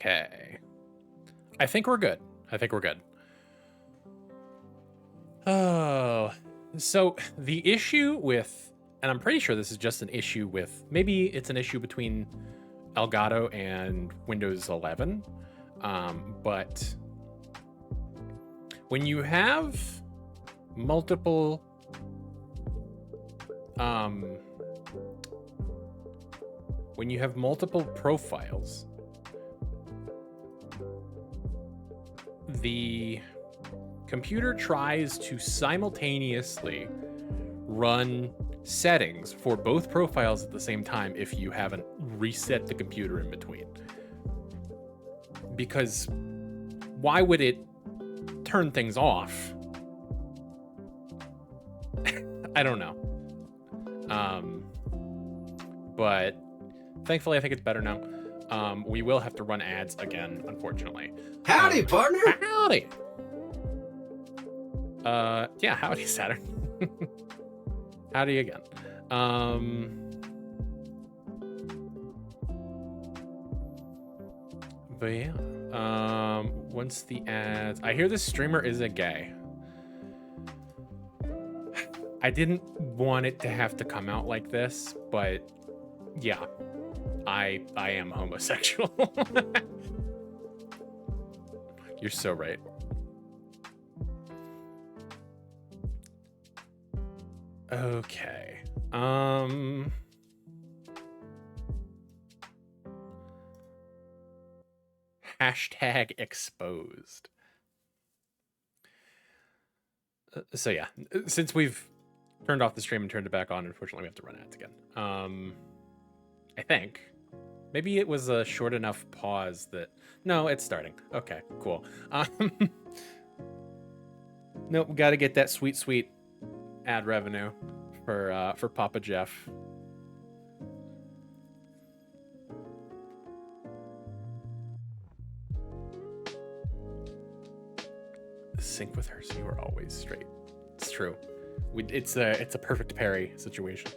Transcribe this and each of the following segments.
Okay. I think we're good. Oh, so the issue with, and I'm pretty sure this is just an issue with, maybe it's an issue between Elgato and Windows 11, but when you have multiple profiles, the computer tries to simultaneously run settings for both profiles at the same time if you haven't reset the computer in between. Because why would it turn things off? I don't know. But thankfully, I think it's better now. We will have to run ads again, unfortunately. Howdy, partner. Howdy. Yeah, howdy, Saturn. Howdy again. But yeah. Once the ads, I hear this streamer is a gay. I didn't want it to have to come out like this, but yeah, I am homosexual. You're so right. Okay. Hashtag exposed. So yeah, since we've turned off the stream and turned it back on, unfortunately we have to run ads again. I think maybe it was a short enough pause that, no, it's starting. Okay, cool. Nope, we got to get that sweet ad revenue for Papa Jeff. Sync with her, so you are always straight. It's true. It's a perfect parry situation.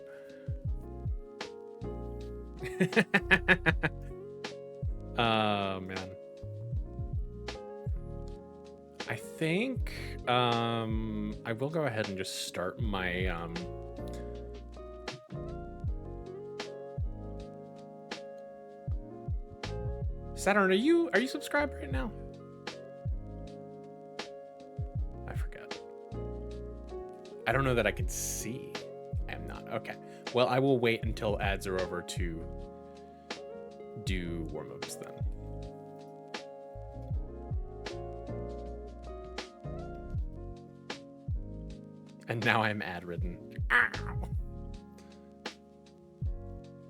Oh man. I think I will go ahead and just start my Saturn, are you subscribed right now? I forget. I don't know that I can see. I'm not. Okay. Well, I will wait until ads are over to do war moves then. And now I'm ad ridden. Ow.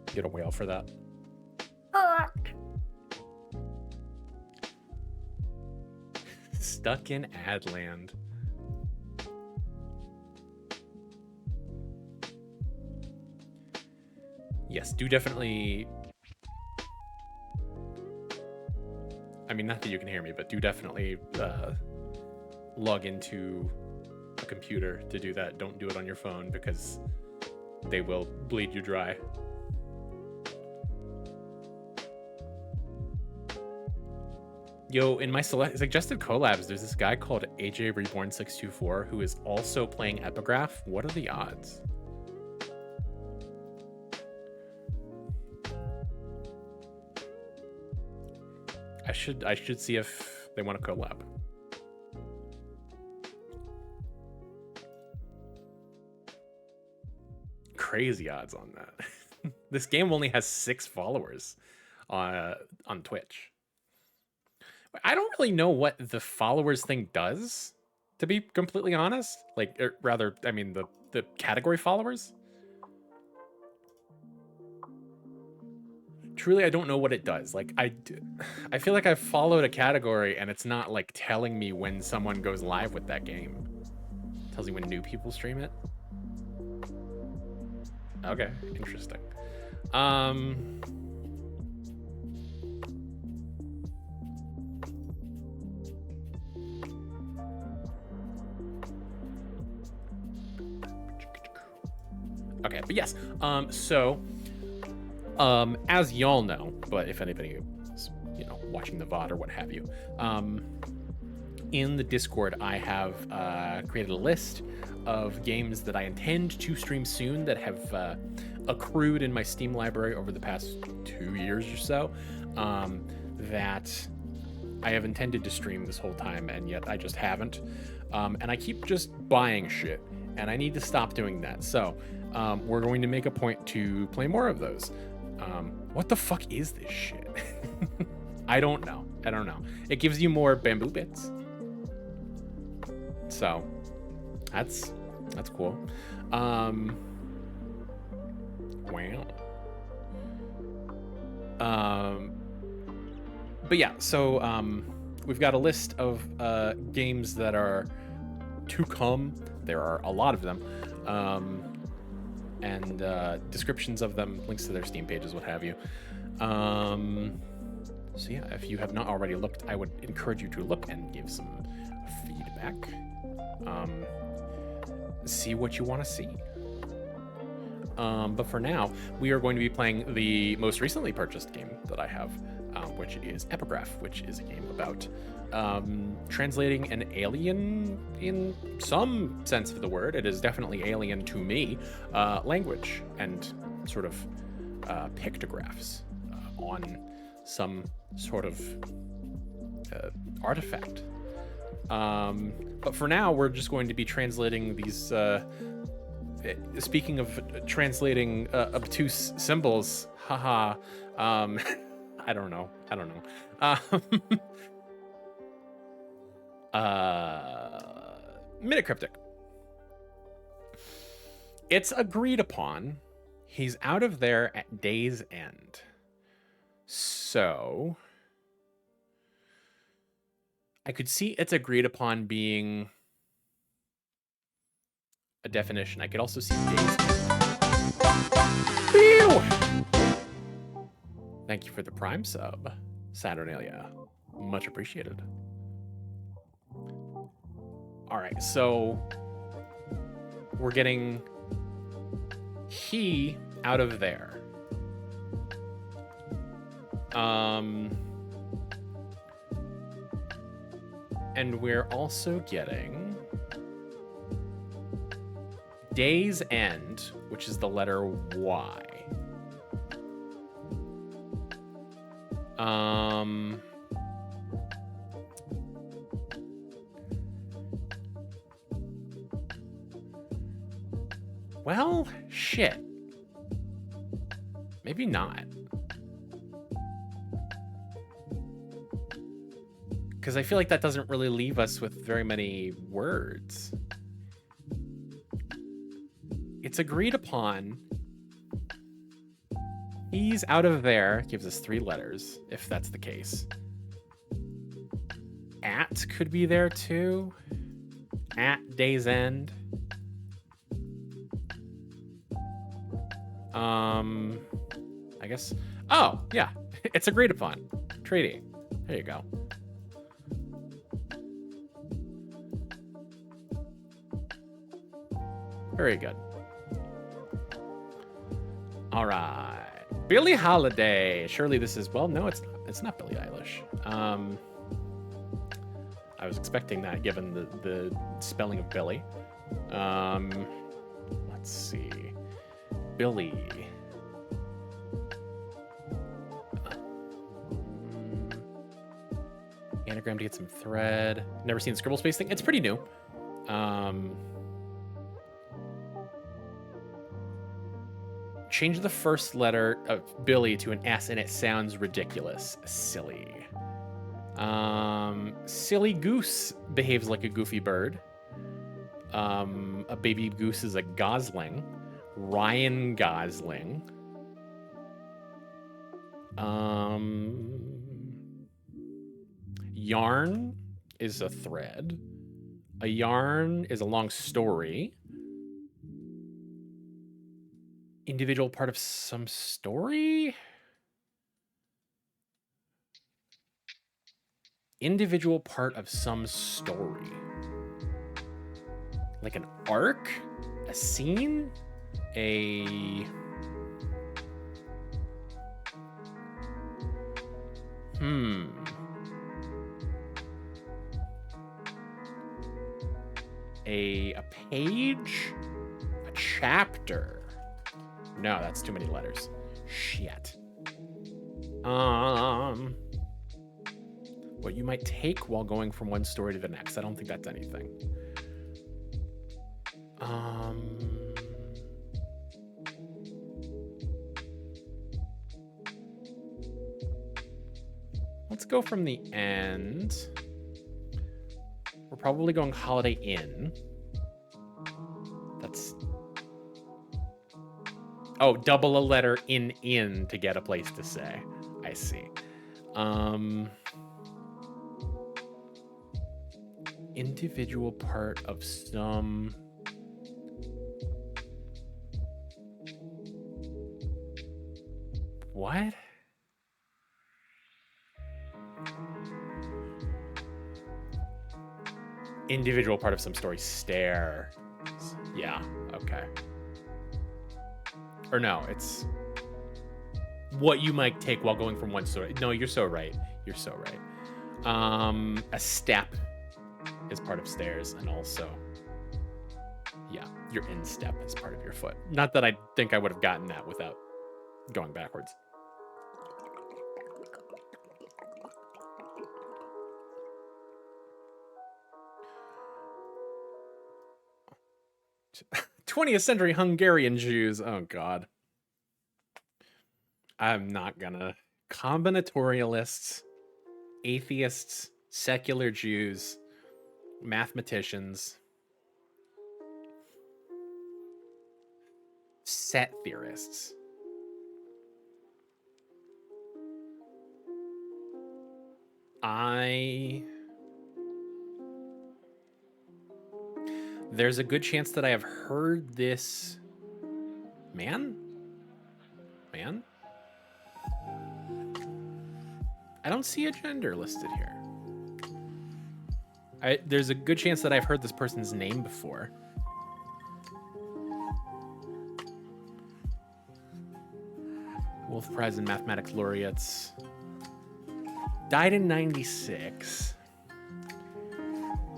Get a whale for that. Stuck in ad land. Yes, do definitely. I mean, not that you can hear me, but do definitely log into a computer to do that. Don't do it on your phone because they will bleed you dry. Yo, in my suggested collabs, there's this guy called AJ Reborn 624 who is also playing Epigraph. What are the odds? I should see if they want to collab. Crazy odds on that. This game only has 6 followers on Twitch. I don't really know what the followers thing does, to be completely honest. Like, or rather, I mean, the category followers. Truly, I don't know what it does. Like, I feel like I've followed a category and it's not like telling me when someone goes live with that game. It tells you when new people stream it. Okay, interesting. Okay, but yes. So as y'all know, but if anybody you know, watching the VOD or what have you. In the Discord, I have created a list of games that I intend to stream soon that have accrued in my Steam library over the past 2 years or so, that I have intended to stream this whole time, and yet I just haven't. And I keep just buying shit, and I need to stop doing that. So we're going to make a point to play more of those. What the fuck is this shit? I don't know. It gives you more bamboo bits. So that's cool. Wow. But yeah, so we've got a list of games that are to come. There are a lot of them, and descriptions of them, links to their Steam pages, what have you. So yeah, if you have not already looked, I would encourage you to look and give some feedback. See what you want to see. But for now, we are going to be playing the most recently purchased game that I have, which is Epigraph, which is a game about translating an alien, in some sense of the word, it is definitely alien to me, language, and sort of pictographs on some sort of artifact. But for now, we're just going to be translating these. Speaking of translating obtuse symbols, haha. I don't know. Minute Cryptic. It's agreed upon. He's out of there at day's end. So I could see it's agreed upon being a definition. I could also see days. Ew! Thank you for the Prime sub, Saturnalia. Much appreciated. All right, so we're getting he out of there. And we're also getting day's end, which is the letter Y. Well, shit. Maybe not. Because I feel like that doesn't really leave us with very many words. It's agreed upon. He's out of there. Gives us 3 letters, if that's the case. At could be there too. At day's end. I guess. Oh, yeah. It's agreed upon. Treaty. There you go. Very good. All right. Billie Holiday. Surely this is, well, no, it's not. It's not Billie Eilish. I was expecting that given the spelling of Billie. Let's see. Billie. Anagram to get some thread. Never seen the Scribble Space thing. It's pretty new. Change the first letter of Billy to an S and it sounds ridiculous. Silly. Silly goose behaves like a goofy bird. A baby goose is a gosling. Ryan Gosling. Yarn is a thread. A yarn is a long story. Individual part of some story? Individual part of some story. Like an arc? A scene? A... A page? A chapter? No, that's too many letters. Shit. What you might take while going from one story to the next. I don't think that's anything. Let's go from the end. We're probably going Holiday Inn. That's... Oh, double a letter in to get a place to stay. I see. Individual part of some... What? Individual part of some story. Stairs. Yeah, okay. Or no, it's what you might take while going from one story. No, you're so right. You're so right. A step is part of stairs, and also, yeah, your instep is part of your foot. Not that I think I would have gotten that without going backwards. '20th century Hungarian Jews. Oh, God. I'm not gonna. Combinatorialists, atheists, secular Jews, mathematicians, set theorists. There's a good chance that I have heard this man? I don't see a gender listed here. There's a good chance that I've heard this person's name before. Wolf Prize and Mathematics laureates. Died in 96.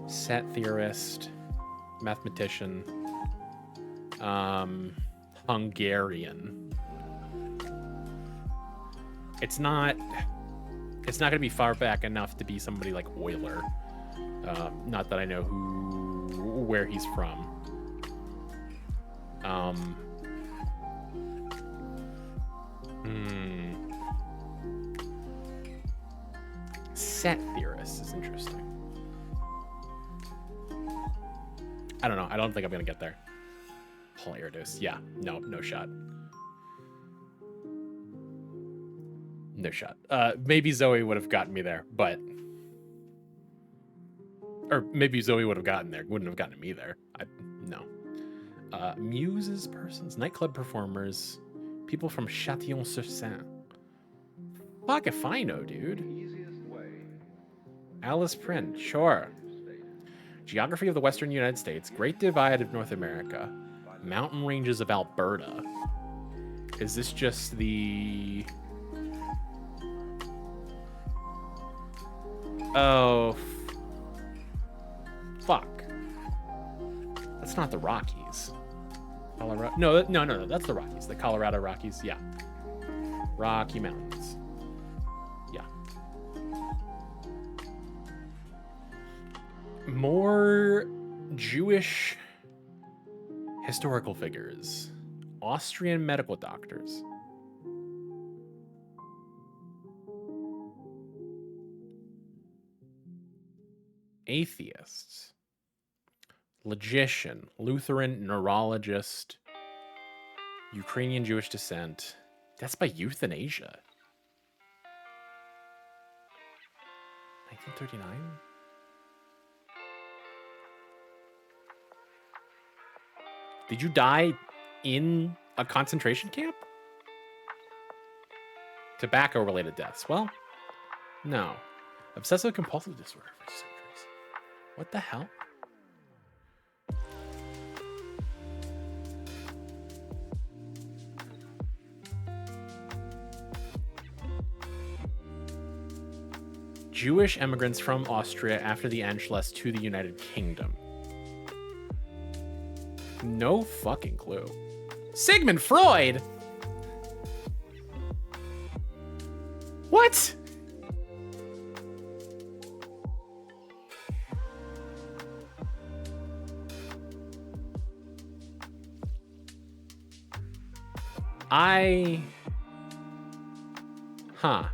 Set theorist. Mathematician. Hungarian. It's not going to be far back enough to be somebody like Euler. Not that I know where he's from. Set theorist is interesting. I don't know. I don't think I'm going to get there. Hilarious. Yeah. No shot. No shot. Maybe Zoe would have gotten me there, but... Or maybe Zoe would have gotten there. Wouldn't have gotten me there. No. Muses, persons, nightclub performers, people from Châtillon-sur-Seine. Fuck if I know, dude. Alice Prynne, sure. Geography of the Western United States, Great Divide of North America, Mountain Ranges of Alberta. Is this just the... Oh, fuck. That's not the Rockies. Colorado? No. That's the Rockies. The Colorado Rockies. Yeah. Rocky Mountains. Yeah. More Jewish historical figures. Austrian medical doctors. Atheists. Logician, Lutheran neurologist, Ukrainian Jewish descent. Deaths by euthanasia. 1939? Did you die in a concentration camp? Tobacco-related deaths. Well, no. Obsessive compulsive disorder. What the hell? Jewish immigrants from Austria after the Anschluss to the United Kingdom. No fucking clue. Sigmund Freud? What? Huh.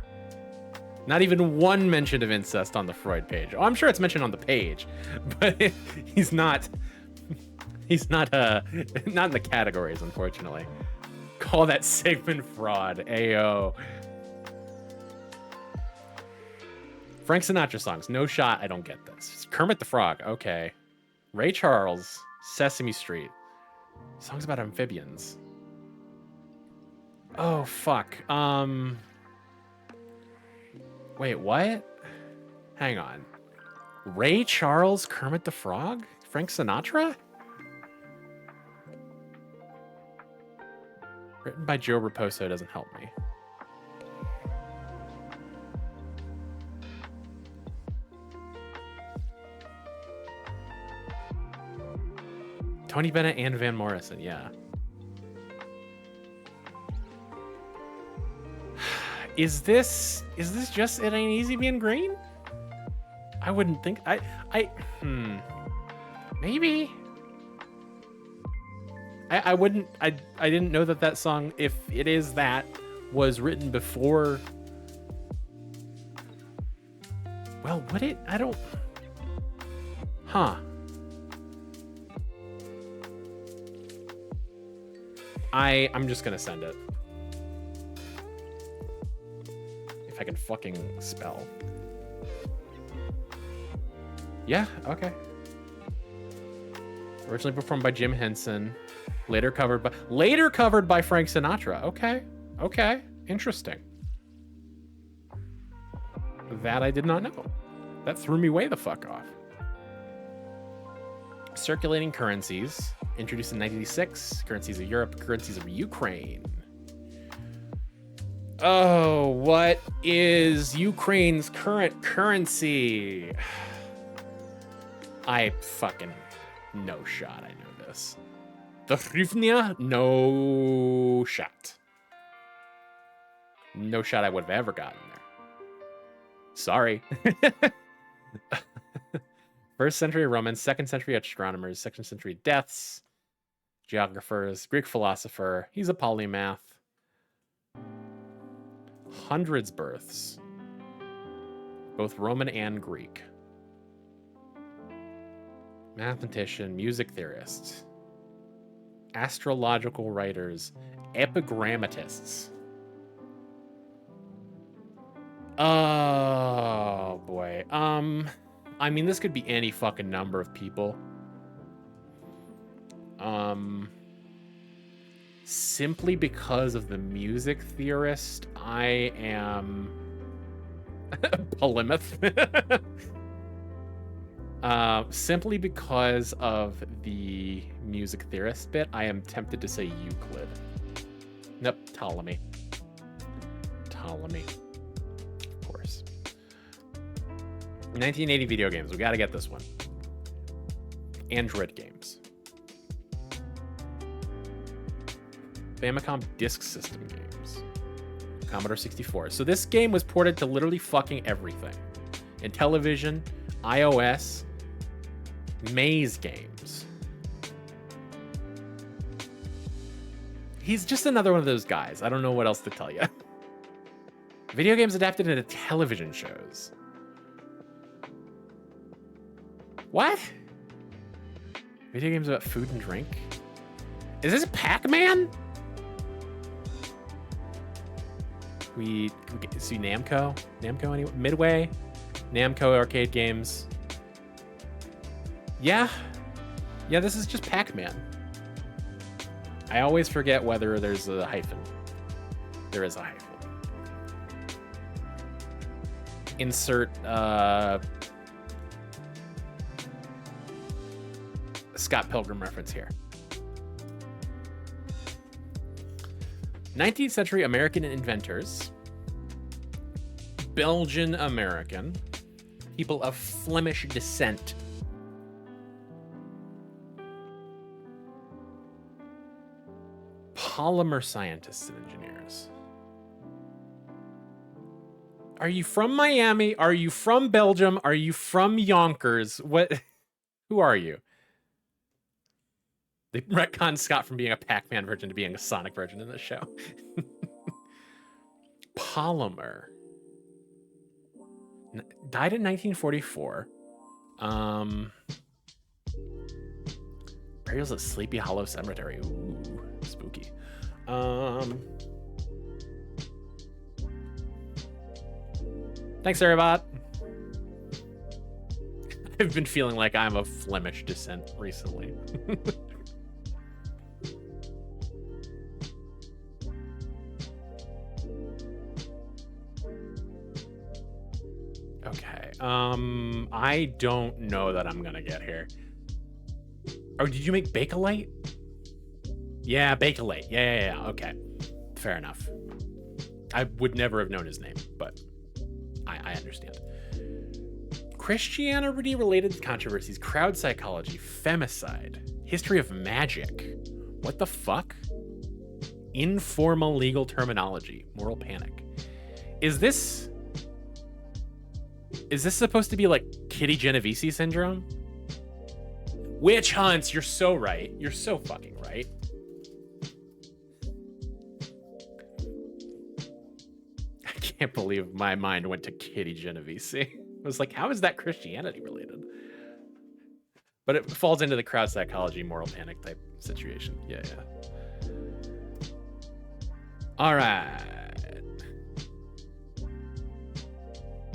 Not even one mention of incest on the Freud page. Oh, I'm sure it's mentioned on the page, but he's not in the categories, unfortunately. Call that Sigmund Freud. Ayo. Frank Sinatra songs. No shot. I don't get this. Kermit the Frog. Okay. Ray Charles. Sesame Street. Songs about amphibians. Oh, fuck. Wait, what? Hang on. Ray Charles, Kermit the Frog? Frank Sinatra? Written by Joe Raposo doesn't help me. Tony Bennett and Van Morrison, yeah. Is this just It Ain't Easy Being Green? I wouldn't think maybe. I wouldn't I didn't know that song, if it is that, was written before. Well, would it? I don't. Huh. I'm just gonna send it. If I can fucking spell. Yeah, okay. Originally performed by Jim Henson, later covered by Frank Sinatra. Okay, interesting. That I did not know. That threw me way the fuck off. Circulating currencies, introduced in 1986. Currencies of Europe, currencies of Ukraine. Oh, what is Ukraine's current currency? I fucking no shot. I know this. The hryvnia? No shot. No shot I would have ever gotten there. Sorry. First century Romans, second century astronomers, second century deaths, geographers, Greek philosopher. He's a polymath. Hundreds births, both Roman and Greek. Mathematician, music theorist, astrological writers, epigrammatists. Oh boy. I mean, this could be any fucking number of people. Simply because of the music theorist, I am Plymouth. Simply because of the music theorist bit, I am tempted to say Euclid. Nope, Ptolemy. Of course. 1980 video games. We gotta get this one. Android games. Famicom Disk System games. Commodore 64. So this game was ported to literally fucking everything. Intellivision, iOS, Maze games. He's just another one of those guys. I don't know what else to tell you. Video games adapted into television shows. What? Video games about food and drink? Is this Pac-Man? We see Namco? Namco anyway? Midway? Namco arcade games. Yeah, this is just Pac-Man. I always forget whether there's a hyphen. There is a hyphen. Insert Scott Pilgrim reference here. 19th century American inventors. Belgian American. People of Flemish descent. Polymer scientists and engineers. Are you from Miami? Are you from Belgium? Are you from Yonkers? What? Who are you? They retconned Scott from being a Pac-Man virgin to being a Sonic virgin in this show. Polymer. Died in 1944. Burials at Sleepy Hollow Cemetery. Ooh, spooky. Thanks, Sarabot. I've been feeling like I'm of Flemish descent recently. Okay. I don't know that I'm gonna get here. Oh, did you make Bakelite? Yeah, Bakelite. Yeah. Okay. Fair enough. I would never have known his name, but I understand. Christianity-related controversies, crowd psychology, femicide, history of magic. What the fuck? Informal legal terminology, moral panic. Is this supposed to be like Kitty Genovese syndrome? Witch hunts, you're so right. You're so fucking right. I can't believe my mind went to Kitty Genovese. I was like, how is that Christianity related? But it falls into the crowd psychology, moral panic type situation. Yeah. All right.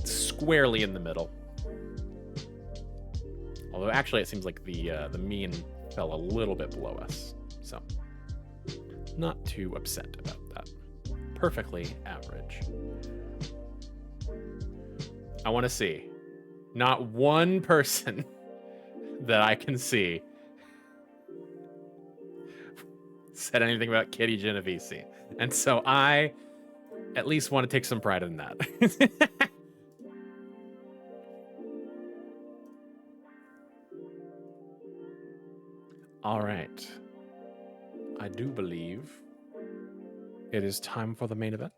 Squarely in the middle. Although actually it seems like the mean fell a little bit below us. So not too upset about that. Perfectly average. I want to see. Not one person that I can see said anything about Kitty Genovese. And so I at least want to take some pride in that. All right. I do believe it is time for the main event.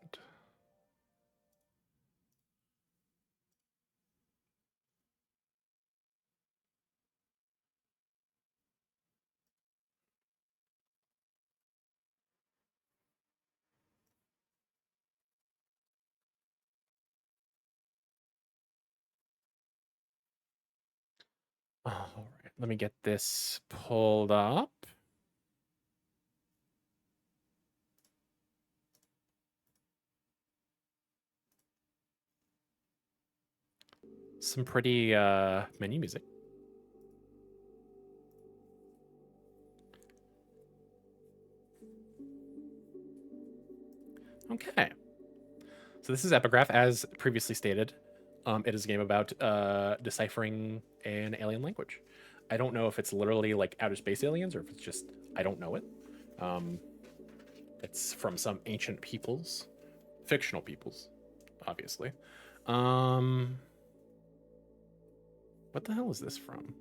All right, let me get this pulled up. Some pretty menu music. Okay. So this is Epigraph, as previously stated. It is a game about deciphering an alien language. I don't know if it's literally like outer space aliens or if it's just, I don't know it. It's from some ancient peoples, fictional peoples, obviously. What the hell is this from?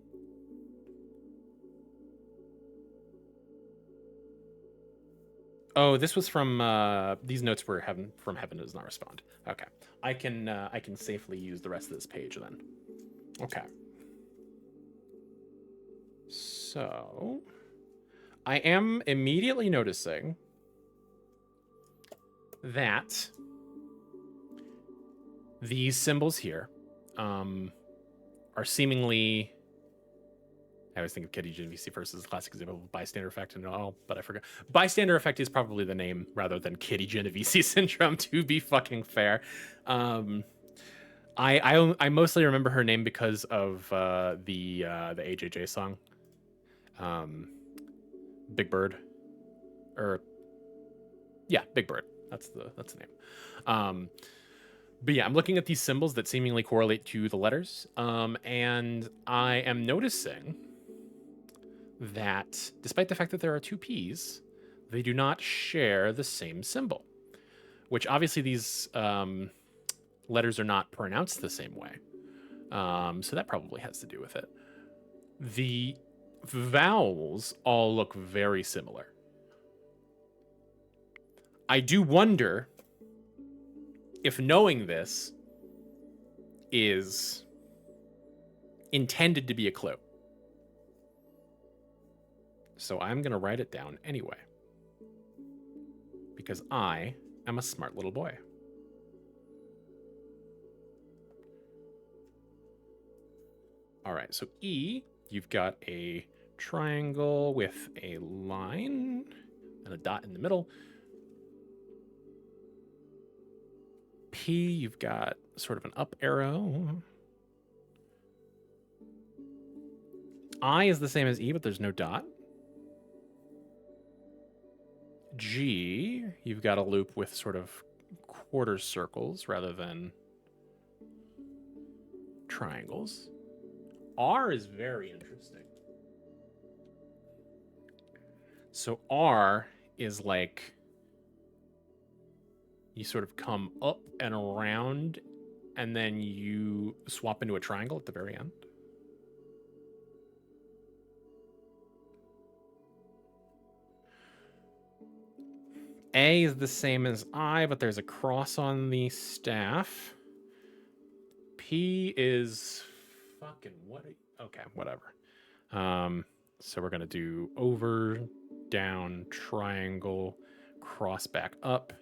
Oh, this was from these notes were from Heaven Does Not Respond. Okay, I can safely use the rest of this page then. Okay. So, I am immediately noticing that these symbols here are seemingly. I always think of Kitty Genovese first as a classic example of bystander effect, and but I forgot. Bystander effect is probably the name rather than Kitty Genovese syndrome, to be fucking fair. I mostly remember her name because of the AJJ song, Big Bird, or yeah, Big Bird. That's the name. But yeah, I'm looking at these symbols that seemingly correlate to the letters, and I am noticing that despite the fact that there are two P's, they do not share the same symbol, which obviously these letters are not pronounced the same way. So that probably has to do with it. The vowels all look very similar. I do wonder if knowing this is intended to be a clue. So I'm going to write it down anyway. Because I am a smart little boy. All right, so E, you've got a triangle with a line and a dot in the middle. P, you've got sort of an up arrow. I is the same as E, but there's no dot. G, you've got a loop with sort of quarter circles rather than triangles. R is very interesting. So R is like you sort of come up and around and then you swap into a triangle at the very end. A is the same as I, but there's a cross on the staff. P is fucking what? Okay, whatever. So we're gonna do over, down, triangle, cross back up,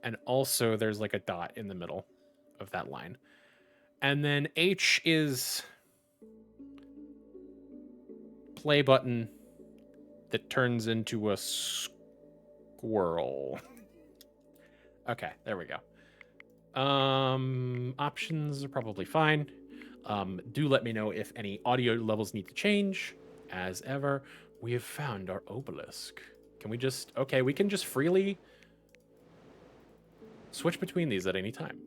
and also there's like a dot in the middle of that line. And then H is play button that turns into a squirrel. Okay, there we go. Options are probably fine. Do let me know if any audio levels need to change. As ever, we have found our obelisk. Can we just... Okay, we can just freely switch between these at any time.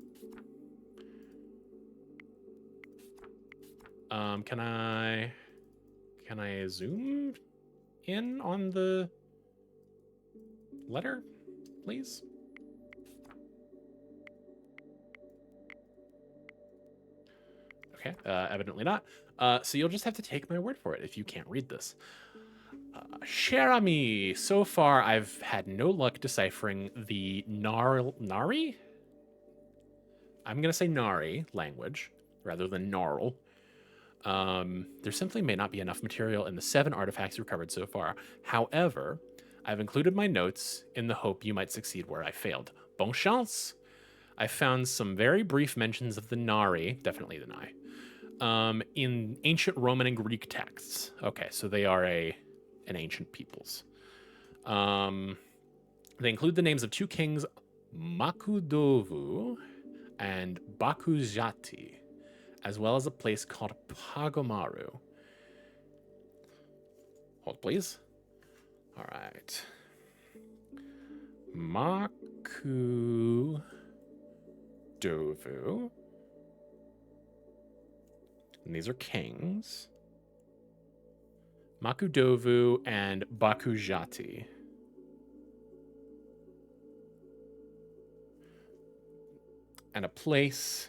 Can I zoom in on the letter, please? Okay, evidently not. So you'll just have to take my word for it if you can't read this. Cher ami, so far I've had no luck deciphering the Nari? I'm going to say Nari language rather than Gnarl. There simply may not be enough material in the 7 artifacts recovered so far. However, I've included my notes in the hope you might succeed where I failed. Bon chance! I found some very brief mentions of the Nari, definitely the Nai, in ancient Roman and Greek texts. Okay, so they are an ancient peoples. They include the names of 2 kings, Makudovu and Bakujati, as well as a place called Pagomaru. Hold, please. All right. Makudovu. And these are kings. Makudovu and Bakujati. And a place...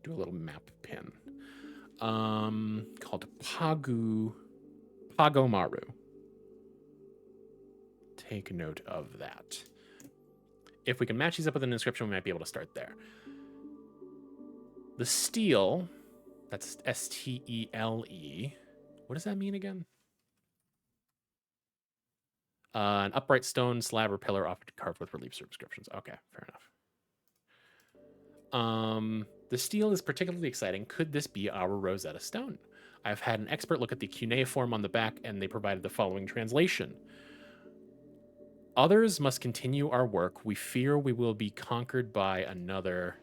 Do a little map pin. Called Pagomaru. Take note of that. If we can match these up with an inscription, we might be able to start there. The stele, that's S-T-E-L-E. What does that mean again? An upright stone slab or pillar often carved with reliefs or inscriptions. Okay, fair enough. The stele is particularly exciting. Could this be our Rosetta Stone? I've had an expert look at the cuneiform on the back, and they provided the following translation. Others must continue our work. We fear we will be conquered by another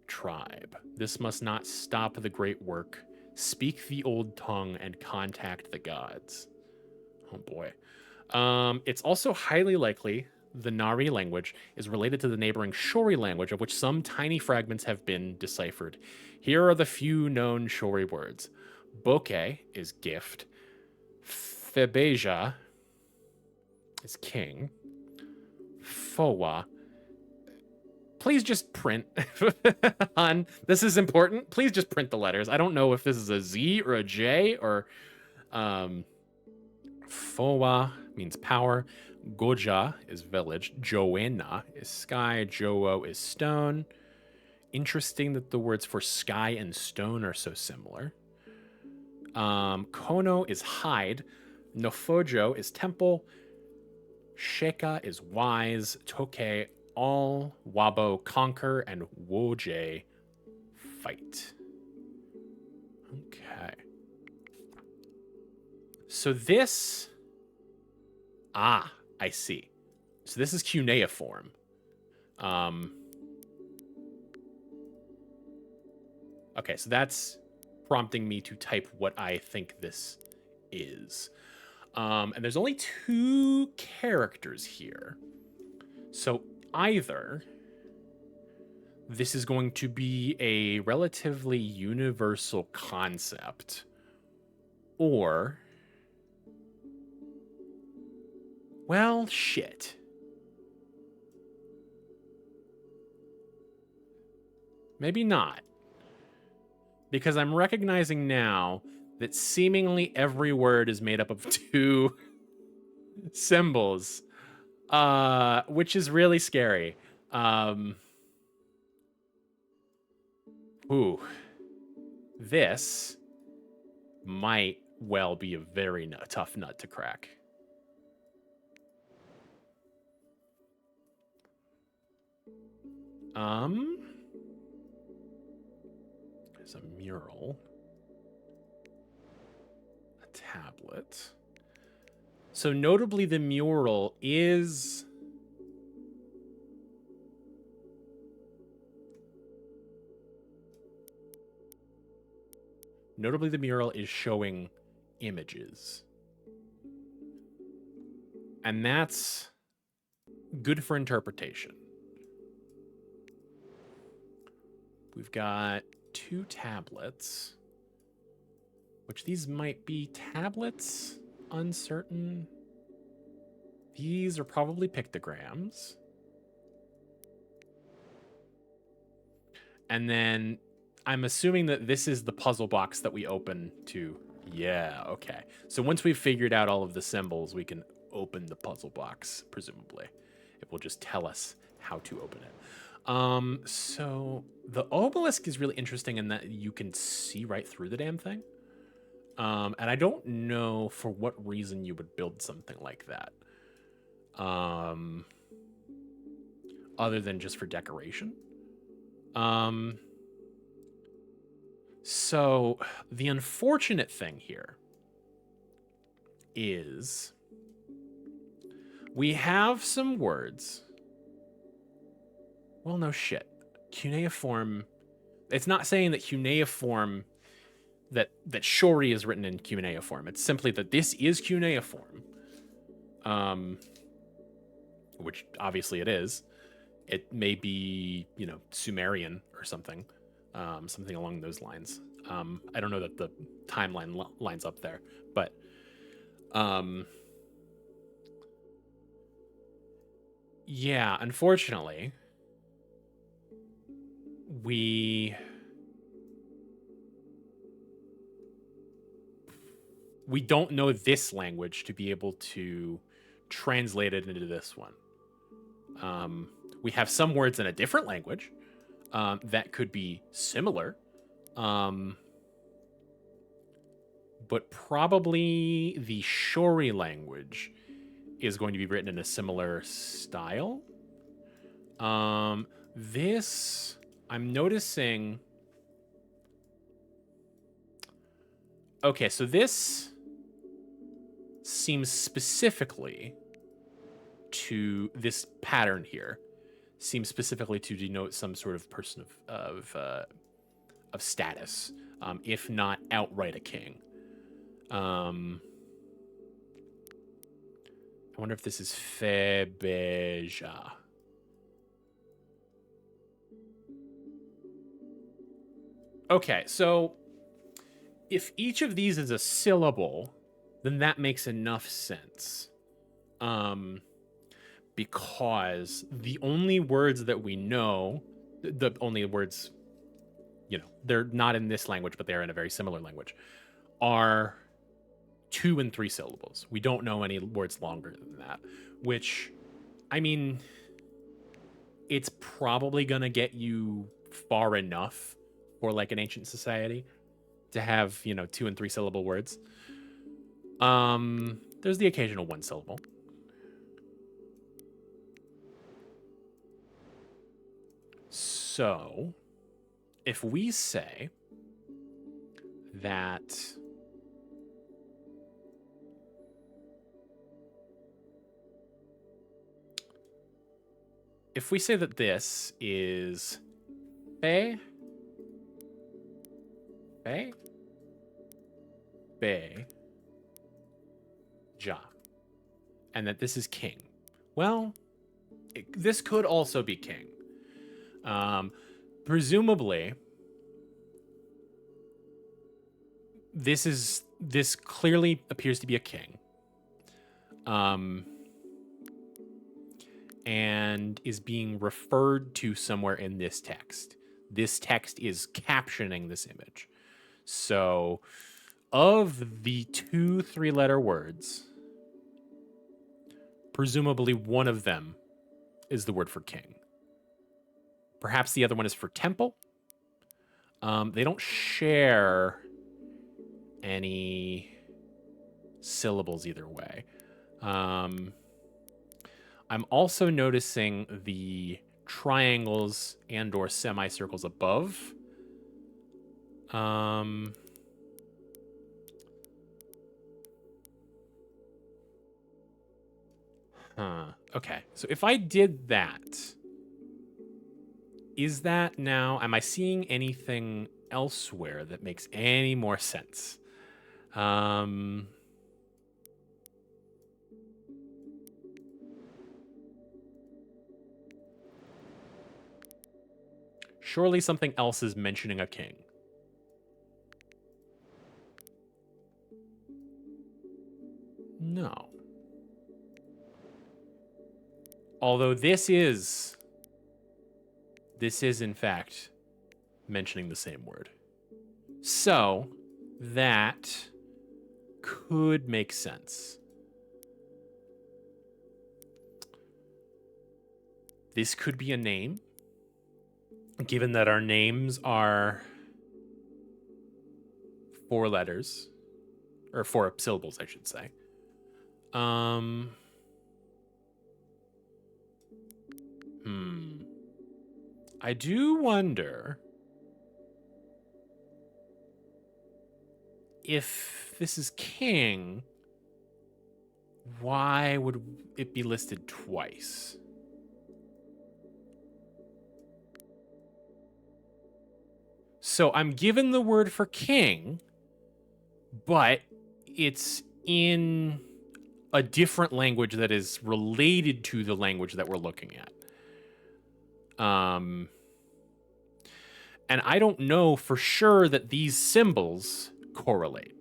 tribe. This must not stop the great work. Speak the old tongue and contact the gods. Oh boy. It's also highly likely the Nari language is related to the neighboring Shori language, of which some tiny fragments have been deciphered. Here are the few known Shori words. Boke is gift. Febeja is king. Fowa, please just print. Han, this is important. Please just print the letters. I don't know if this is a Z or a J or Fowa means power. Goja is village. Joena is sky. Jowo is stone. Interesting that the words for sky and stone are so similar. Kono is hide. Nofojo is temple. Sheka is wise. Toke, all. Wabo, conquer. And Woje, fight. Okay. So this... Ah, I see. So this is cuneiform. Okay, so that's prompting me to type what I think this is. And there's only 2 characters here. So either this is going to be a relatively universal concept, or... Well, shit. Maybe not. Because I'm recognizing now that seemingly every word is made up of 2 symbols, which is really scary. Ooh. This might well be a very tough nut to crack. There's a mural. A tablet. So notably the mural is... Notably the mural is showing images. And that's good for interpretation. We've got 2 tablets, which these might be tablets, uncertain. These are probably pictograms. And then I'm assuming that this is the puzzle box that we open to. Yeah, okay. So once we've figured out all of the symbols, we can open the puzzle box, presumably. It will just tell us how to open it. So the obelisk is really interesting in that you can see right through the damn thing. And I don't know for what reason you would build something like that. Other than just for decoration. So the unfortunate thing here is we have some words. Well, no shit. Cuneiform. It's not saying that cuneiform, that Shori is written in cuneiform. It's simply that this is cuneiform. Which obviously it is. It may be, you know, Sumerian or something. Something along those lines. I don't know that the timeline lines up there, but yeah, unfortunately, we don't know this language to be able to translate it into this one. We have some words in a different language that could be similar, but probably the Shori language is going to be written in a similar style. This, I'm noticing... Okay, so this seems specifically to this pattern here. Seems specifically to denote some sort of person of status, if not outright a king. I wonder if this is Febeja. Okay, so if each of these is a syllable, then that makes enough sense. because the only words that we know, the only words, they're not in this language, but they're in a very similar language, are 2 and 3 syllables. We don't know any words longer than that, which, I mean, it's probably going to get you far enough for like an ancient society to have, 2 and 3 syllable words. There's the occasional 1 syllable. So, if we say that this is be, ja, and that this is king, well, this could also be king. Presumably, this clearly appears to be a king, and is being referred to somewhere in this text. This text is captioning this image. So, of the 2 3-letter words, presumably one of them is the word for king. Perhaps the other one is for temple. They don't share any syllables either way. I'm also noticing the triangles and or semicircles above. Okay, so if I did that, is that now, am I seeing anything elsewhere that makes any more sense? Surely something else is mentioning a king. No. Although this is in fact mentioning the same word. So that could make sense. This could be a name, given that our names are 4 letters, or 4 syllables, I should say. I do wonder if this is king, why would it be listed twice? So I'm given the word for king, but it's in a different language that is related to the language that we're looking at. And I don't know for sure that these symbols correlate.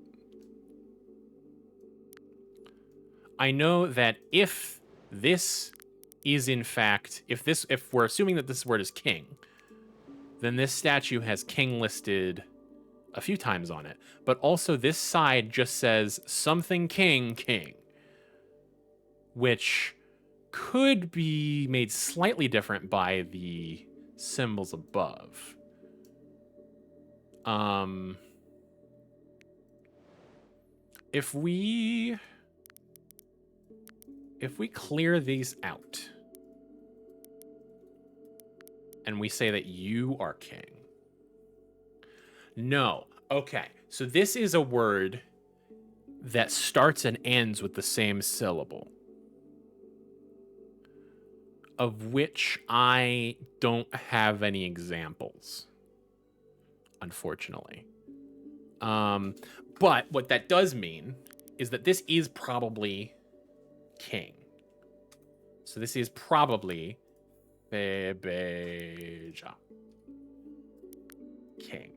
I know that if this is in fact, if we're assuming that this word is king, then this statue has king listed a few times on it. But also this side just says something king, king, which could be made slightly different by the symbols above. If we clear these out and we say that you are king. No. Okay. So this is a word that starts and ends with the same syllable, of which I don't have any examples, unfortunately. But what that does mean is that this is probably king. So this is probably Bebeja, king.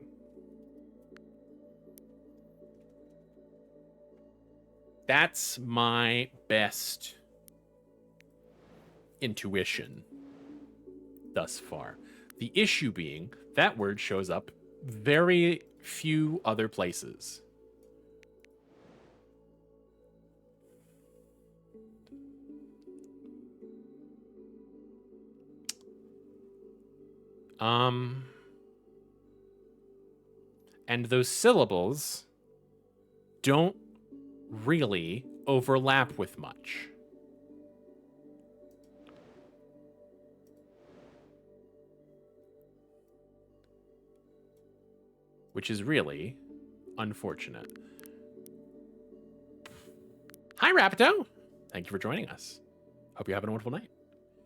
That's my best intuition thus far. The issue being that word shows up very few other places. And those syllables don't really overlap with much. Which is really unfortunate. Hi, Rapido. Thank you for joining us. Hope you're having a wonderful night.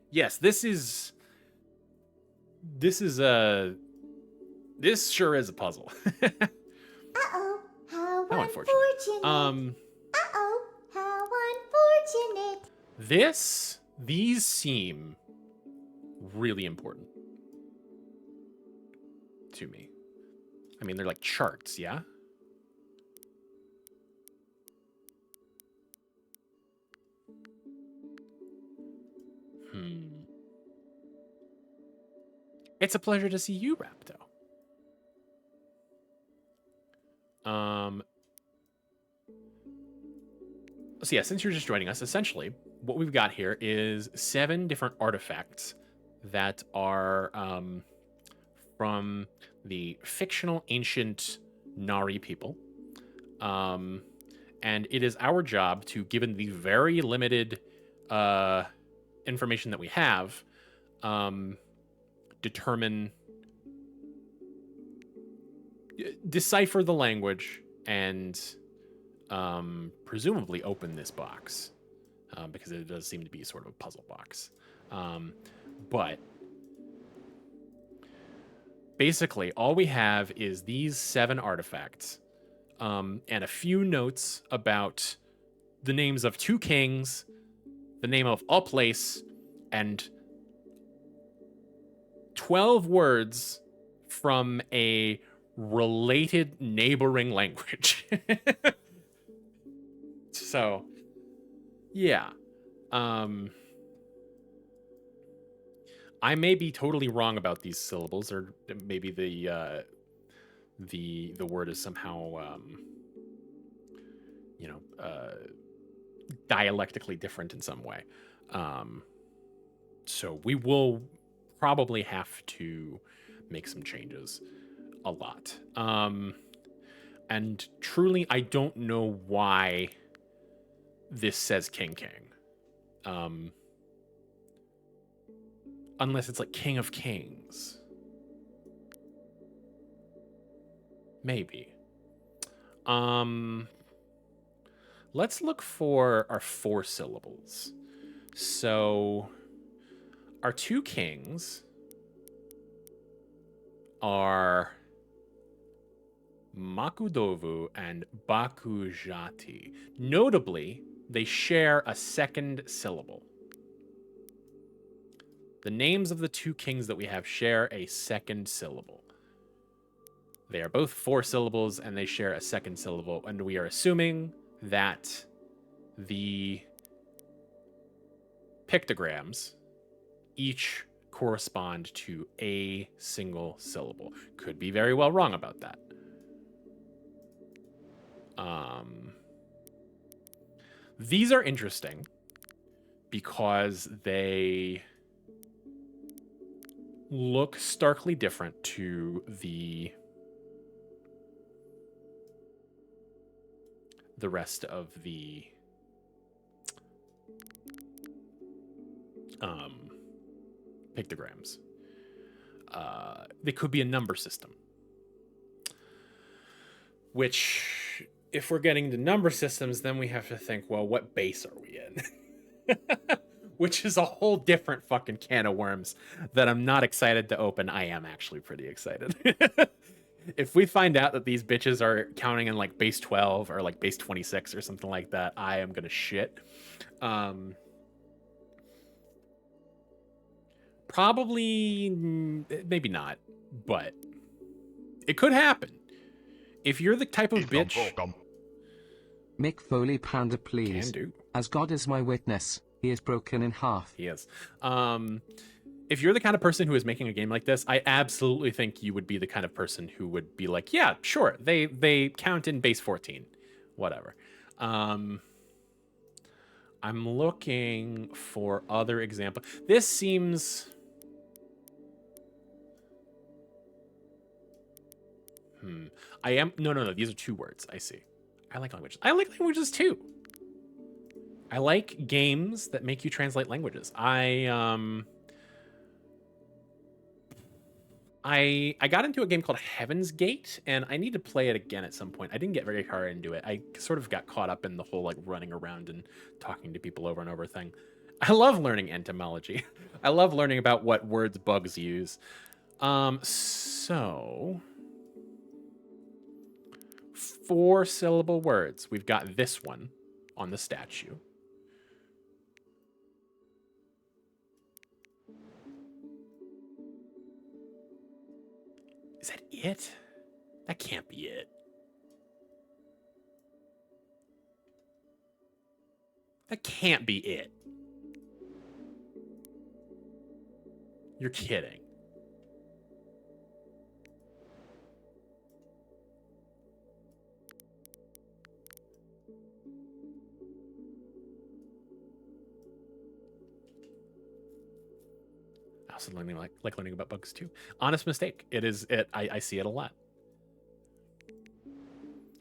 Yes, this sure is a puzzle. Uh-oh, how unfortunate. Uh-oh, how unfortunate. These seem really important to me. I mean, they're like charts, yeah? It's a pleasure to see you, Rapto. So yeah, since you're just joining us, essentially, what we've got here is 7 different artifacts that are from the fictional ancient Nari people. And it is our job to, given the very limited information that we have, decipher the language and presumably open this box, because it does seem to be sort of a puzzle box. But basically, all we have is these 7 artifacts, and a few notes about the names of 2 kings, the name of a place, and 12 words from a related neighboring language. So, yeah. I may be totally wrong about these syllables, or maybe the word is somehow dialectically different in some way. So we will probably have to make some changes a lot. And truly, I don't know why this says King. Unless it's like King of Kings. Maybe. Let's look for our 4 syllables. So our 2 kings are Makudovu and Bakujati. Notably, they share a second syllable. The names of the 2 kings that we have share a second syllable. They are both 4 syllables, and they share a second syllable, and we are assuming that the pictograms each correspond to a single syllable. Could be very well wrong about that. These are interesting because they look starkly different to the rest of the pictograms. They could be a number system, which, if we're getting to number systems, then we have to think, well, what base are we in? Which is a whole different fucking can of worms that I'm not excited to open. I am actually pretty excited. If we find out that these bitches are counting in like base 12 or like base 26 or something like that, I am gonna shit. Probably, maybe not, but it could happen. If you're the type of bitch... Mick Foley Panda, please. Can do. As God is my witness, He is broken in half. He is. If you're the kind of person who is making a game like this, I absolutely think you would be the kind of person who would be like, yeah, sure, they count in base 14, whatever. I'm looking for other examples. This seems... No, these are 2 words. I see. I like languages. I like languages too. I like games that make you translate languages. I got into a game called Heaven's Gate, and I need to play it again at some point. I didn't get very far into it. I sort of got caught up in the whole like running around and talking to people over and over thing. I love learning entomology. I love learning about what words bugs use. So 4-syllable words. We've got this one on the statue. Is that it? That can't be it. That can't be it. You're kidding. I also like learning about bugs too. Honest mistake. It is it. I see it a lot.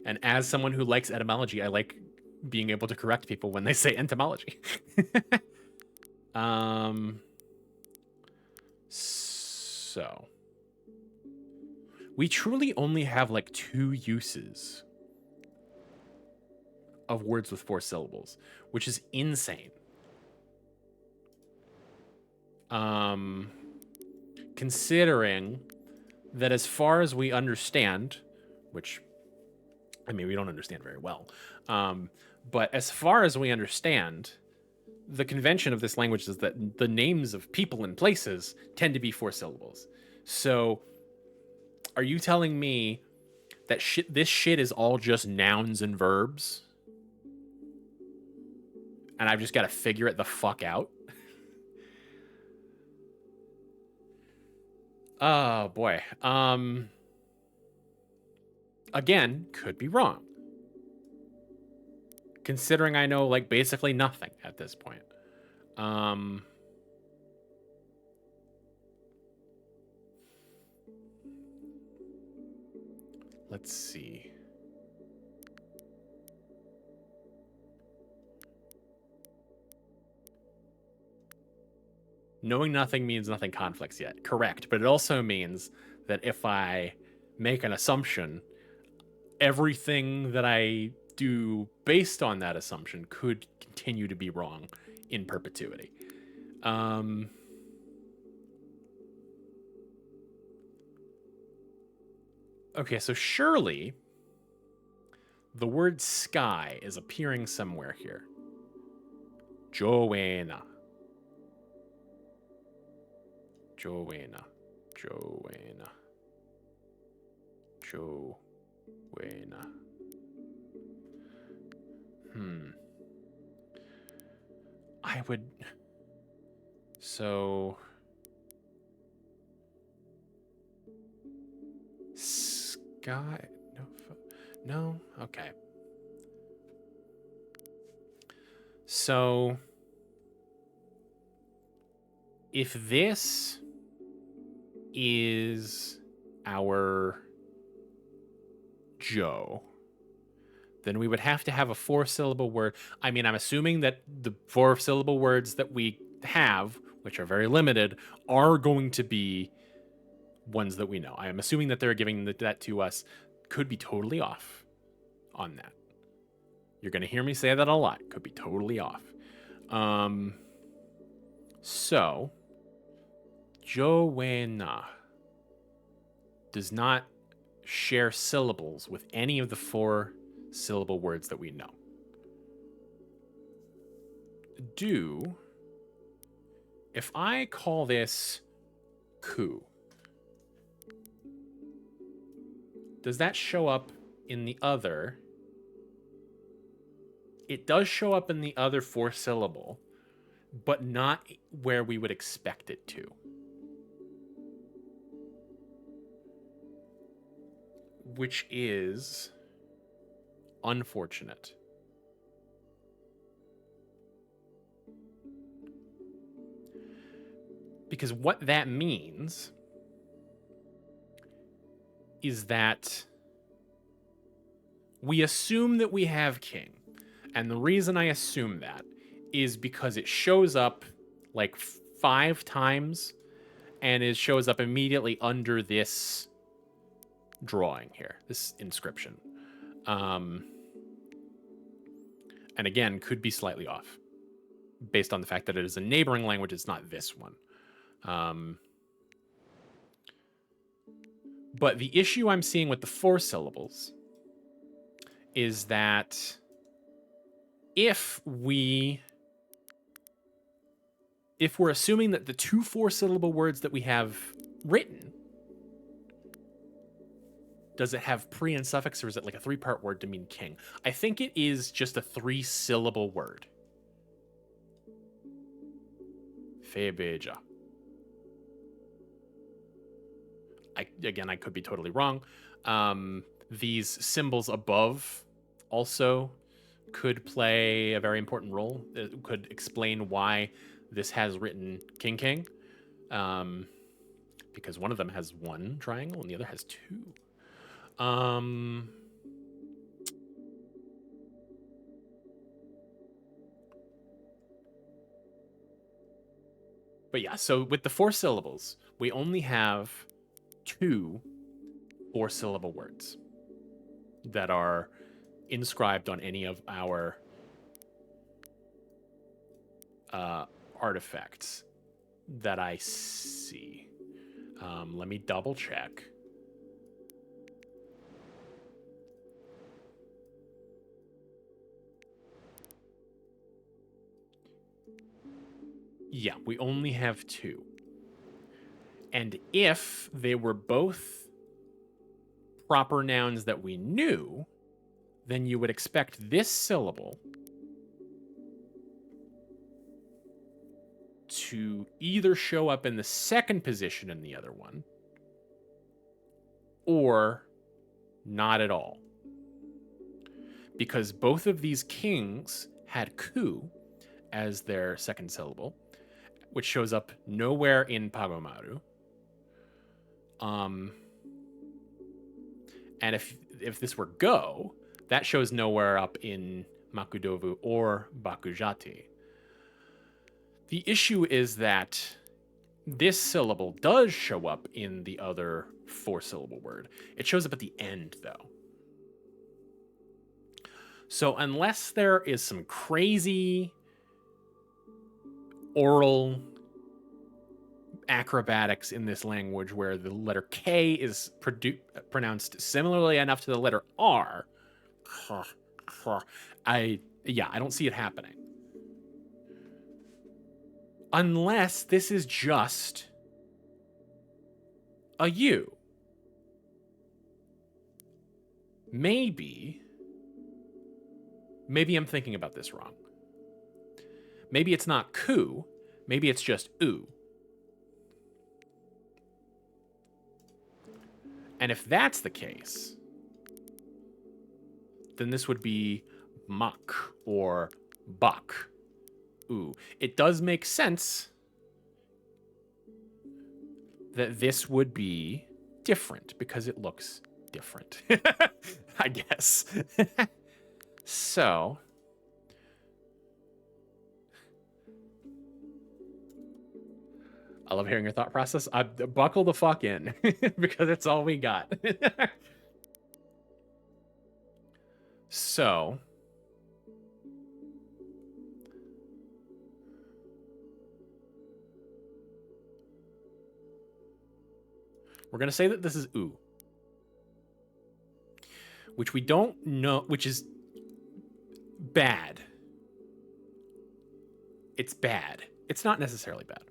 And as someone who likes etymology, I like being able to correct people when they say entomology. So we truly only have like 2 uses of words with 4 syllables, which is insane. Considering that as far as we understand, which, I mean, we don't understand very well, but as far as we understand, the convention of this language is that the names of people and places tend to be 4 syllables. So are you telling me that this shit is all just nouns and verbs? And I've just got to figure it the fuck out? Oh, boy. Again, could be wrong. Considering I know, like, basically nothing at this point. Let's see. Knowing nothing means nothing conflicts yet. Correct. But it also means that if I make an assumption, everything that I do based on that assumption could continue to be wrong in perpetuity. Okay, so surely the word sky is appearing somewhere here. Joanna. Joanna. Joanna. Joanna. I would... So... Sky... No? Okay. So... If this is our Joe, then we would have to have a 4-syllable word. I mean, I'm assuming that the 4-syllable words that we have, which are very limited, are going to be ones that we know. I am assuming that they're giving that to us. Could be totally off on that. You're going to hear me say that a lot. Could be totally off. So, Joanna does not share syllables with any of the 4-syllable words that we know. If I call this coup, does that show up in the other? It does show up in the other 4-syllable. but not where we would expect it to. Which is unfortunate. Because what that means is that we assume that we have king. And the reason I assume that is because it shows up like 5 times, and it shows up immediately under this drawing here, this inscription. And again, could be slightly off based on the fact that it is a neighboring language. It's not this one. But the issue I'm seeing with the 4 syllables is that if we're assuming that the 2 4-syllable words that we have written, does it have pre and suffix, or is it like a 3-part word to mean king? I think it is just a 3-syllable word. Febeja. Again, I could be totally wrong. These symbols above also could play a very important role. It could explain why this has written king king, because one of them has 1 triangle and the other has 2. But yeah, so with the 4 syllables, we only have 2 4-syllable words that are inscribed on any of our artifacts that I see. Let me double check. Yeah, we only have 2. And if they were both proper nouns that we knew, then you would expect this syllable to either show up in the second position in the other one, or not at all. Because both of these kings had ku as their second syllable, which shows up nowhere in Pagomaru. And if this were go, that shows nowhere up in Makudovu or Bakujati. The issue is that this syllable does show up in the other 4-syllable word. It shows up at the end, though. So unless there is some crazy oral acrobatics in this language where the letter K is pronounced similarly enough to the letter R, I don't see it happening. Unless this is just a U. Maybe I'm thinking about this wrong. Maybe it's not ku, maybe it's just u. And if that's the case, then this would be mak or bak. Ooh, it does make sense that this would be different because it looks different, I guess. So, I love hearing your thought process. Buckle the fuck in because it's all we got. So, we're going to say that this is U, which we don't know, which is bad. It's bad. It's not necessarily bad,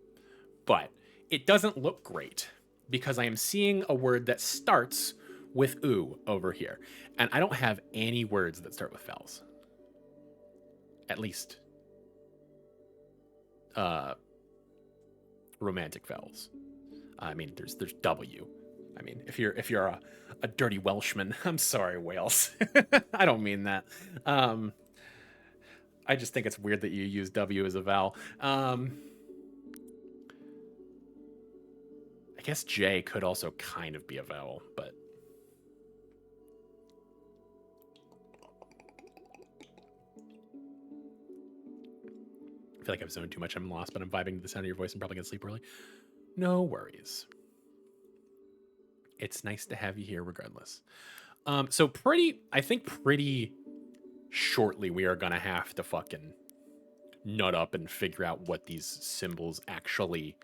but it doesn't look great because I am seeing a word that starts with U over here. And I don't have any words that start with vowels. At least. romantic vowels. I mean, there's W. I mean, if you're a dirty Welshman, I'm sorry, Wales. I don't mean that. I just think it's weird that you use W as a vowel. I guess J could also kind of be a vowel, but I feel like I've zoned too much. I'm lost, but I'm vibing to the sound of your voice and probably gonna sleep early. No worries. It's nice to have you here regardless. So I think pretty shortly we are gonna have to fucking nut up and figure out what these symbols actually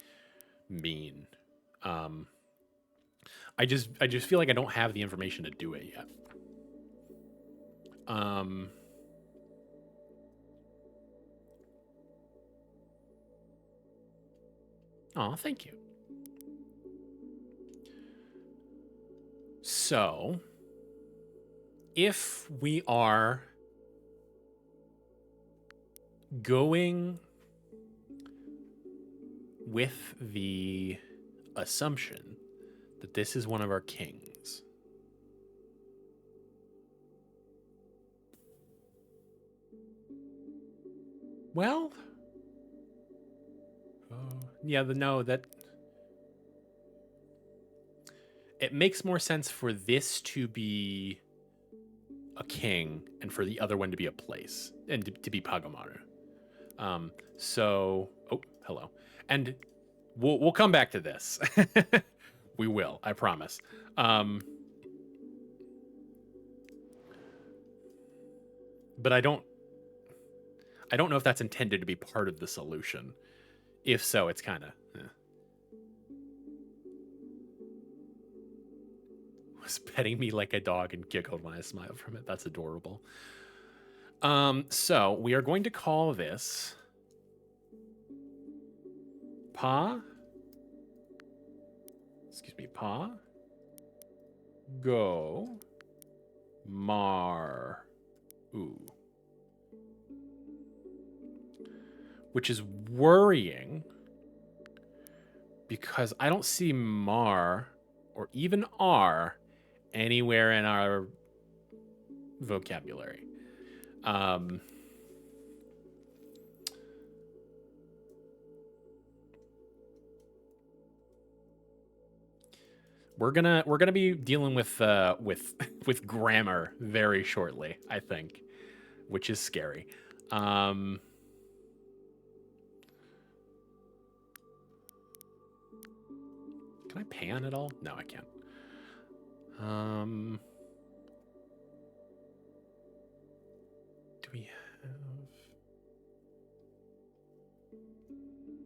mean. I just feel like I don't have the information to do it yet. Oh, thank you. So, if we are going with the assumption that this is one of our kings, well, yeah, that it makes more sense for this to be a king and for the other one to be a place and to be Pagamaru. So, oh, hello. And we'll come back to this. We will, I promise. But I don't know if that's intended to be part of the solution. If so, it's kind of was petting me like a dog and giggled when I smiled from it. That's adorable. So we are going to call this Pa. Excuse me, Pa. Go. Mar. Ooh. Which is worrying because I don't see Mar or even R anywhere in our vocabulary. We're gonna be dealing with grammar very shortly, I think, which is scary. Can I pan at all? No, I can't.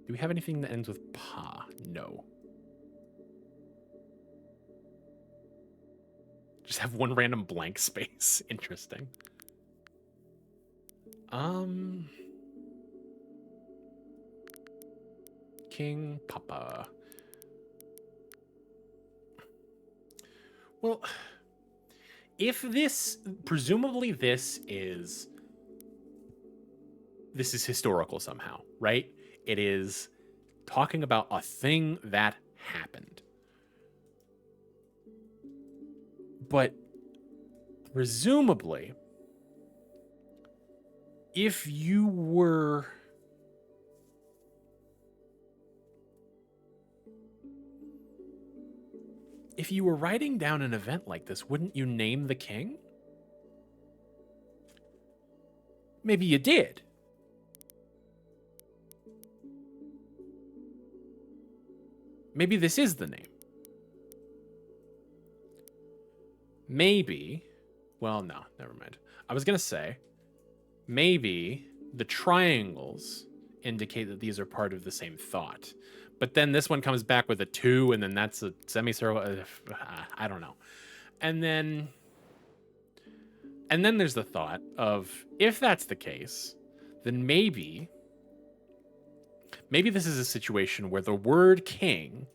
Do we have anything that ends with pa? No. Just have one random blank space. Interesting. King Papa. Well, if this, presumably this is historical somehow, right? It is talking about a thing that happened. But presumably, if you were writing down an event like this, wouldn't you name the king? Maybe you did. Maybe this is the name. Maybe, well, no, never mind. I was going to say, maybe the triangles indicate that these are part of the same thought. But then this one comes back with a 2, and then that's a semicircle. I don't know. And then there's the thought of, if that's the case, then maybe this is a situation where the word king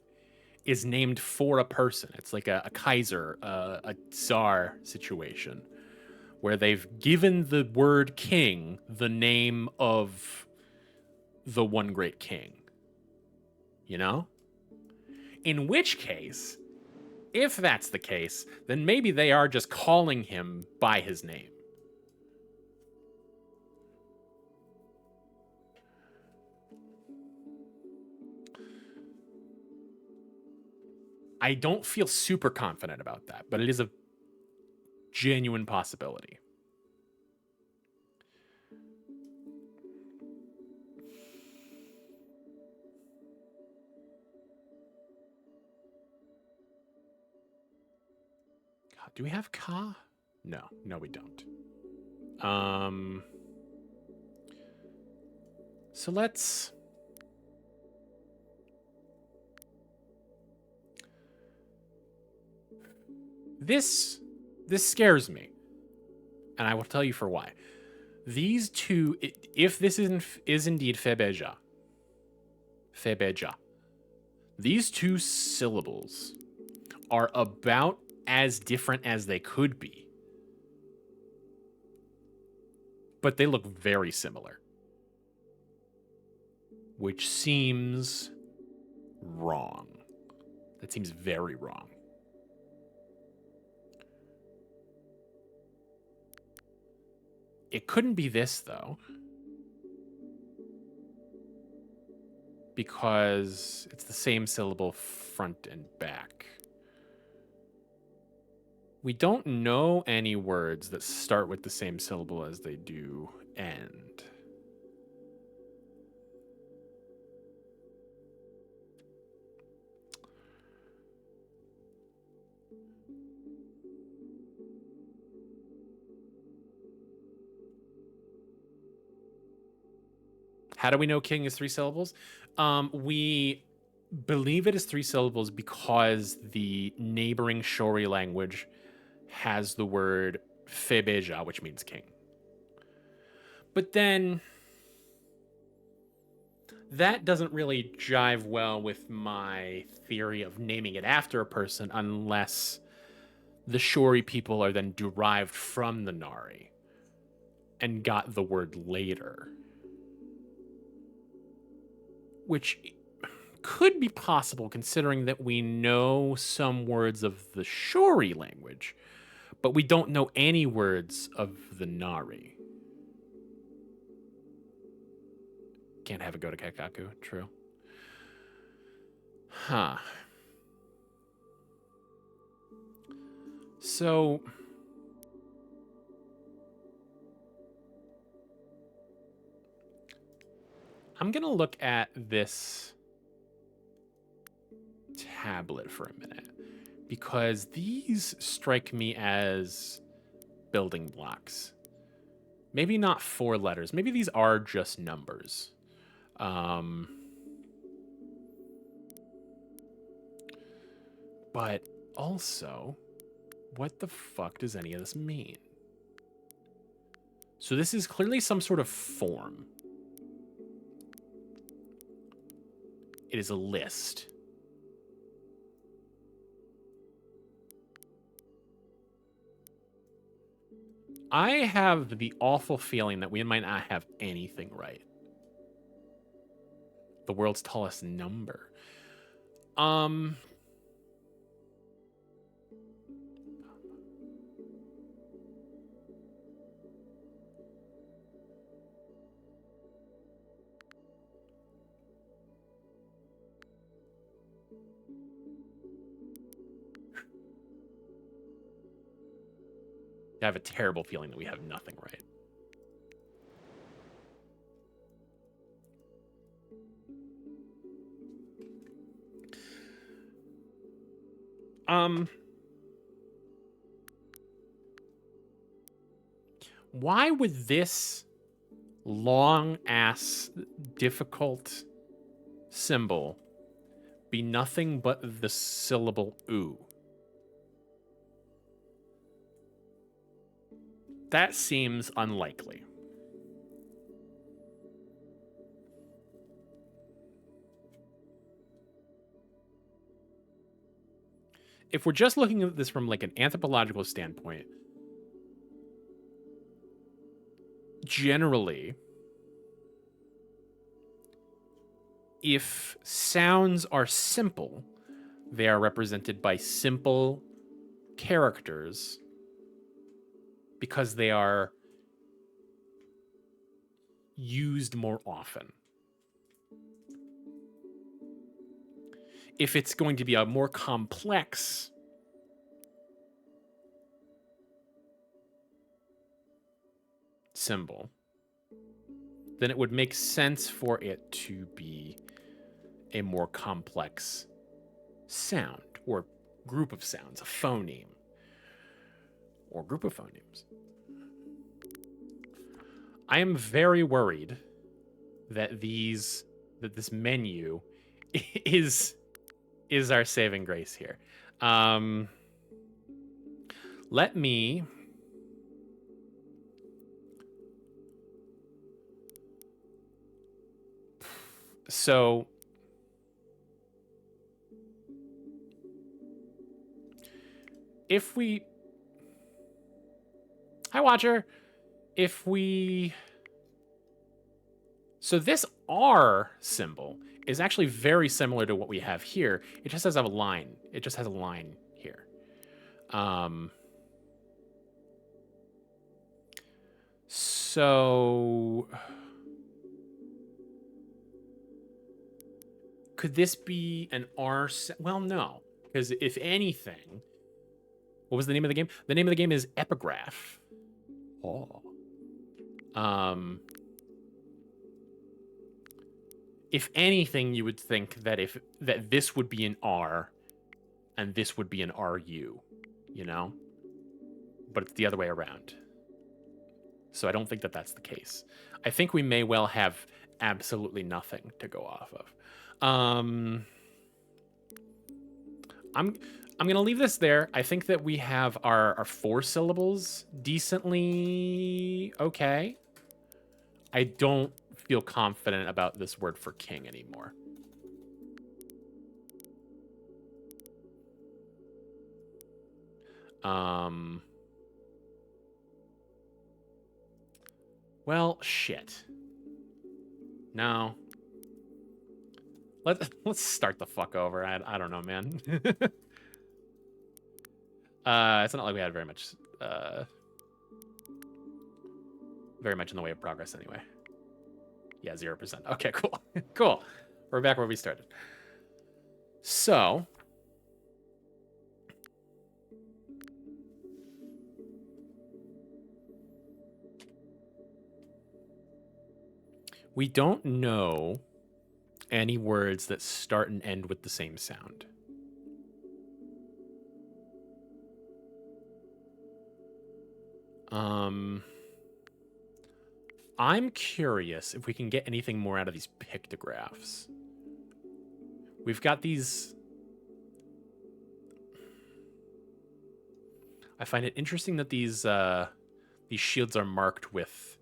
is named for a person. It's like a Kaiser, a Tsar situation, where they've given the word king the name of the one great king. You know? In which case, if that's the case, then maybe they are just calling him by his name. I don't feel super confident about that, but it is a genuine possibility. God, do we have Ka? No, we don't. So let's... This scares me. And I will tell you for why. These two, if this is indeed Febeja, these two syllables are about as different as they could be. But they look very similar. Which seems wrong. That seems very wrong. It couldn't be this, though. Because it's the same syllable front and back. We don't know any words that start with the same syllable as they do end. How do we know king is 3 syllables? We believe it is 3 syllables because the neighboring Shori language has the word Febeja, which means king. But then that doesn't really jive well with my theory of naming it after a person unless the Shori people are then derived from the Nari and got the word later. Which could be possible considering that we know some words of the Shori language, but we don't know any words of the Nari. Can't have it go to Kekaku, true. Huh. So... I'm going to look at this tablet for a minute because these strike me as building blocks. Maybe not 4 letters. Maybe these are just numbers. But also, what the fuck does any of this mean? So this is clearly some sort of form. It is a list. I have the awful feeling that we might not have anything right. The world's tallest number. I have a terrible feeling that we have nothing right. Why would this long-ass, difficult symbol be nothing but the syllable oo? That seems unlikely. If we're just looking at this from like an anthropological standpoint, generally, if sounds are simple, they are represented by simple characters because they are used more often. If it's going to be a more complex symbol, then it would make sense for it to be a more complex sound or group of sounds, a phoneme or group of phonemes. I am very worried that this menu is our saving grace here. Let me so if we Hi Watcher, so this R symbol is actually very similar to what we have here. It just has a line. It just has a line here. So could this be an R? Well, no, because if anything, what was the name of the game? The name of the game is Epigraph. Oh. If anything, you would think that that this would be an R and this would be an RU, you know? But it's the other way around. So I don't think that that's the case. I think we may well have absolutely nothing to go off of. I'm going to leave this there. I think that we have our 4 syllables decently okay. I don't feel confident about this word for king anymore. Well, shit. No. Let's start the fuck over. I don't know, man. It's not like we had very much in the way of progress anyway. Yeah, 0%. Okay, cool. Cool. We're back where we started. So we don't know any words that start and end with the same sound. I'm curious if we can get anything more out of these pictographs. We've got these. I find it interesting that these shields are marked with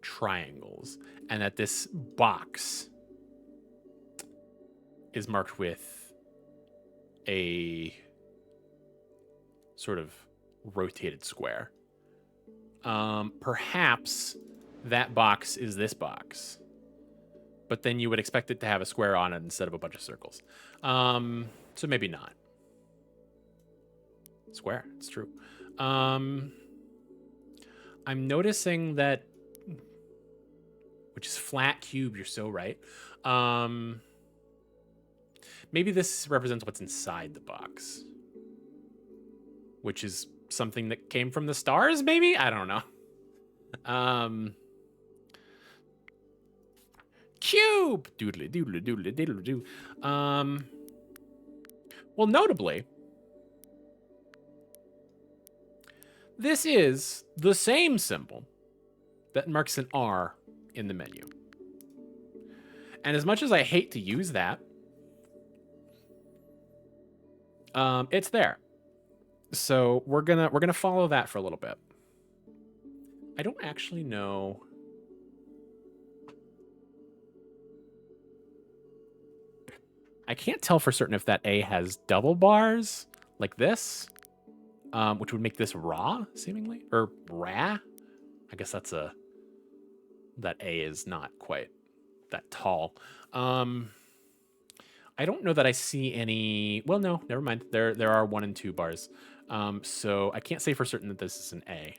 triangles, and that this box is marked with a sort of rotated square. Perhaps that box is this box, but then you would expect it to have a square on it instead of a bunch of circles. So maybe not. Square, it's true. I'm noticing that, which is flat cube, you're so right. Maybe this represents what's inside the box, which is something that came from the stars, maybe? I don't know. Cube! Doodly doodly doodly doodly doo. Well, notably, this is the same symbol that marks an R in the menu. And as much as I hate to use that, it's there. So we're gonna follow that for a little bit. I don't actually know. I can't tell for certain if that A has double bars like this, which would make this raw, seemingly, or ra. I guess that A is not quite that tall. I don't know that I see any. Well, no, never mind. There are 1 and 2 bars. So I can't say for certain that this is an A.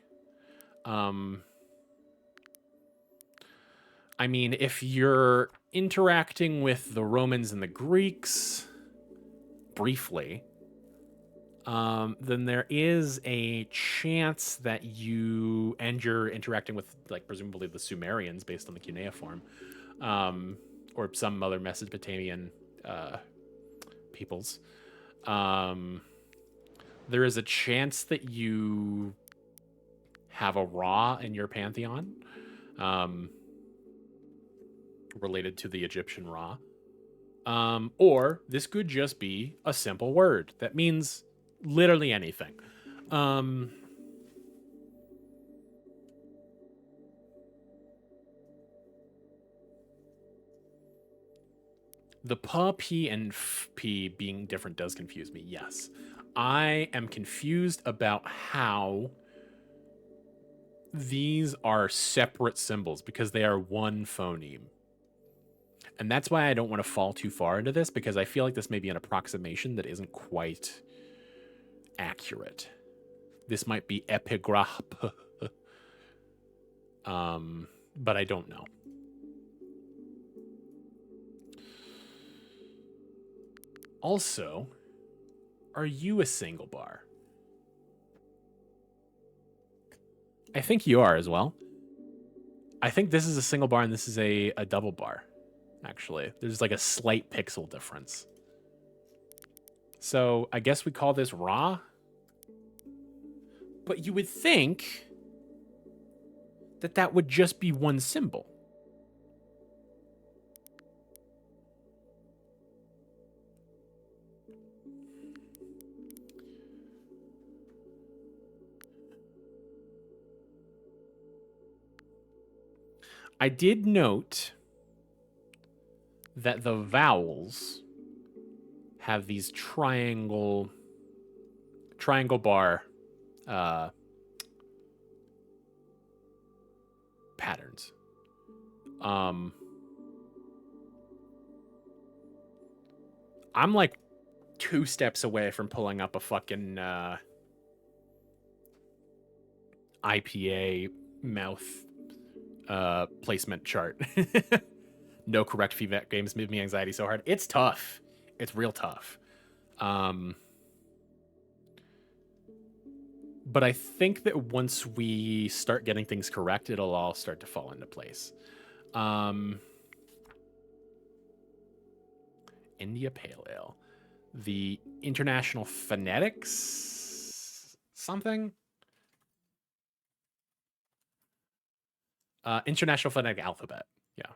I mean, if you're interacting with the Romans and the Greeks briefly, then there is a chance that you're interacting with, like, presumably the Sumerians based on the cuneiform, or some other Mesopotamian peoples. There is a chance that you have a Ra in your pantheon, related to the Egyptian Ra. Or this could just be a simple word that means literally anything. The pa, p, and f, p being different does confuse me, yes. I am confused about how these are separate symbols because they are one phoneme. And that's why I don't want to fall too far into this, because I feel like this may be an approximation that isn't quite accurate. This might be epigraph, but I don't know. Also, are you a single bar? I think you are as well. I think this is a single bar and this is a double bar, actually. There's like a slight pixel difference. So I guess we call this Ra. But you would think that that would just be one symbol. I did note that the vowels have these triangle bar patterns. I'm like 2 steps away from pulling up a fucking IPA mouth placement chart. No correct feedback games move me anxiety so hard. It's tough. It's real tough. But I think that once we start getting things correct, it'll all start to fall into place. India Pale Ale. The International Phonetics something? International Phonetic Alphabet. Yeah.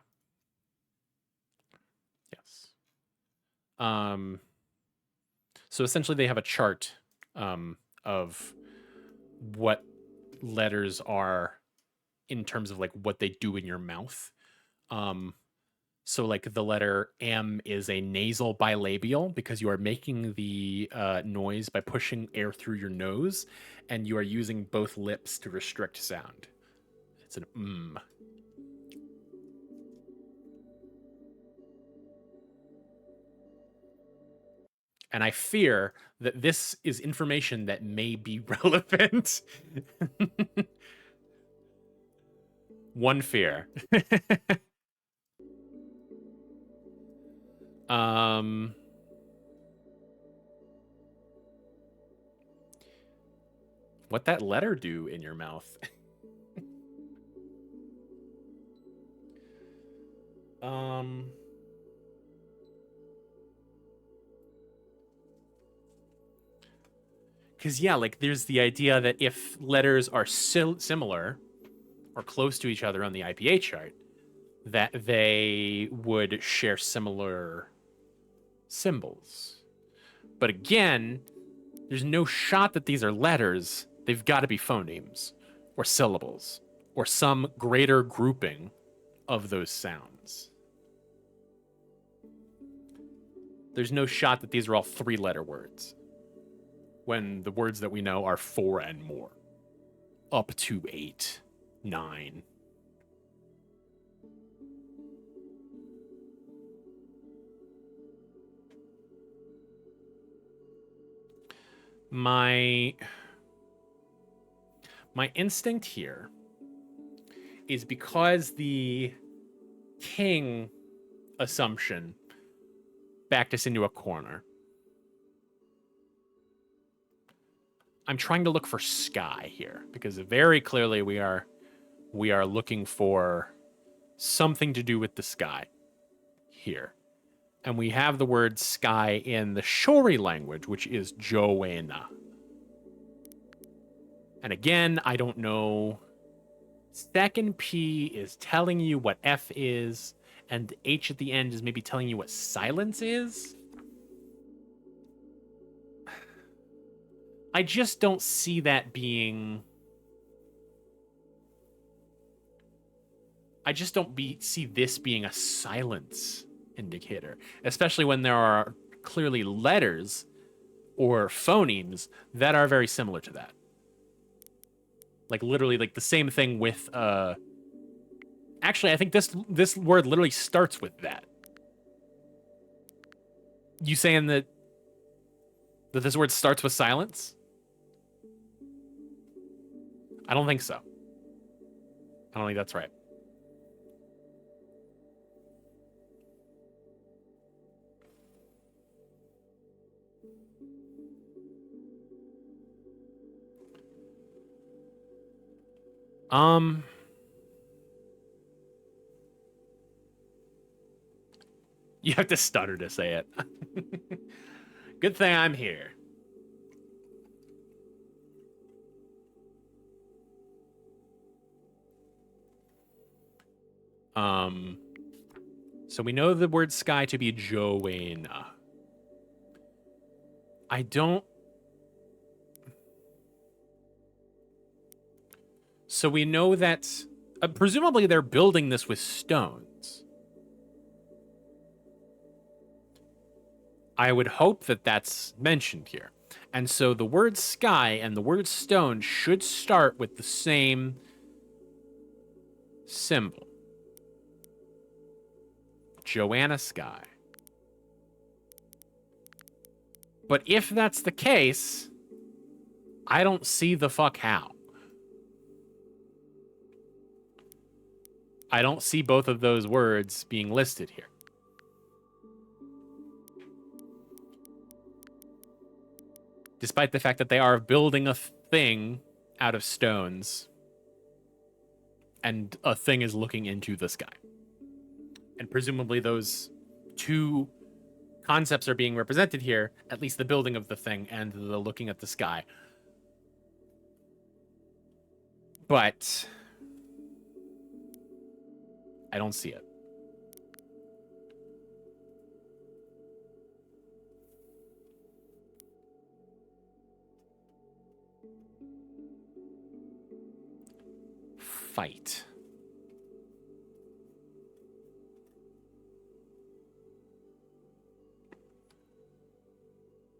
Yes. So essentially they have a chart of what letters are in terms of like what they do in your mouth. So like the letter M is a nasal bilabial because you are making the noise by pushing air through your nose, and you are using both lips to restrict sound. It's an mm. And I fear that this is information that may be relevant. One fear. What that letter do in your mouth? Because yeah, like there's the idea that if letters are similar or close to each other on the IPA chart, that they would share similar symbols. But again, there's no shot that these are letters. They've got to be phonemes or syllables or some greater grouping of those sounds. There's no shot that these are all 3-letter words, when the words that we know are 4 and more, up to 8, 9. My instinct here is because the king assumption backed us into a corner. I'm trying to look for sky here because very clearly we are looking for something to do with the sky here. And we have the word sky in the Shori language, which is Joanna. And again, I don't know. Second P is telling you what F is, and H at the end is maybe telling you what silence is. I just don't see that being... I just don't see this being a silence indicator, especially when there are clearly letters or phonemes that are very similar to that. Like literally like the same thing with actually I think this word literally starts with that. You saying that this word starts with silence? I don't think so. I don't think that's right. You have to stutter to say it. Good thing I'm here. So we know the word sky to be Joanna. I don't... So we know that... presumably they're building this with stones. I would hope that that's mentioned here. And so the word sky and the word stone should start with the same symbol. Joanna Sky. But if that's the case, I don't see the fuck how. I don't see both of those words being listed here. Despite the fact that they are building a thing out of stones, and a thing is looking into the sky. And presumably those two concepts are being represented here, at least the building of the thing and the looking at the sky. But I don't see it. Fight.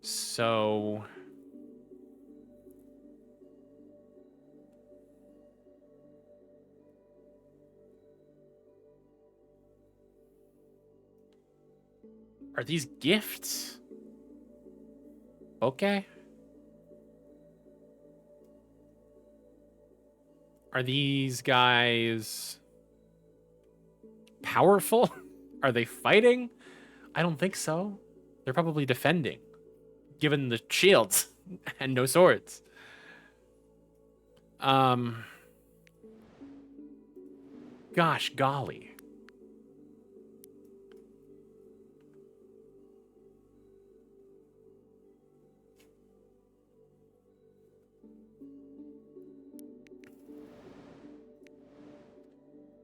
So are these gifts? Okay. Are these guys powerful? Are they fighting? I don't think so. They're probably defending, given the shields and no swords. Gosh, golly.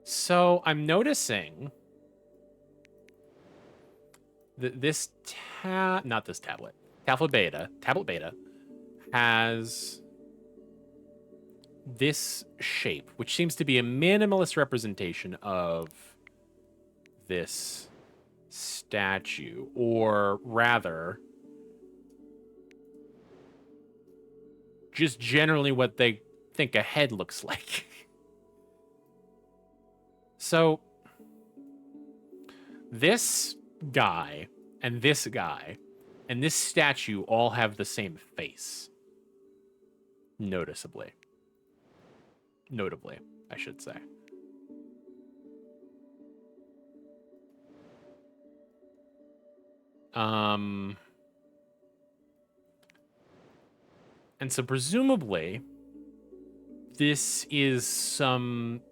So I'm noticing that tablet beta has this shape, which seems to be a minimalist representation of this statue, or rather, just generally what they think a head looks like. So, this guy and this statue all have the same face. Notably, I should say. And so presumably this is something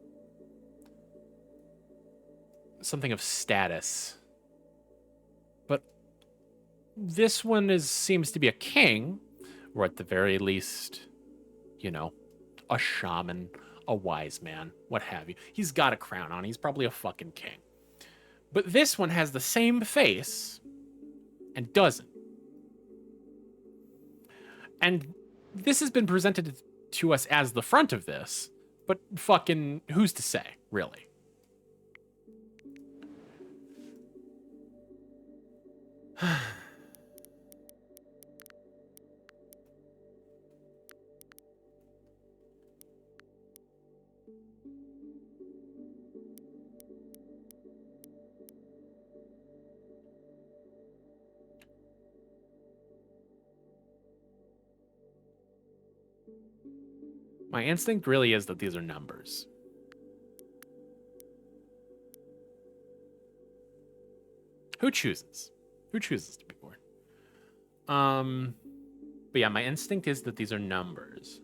of status. But this one seems to be a king, or at the very least, you know, a shaman, a wise man, what have you. He's got a crown on. He's probably a fucking king. But this one has the same face and doesn't. And this has been presented to us as the front of this, but fucking who's to say, really? My instinct really is that these are numbers. Who chooses? Who chooses to be born? But yeah, my instinct is that these are numbers.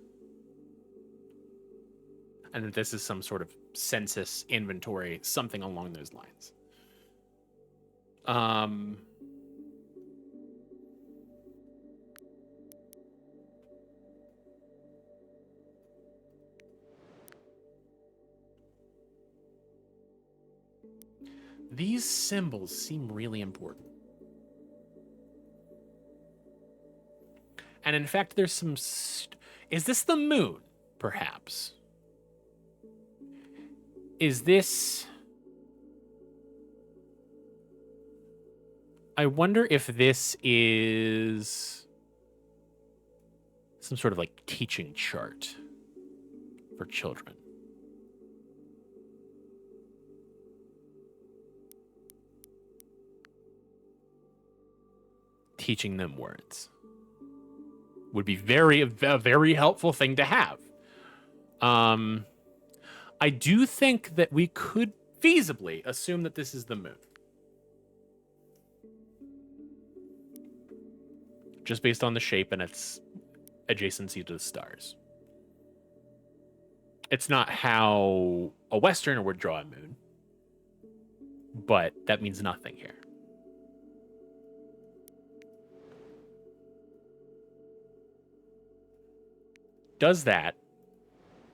And that this is some sort of census inventory, something along those lines. These symbols seem really important. And in fact, there's some... Is this the moon, perhaps? Is this... I wonder if this is some sort of like teaching chart for children. Teaching them words would be a very helpful thing to have. I do think that we could feasibly assume that this is the moon. Just based on the shape and its adjacency to the stars. It's not how a Westerner would draw a moon, but that means nothing here. Does that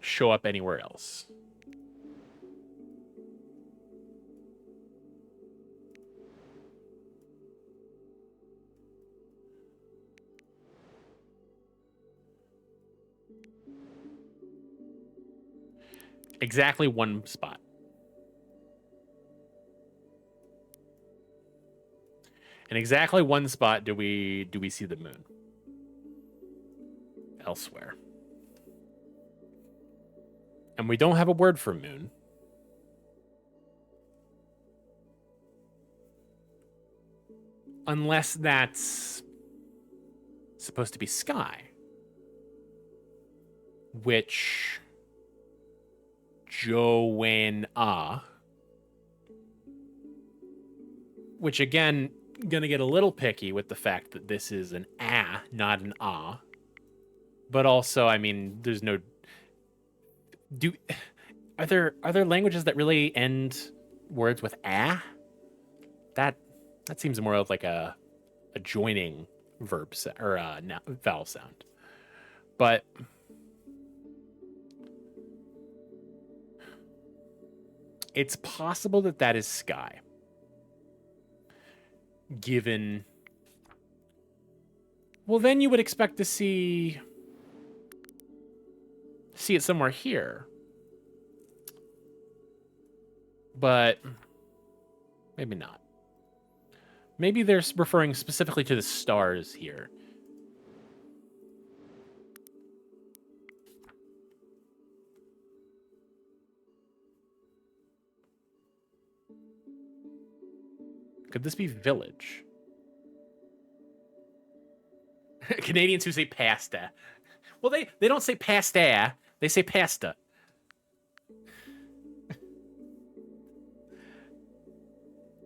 show up anywhere else? Exactly one spot. In exactly one spot do we see the moon. Elsewhere. And we don't have a word for moon. Unless that's supposed to be sky. Which... Joanna. Which, again, gonna get a little picky with the fact that this is an ah, not an ah. But also, I mean, there's no... Are there languages that really end words with ah? That seems more of like a joining verb or a vowel sound. But it's possible that that is sky. Given... Well, then you would expect to see it somewhere here. But maybe not. Maybe they're referring specifically to the stars here. Could this be village? Canadians who say pasta. Well, they don't say pasta. They say pasta.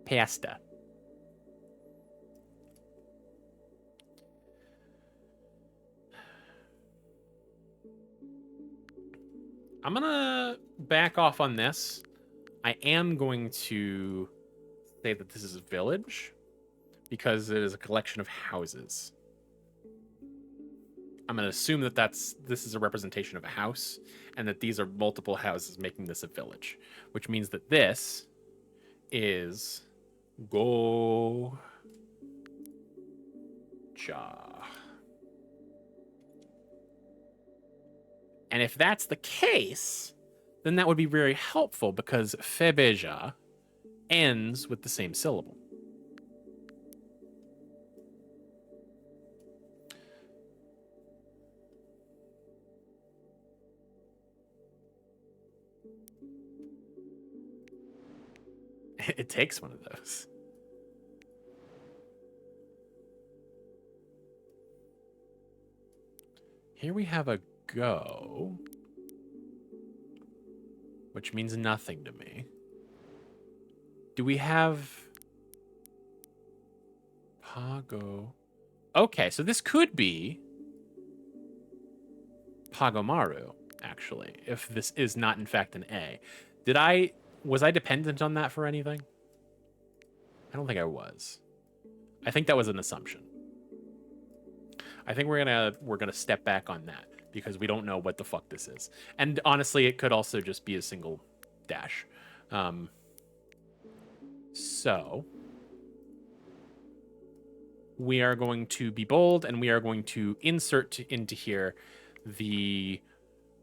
Pasta. I'm gonna back off on this. I am going to say that this is a village because it is a collection of houses. I'm going to assume that this is a representation of a house and that these are multiple houses making this a village, which means that this is Go Ja. And if that's the case, then that would be very helpful because Febeja ends with the same syllable. It takes one of those. Here we have a go, which means nothing to me. Do we have Pago? Okay, so this could be Pagomaru, actually, if this is not in fact an A. Was I dependent on that for anything? I don't think I was. I think that was an assumption. I think we're gonna step back on that because we don't know what the fuck this is. And honestly, it could also just be a single dash. So we are going to be bold and we are going to insert into here the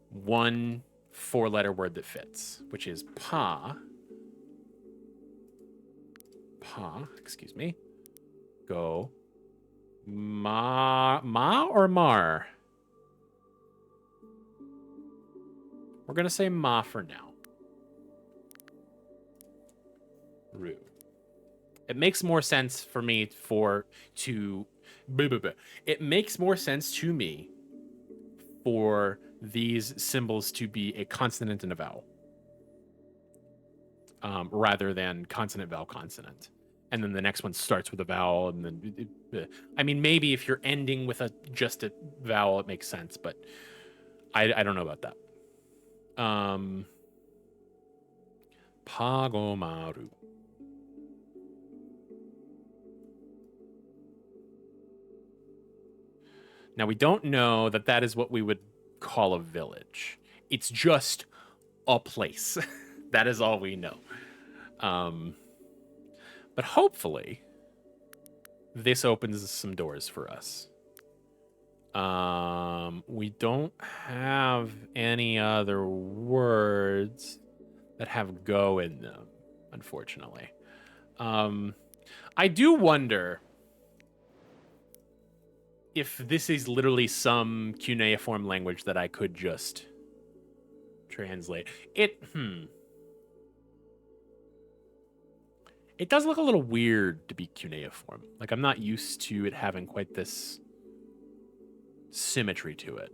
one 4-letter word that fits, which is excuse me. Go. Ma or mar? We're going to say ma for now. Ru. It makes more sense for me It makes more sense to me for these symbols to be a consonant and a vowel. Rather than consonant, vowel, consonant. And then the next one starts with a vowel, and then I mean, maybe if you're ending with just a vowel, it makes sense, but I don't know about that. Pagomaru. Now we don't know that that is what we would call a village. It's just a place. That is all we know. But hopefully, this opens some doors for us. We don't have any other words that have go in them, unfortunately. I do wonder if this is literally some cuneiform language that I could just translate. It does look a little weird to be cuneiform. Like, I'm not used to it having quite this symmetry to it.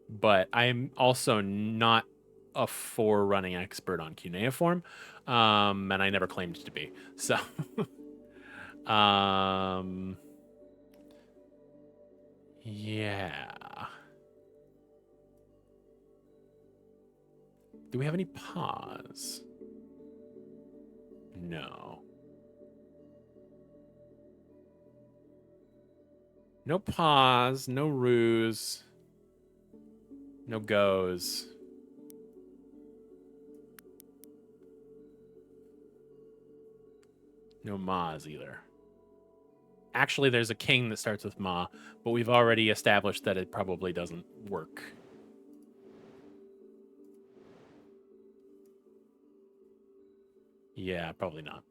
But I'm also not a forerunning expert on cuneiform, and I never claimed to be. So, yeah. Do we have any pause? No. No pause, no ruse, no goes. No ma's either. Actually, there's a king that starts with ma, but we've already established that it probably doesn't work. Yeah, probably not.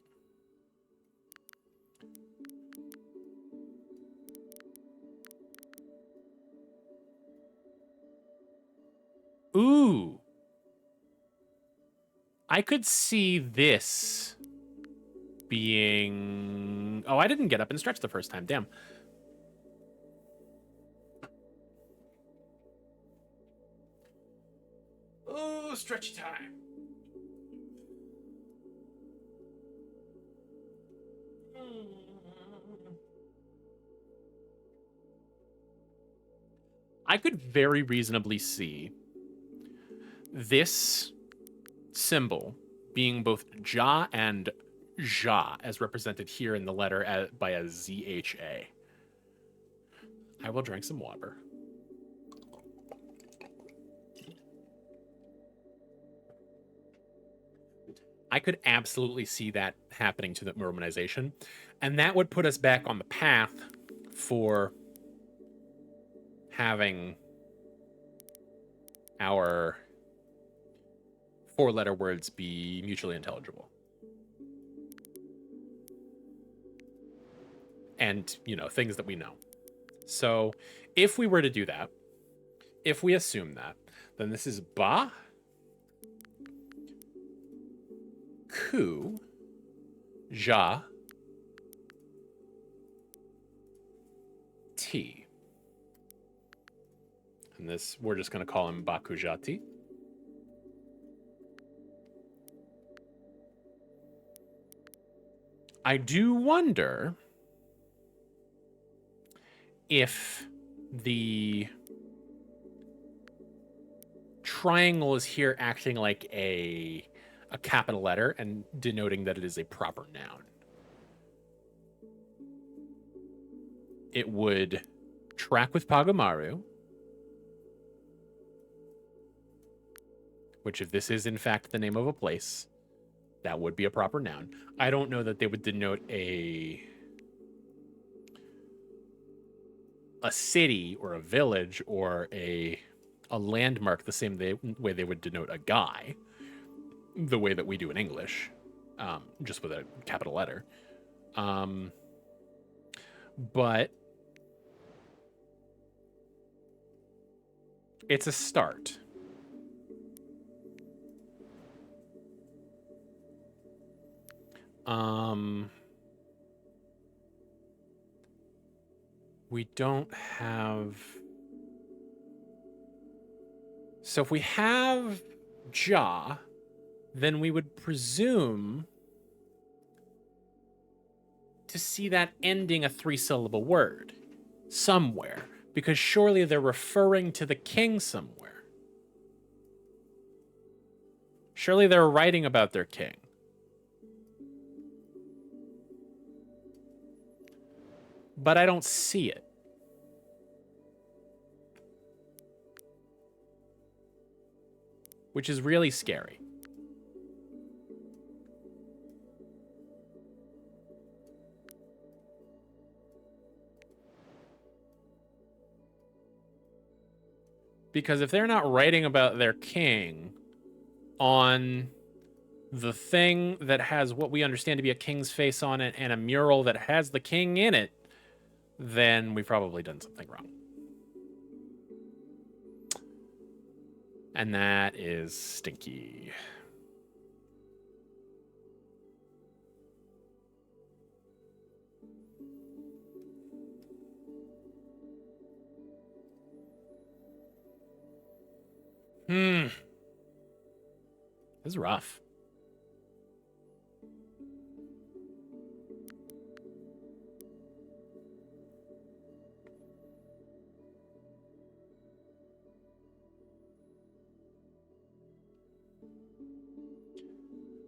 Ooh. I could see this being... Oh, I didn't get up and stretch the first time. Damn. little stretchy time. I could very reasonably see this symbol being both ja and ja, as represented here in the letter by a ZHA. I will drink some water. I could absolutely see that happening to the Romanization, and that would put us back on the path for having our 4-letter words be mutually intelligible. And, you know, things that we know. So if we were to do that, if we assume that, then this is ba, ku, ja, ti. And this, we're just going to call him Bakujati. I do wonder if the triangle is here acting like a capital letter and denoting that it is a proper noun. It would track with Pagamaru, which if this is in fact the name of a place, that would be a proper noun. I don't know that they would denote a city or a village or a landmark the same way they would denote a guy, the way that we do in English, just with a capital letter. But it's a start. We don't have... So if we have ja, then we would presume to see that ending a 3-syllable word somewhere, because surely they're referring to the king somewhere. Surely they're writing about their king. But I don't see it. Which is really scary. Because if they're not writing about their king on the thing that has what we understand to be a king's face on it and a mural that has the king in it, then we've probably done something wrong. And that is stinky. This is rough.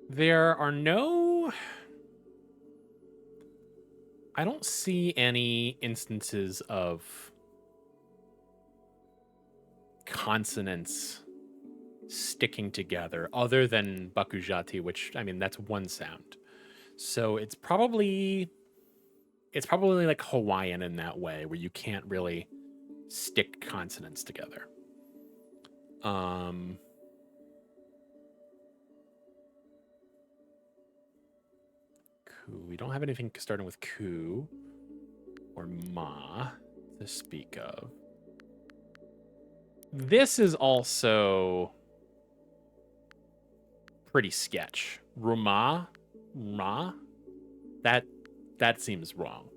There are no... I don't see any instances of consonants sticking together other than Bakujati, which, I mean, that's one sound. So it's probably like Hawaiian in that way, where you can't really stick consonants together. We don't have anything starting with ku or ma to speak of. This is also pretty sketch. Ruma, ma, that seems wrong.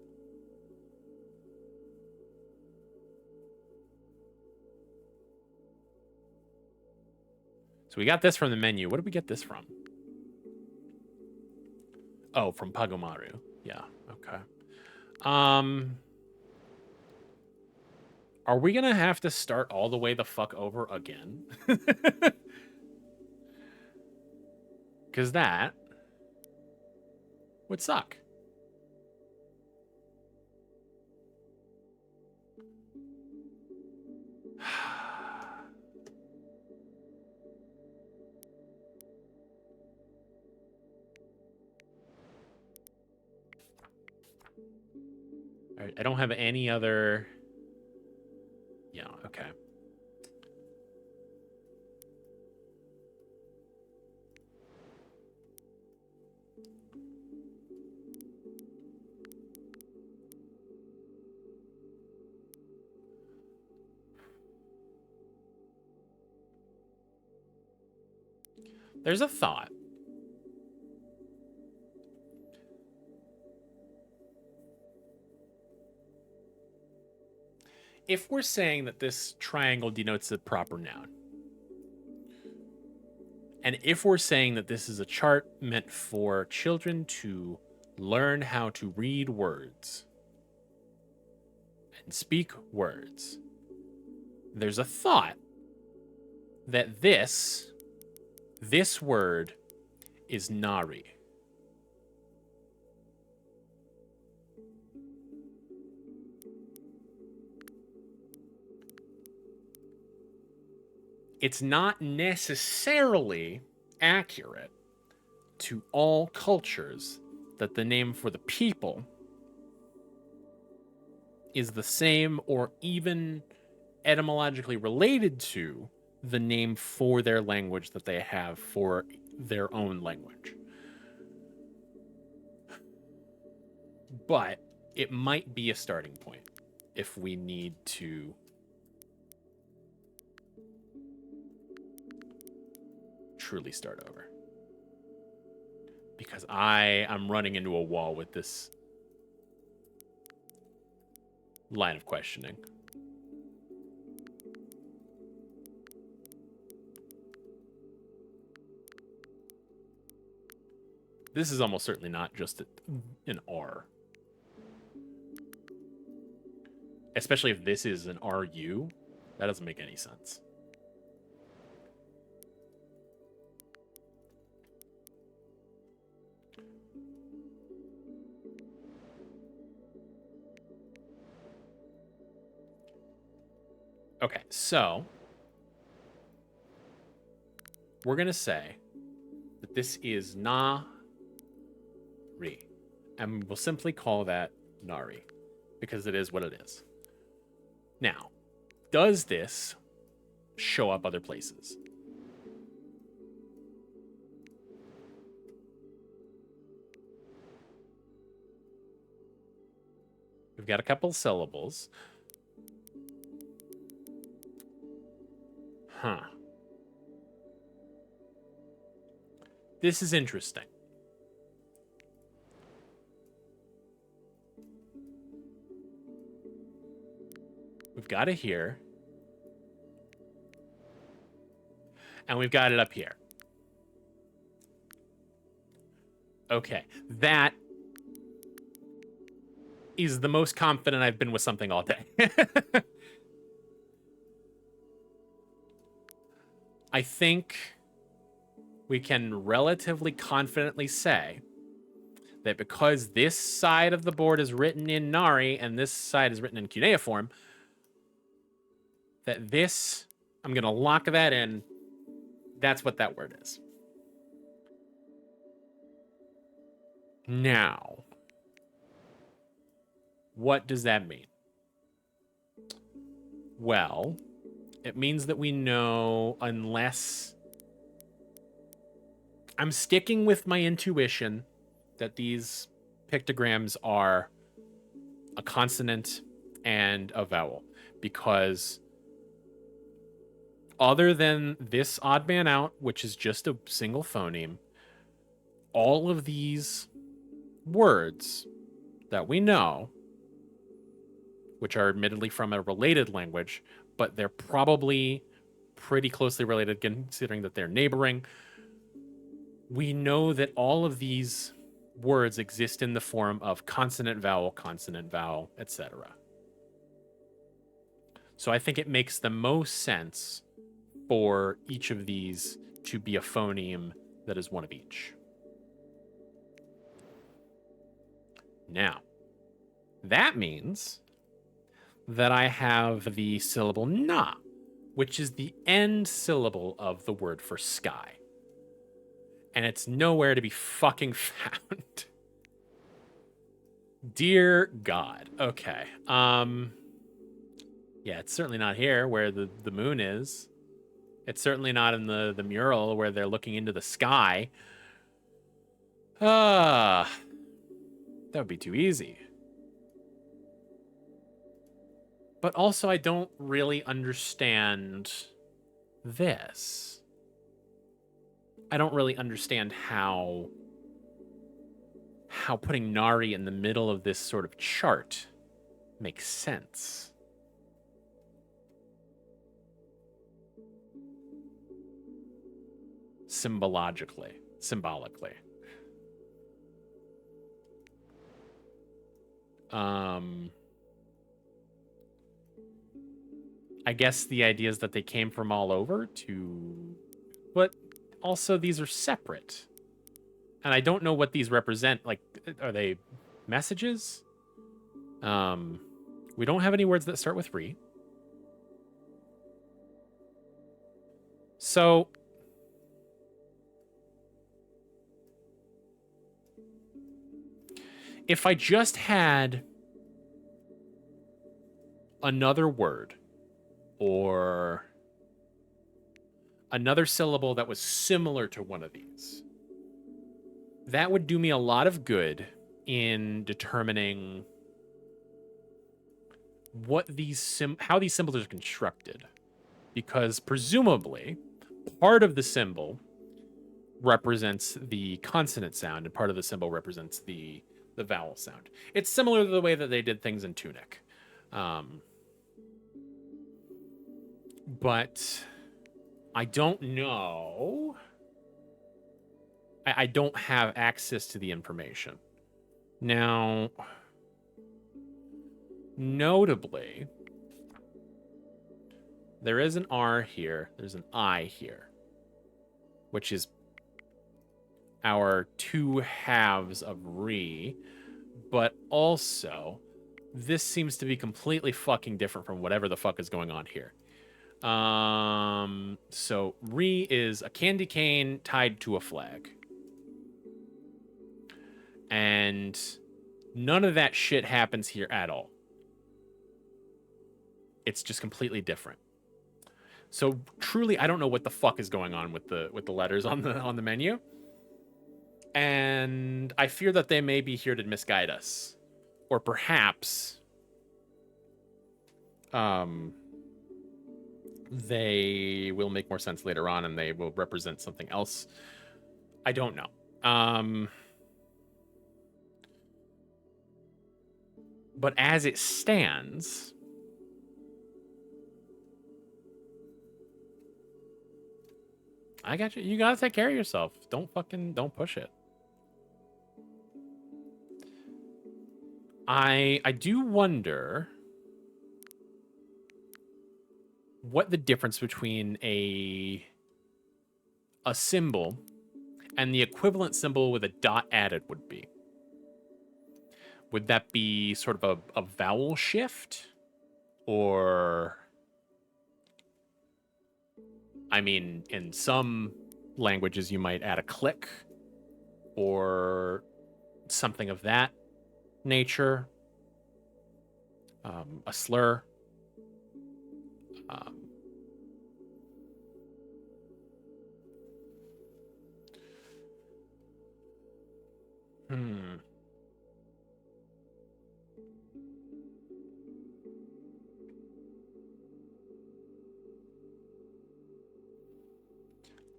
So we got this from the menu. What did we get this from? Oh, from Pagomaru. Yeah, okay. Are we gonna have to start all the way the fuck over again? Because that would suck. All right, I don't have any other... Yeah, okay. There's a thought. If we're saying that this triangle denotes a proper noun, and if we're saying that this is a chart meant for children to learn how to read words and speak words, there's a thought that this word is Nari. It's not necessarily accurate to all cultures that the name for the people is the same or even etymologically related to the name for their language that they have for their own language. But it might be a starting point if we need to truly start over. Because I'm running into a wall with this line of questioning. This is almost certainly not just an R. Especially if this is an RU. That doesn't make any sense. Okay, so we're going to say that this is Na-ri. And we'll simply call that Nari because it is what it is. Now, does this show up other places? We've got a couple syllables. Huh. This is interesting. We've got it here. And we've got it up here. Okay. That is the most confident I've been with something all day. I think we can relatively confidently say that because this side of the board is written in Nari and this side is written in cuneiform, that this, I'm going to lock that in. That's what that word is. Now, what does that mean? Well, it means that we know, unless I'm sticking with my intuition that these pictograms are a consonant and a vowel, because other than this odd man out, which is just a single phoneme, all of these words that we know, which are admittedly from a related language, but they're probably pretty closely related considering that they're neighboring. We know that all of these words exist in the form of consonant, vowel, etc. So I think it makes the most sense for each of these to be a phoneme that is one of each. Now, that means that I have the syllable na, which is the end syllable of the word for sky. And it's nowhere to be fucking found. Dear God. Okay. Yeah, it's certainly not here where the moon is. It's certainly not in the mural where they're looking into the sky. That would be too easy. But also, I don't really understand this. I don't really understand how putting Nari in the middle of this sort of chart makes sense. Symbolically. I guess the idea is that they came from all over to... But also, these are separate. And I don't know what these represent. Like, are they messages? We don't have any words that start with re. So... if I just had another word or another syllable that was similar to one of these, that would do me a lot of good in determining what these how these symbols are constructed. Because presumably, part of the symbol represents the consonant sound and part of the symbol represents the vowel sound. It's similar to the way that they did things in Tunic. But I don't know. I don't have access to the information. Now, notably, there is an R here. There's an I here, which is our two halves of re, but also this seems to be completely fucking different from whatever the fuck is going on here. So re is a candy cane tied to a flag. And none of that shit happens here at all. It's just completely different. So truly, I don't know what the fuck is going on with the letters on the menu. And I fear that they may be here to misguide us. Or perhaps they will make more sense later on and they will represent something else. I don't know. But as it stands, I got you. You gotta take care of yourself. Don't push it. I do wonder what the difference between a symbol and the equivalent symbol with a dot added would be. Would that be sort of a vowel shift? Or... I mean, in some languages, you might add a click or something of that nature, a slur.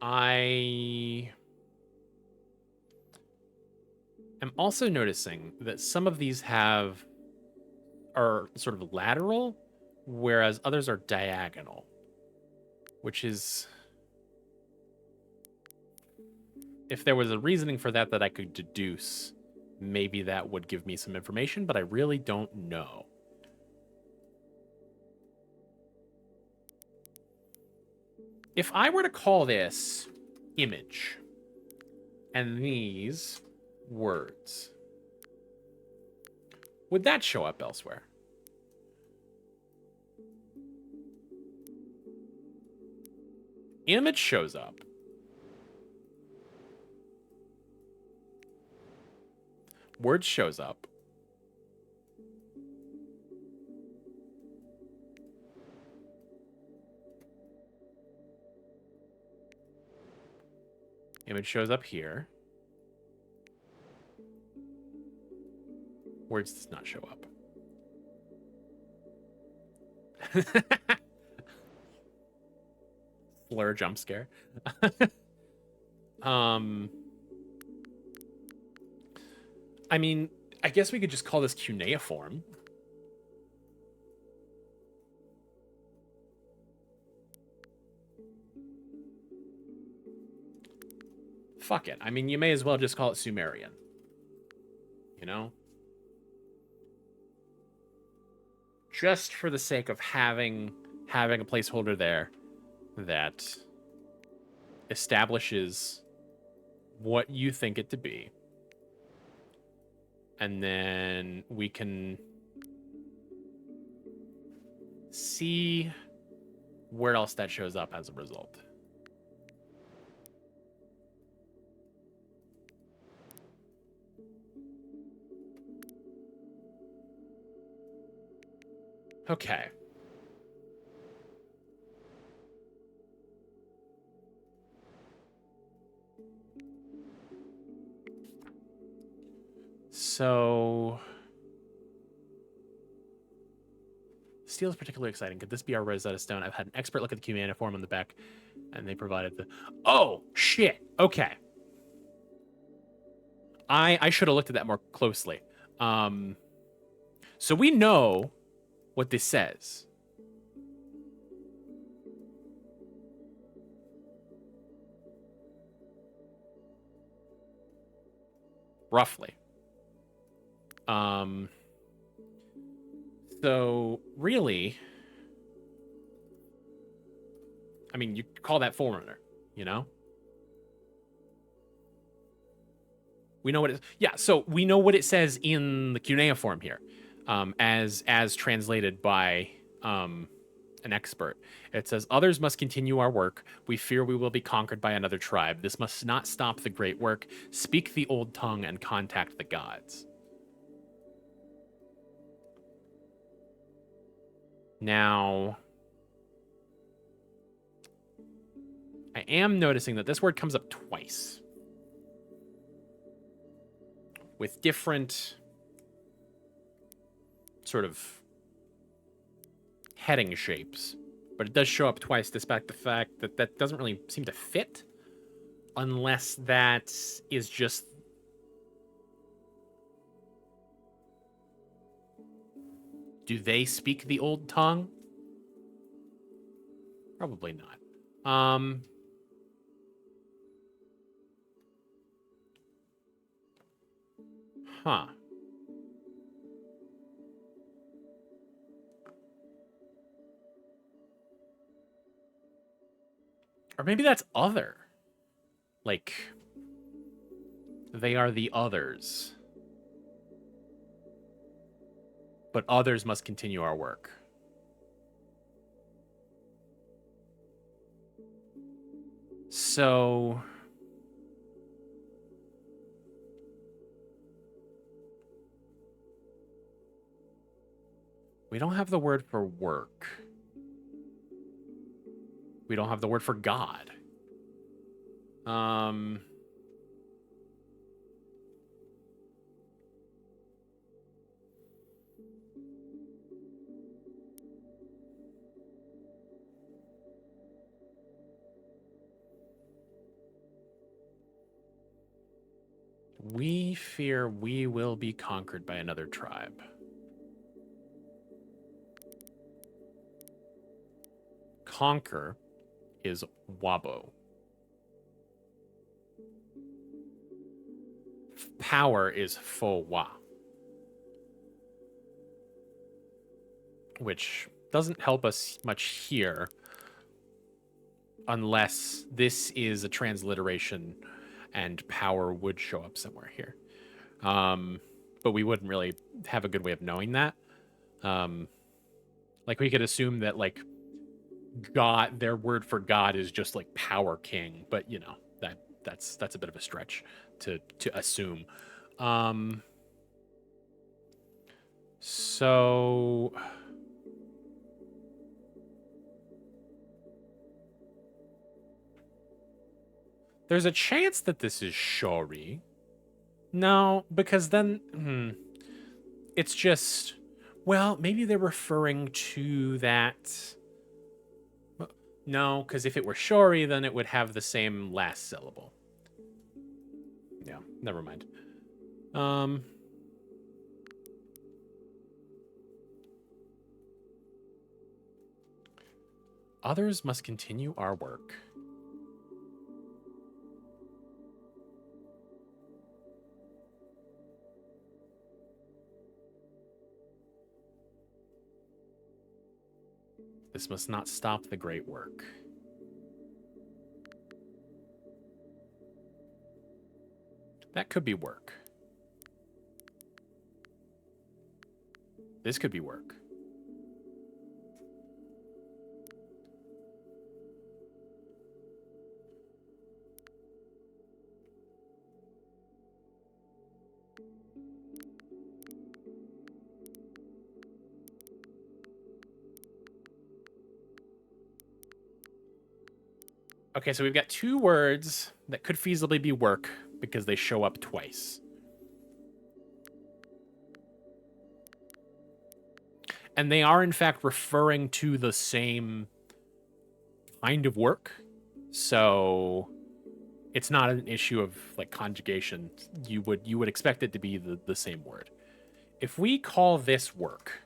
I am also noticing that some of these are sort of lateral, whereas others are diagonal. Which is... If there was a reasoning for that that I could deduce, maybe that would give me some information, but I really don't know. If I were to call this image and these words, would that show up elsewhere? Image shows up. Words shows up. Image shows up here. Words does not show up. Slur jump scare. I mean, I guess we could just call this cuneiform. Fuck it. I mean, you may as well just call it Sumerian. You know? Just for the sake of having a placeholder there that establishes what you think it to be. And then we can see where else that shows up as a result. Okay. So... Steel is particularly exciting. Could this be our Rosetta Stone? I've had an expert look at the cuneiform on the back, and they provided the... Oh, shit! Okay. I should have looked at that more closely. So we know what this says. Roughly. So really, I mean, you call that Forerunner, you know? We know what it... Yeah, so we know what it says in the cuneiform here, as translated by an expert. It says, others must continue our work. We fear we will be conquered by another tribe. This must not stop the great work. Speak the old tongue and contact the gods. Now, I am noticing that this word comes up twice with different sort of heading shapes, but it does show up twice despite the fact that that doesn't really seem to fit, unless that is just... Do they speak the old tongue? Probably not. Huh. Or maybe that's other. Like, they are the others. But others must continue our work. So... we don't have the word for work. We don't have the word for God. We fear we will be conquered by another tribe. Conquer is wabo. Power is fo wa. Which doesn't help us much here unless this is a transliteration and power would show up somewhere here. But we wouldn't really have a good way of knowing that. Like we could assume that like God, their word for God is just like power king, but you know, that's a bit of a stretch to assume. So there's a chance that this is Shori. No, because then it's just, well, maybe they're referring to that. No, because if it were Shori, then it would have the same last syllable. Yeah, never mind. Others must continue our work. This must not stop the great work. That could be work. This could be work. Okay, so we've got two words that could feasibly be work because they show up twice. And they are, in fact, referring to the same kind of work. So it's not an issue of like conjugation. You would expect it to be the same word. If we call this work,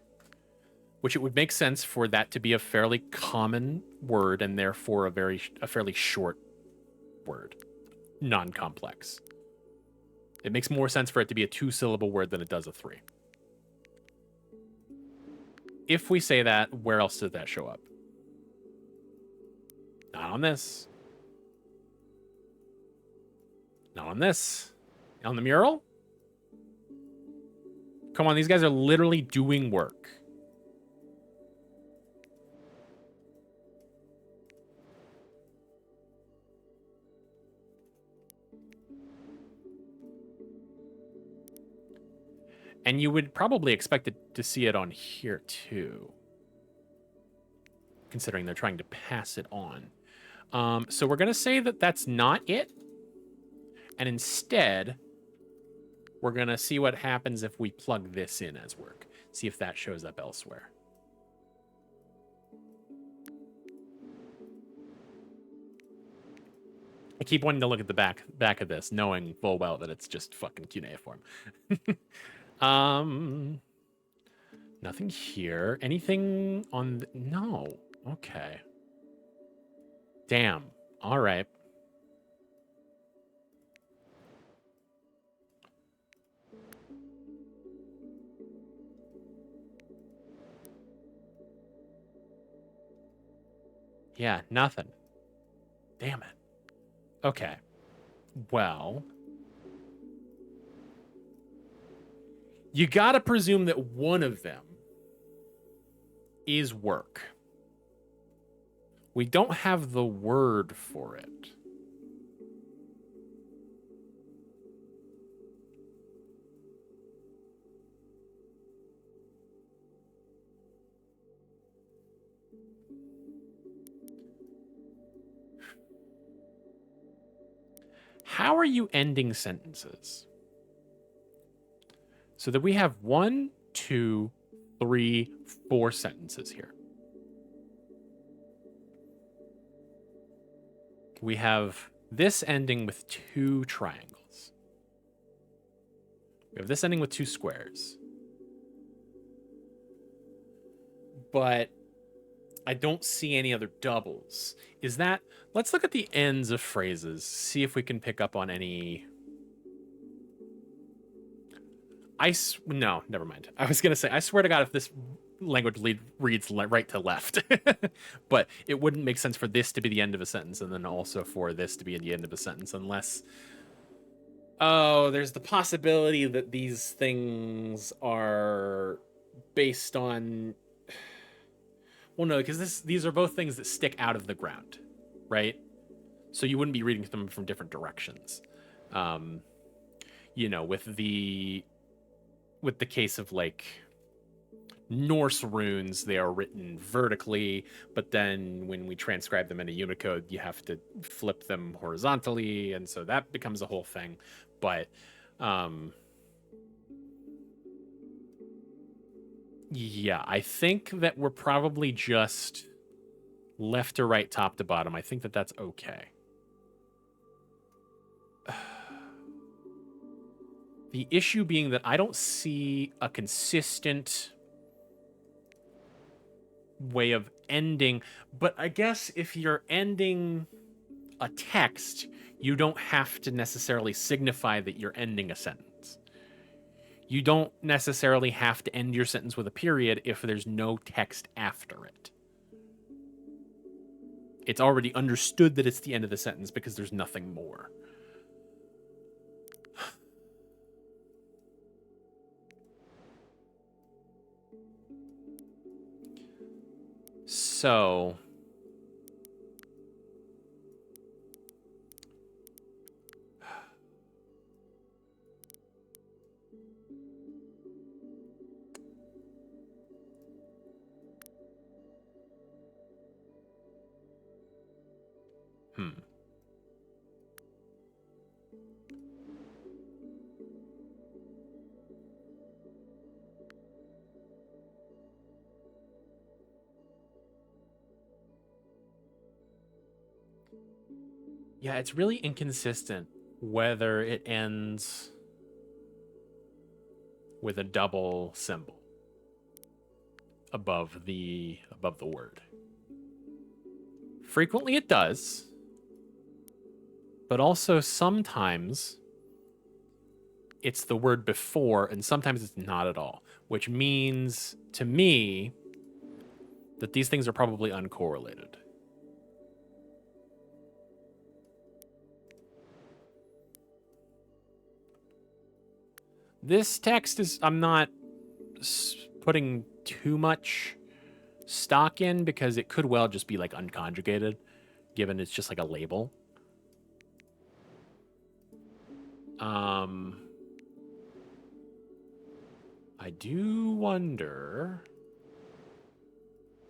which it would make sense for that to be a fairly common word and therefore a fairly short word, non-complex. It makes more sense for it to be a 2-syllable word than it does a 3. If we say that, where else does that show up? Not on this. Not on this. On the mural? Come on, these guys are literally doing work. And you would probably expect it to see it on here too, considering they're trying to pass it on. So we're going to say that that's not it. And instead, we're going to see what happens if we plug this in as work. See if that shows up elsewhere. I keep wanting to look at the back of this, knowing full well that it's just fucking cuneiform. Nothing here. Anything on no. Okay. Damn. All right. Yeah, nothing. Damn it. Okay. Well, you gotta presume that one of them is work. We don't have the word for it. How are you ending sentences? So that we have 1, 2, 3, 4 sentences here. We have this ending with 2 triangles. We have this ending with 2 squares. But I don't see any other doubles. Is that... Let's look at the ends of phrases, see if we can pick up on any... No, never mind. I was going to say, I swear to God, if this language reads right to left. But it wouldn't make sense for this to be the end of a sentence and then also for this to be the end of a sentence unless... Oh, there's the possibility that these things are based on... Well, no, because these are both things that stick out of the ground, right? So you wouldn't be reading them from different directions. You know, with the case of like Norse runes, they are written vertically, but then when we transcribe them into Unicode, you have to flip them horizontally, and so that becomes a whole thing. But yeah, I think that we're probably just left to right, top to bottom. I think that that's okay. The issue being that I don't see a consistent way of ending, but I guess if you're ending a text, you don't have to necessarily signify that you're ending a sentence. You don't necessarily have to end your sentence with a period if there's no text after it. It's already understood that it's the end of the sentence because there's nothing more. So... Yeah, it's really inconsistent whether it ends with a double symbol above the word. Frequently it does, but also sometimes it's the word before, and sometimes it's not at all, which means to me that these things are probably uncorrelated. This text is, I'm not putting too much stock in because it could well just be like unconjugated, given it's just like a label. I do wonder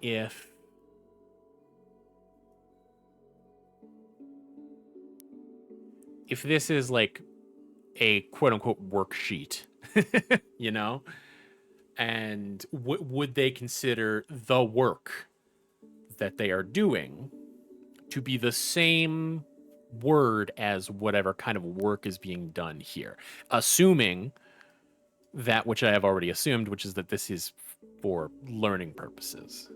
if this is like a quote-unquote worksheet, you know? And would they consider the work that they are doing to be the same word as whatever kind of work is being done here? Assuming that which I have already assumed, which is that this is for learning purposes.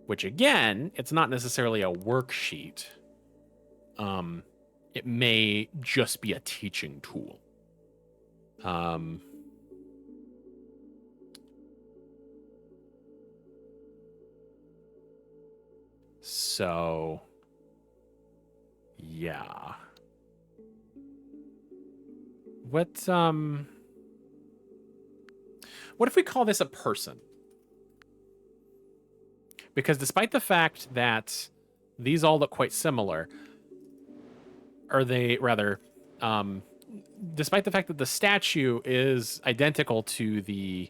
Which, again, it's not necessarily a worksheet. It may just be a teaching tool. So, yeah. What if we call this a person? Because despite the fact that these all look quite similar, despite the fact that the statue is identical to these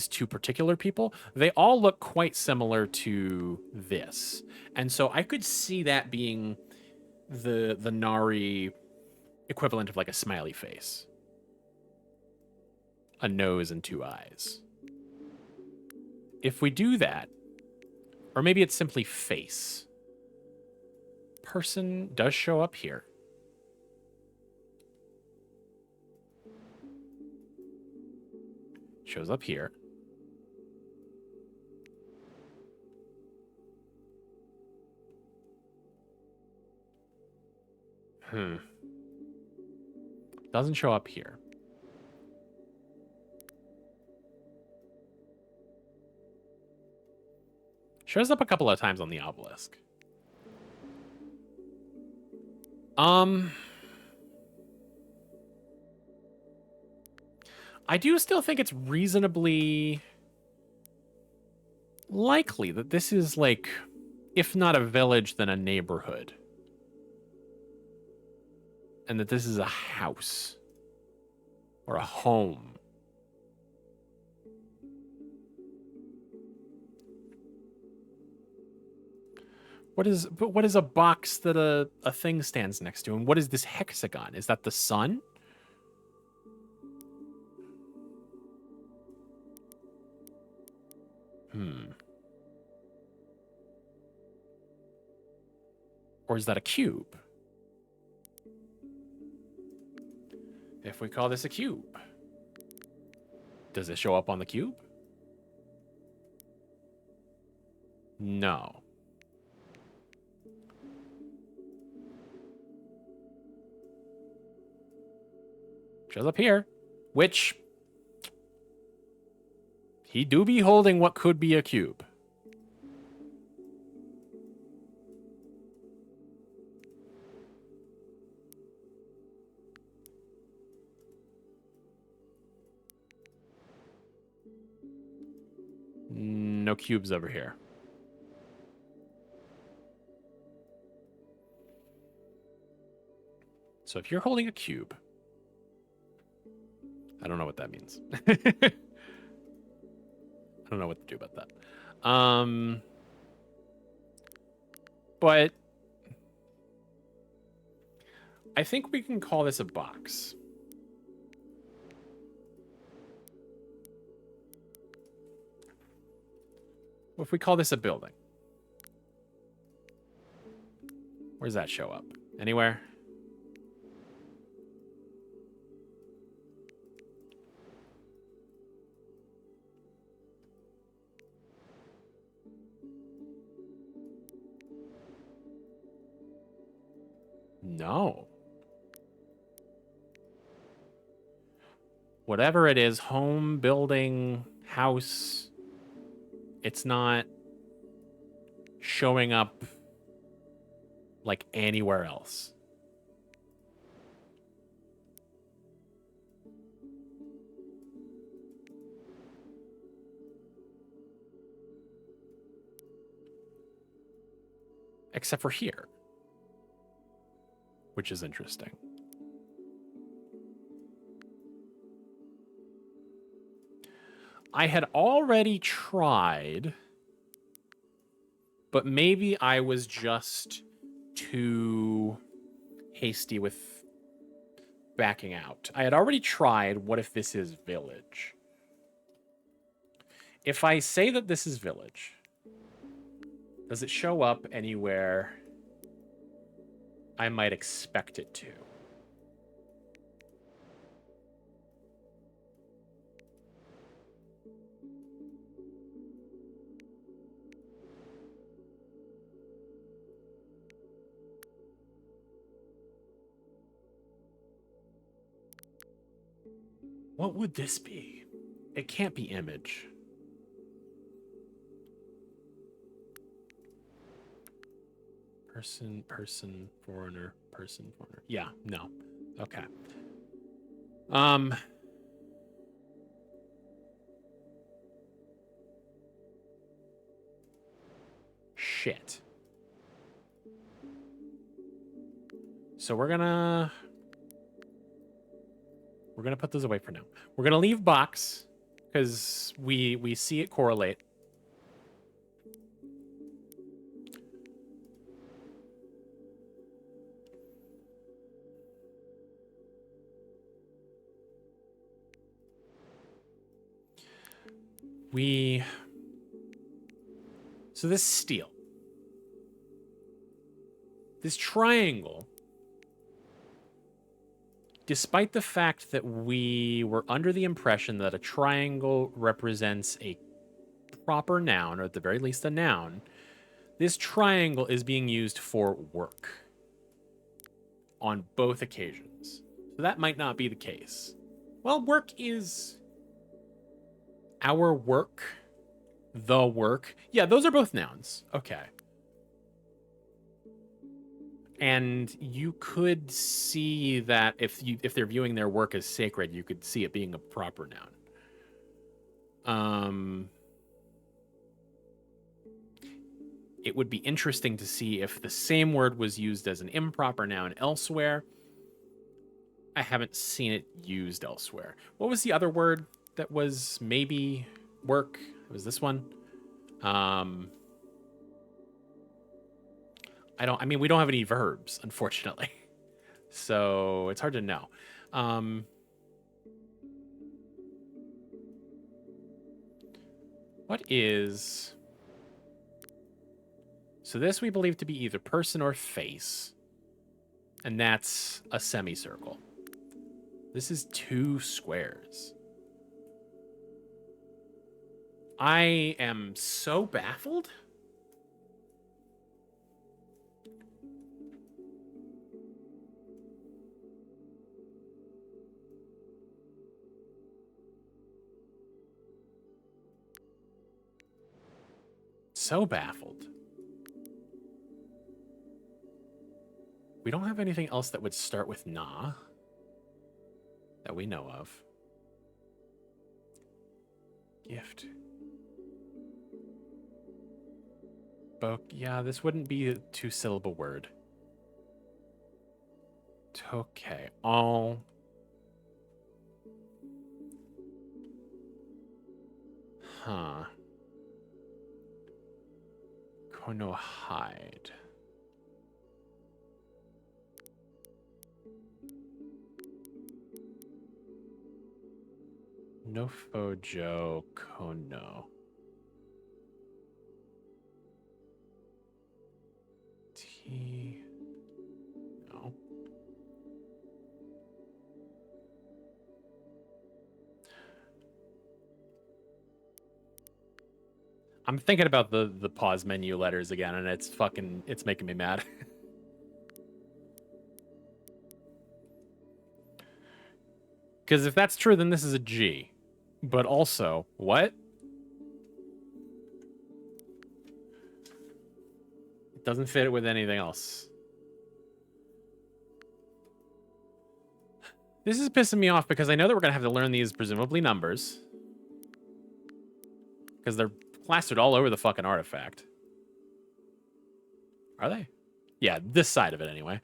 two particular people, they all look quite similar to this. And so I could see that being the Nari equivalent of like a smiley face. A nose and two eyes. If we do that, or maybe it's simply face. Person does show up here. Shows up here. Doesn't show up here. Shows up a couple of times on the obelisk. I do still think it's reasonably likely that this is, like, if not a village, then a neighborhood. And that this is a house. Or a home. What is a box that a thing stands next to? And what is this hexagon? Is that the sun? Or is that a cube? If we call this a cube, does it show up on the cube? No. Shows up here, which he do be holding what could be a cube. No cubes over here. So if you're holding a cube, I don't know what that means. I don't know what to do about that. But I think we can call this a box. What if we call this a building? Where does that show up? Anywhere? No. Whatever it is, home, building, house, it's not showing up like anywhere else. Except for here, which is interesting. I had already tried, but maybe I was just too hasty with backing out. I had already tried, what if this is village? If I say that this is village, does it show up anywhere I might expect it to? What would this be? It can't be image. Person, foreigner, foreigner. Yeah, no. Okay. Shit. So we're gonna put those away for now. We're gonna leave box because we see it correlate. So this steel, this triangle, despite the fact that we were under the impression that a triangle represents a proper noun, or at the very least a noun, this triangle is being used for work. on both occasions. So that might not be the case. Well, work is our work, the work. Yeah, those are both nouns. Okay. And you could see that if they're viewing their work as sacred, you could see it being a proper noun. It would be interesting to see if the same word was used as an improper noun elsewhere. I haven't seen it used elsewhere. What was the other word that was maybe work? It was this one. I mean, we don't have any verbs, unfortunately. So it's hard to know. What is... So this we believe to be either person or face. And that's a semicircle. This is 2 squares. I am so baffled. So baffled. We don't have anything else that would start with na that we know of. Gift. Book. Yeah, this wouldn't be a 2-syllable word. Okay. All. Huh. Konohide. Nofojo Kono. T. No. I'm thinking about the pause menu letters again, and it's making me mad. Because if that's true, then this is a G. But also, what? It doesn't fit it with anything else. This is pissing me off because I know that we're going to have to learn these presumably numbers. Because they're plastered all over the fucking artifact. Are they? Yeah, this side of it anyway.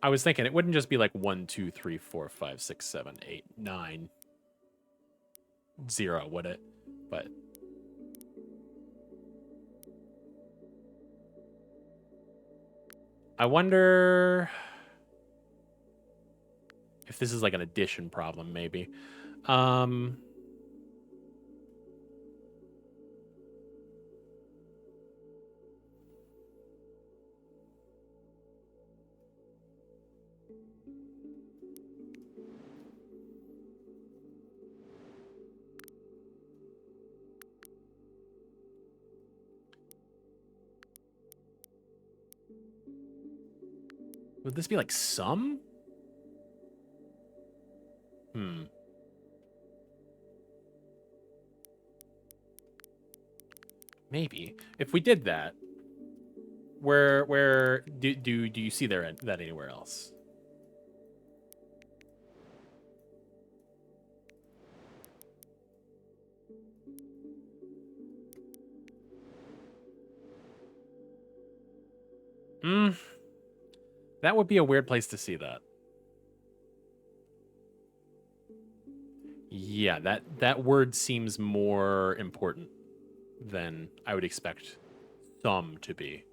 I was thinking it wouldn't just be like 1, 2, 3, 4, 5, 6, 7, 8, 9, 0, would it? But I wonder if this is like an addition problem, maybe. Would this be like sum? Maybe. If we did that, where do you see that anywhere else? That would be a weird place to see that. Yeah, that word seems more important than I would expect thumb to be.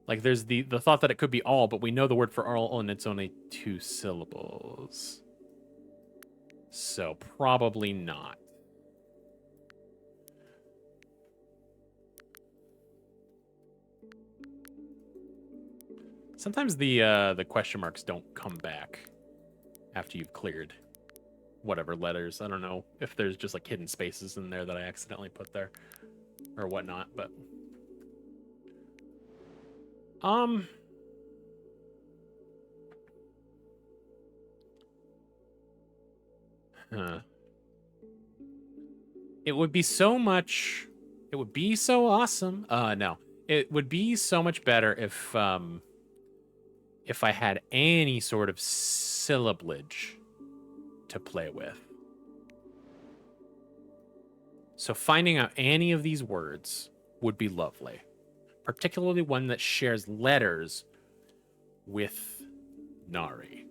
Like, there's the thought that it could be all, but we know the word for all and it's only 2 syllables. So probably not. Sometimes the question marks don't come back after you've cleared. whatever letters. I don't know if there's just like hidden spaces in there that I accidentally put there or whatnot, but huh. It would be so much. It would be so awesome. No, it would be so much better if I had any sort of syllablage to play with. So finding out any of these words would be lovely, particularly one that shares letters with Nari.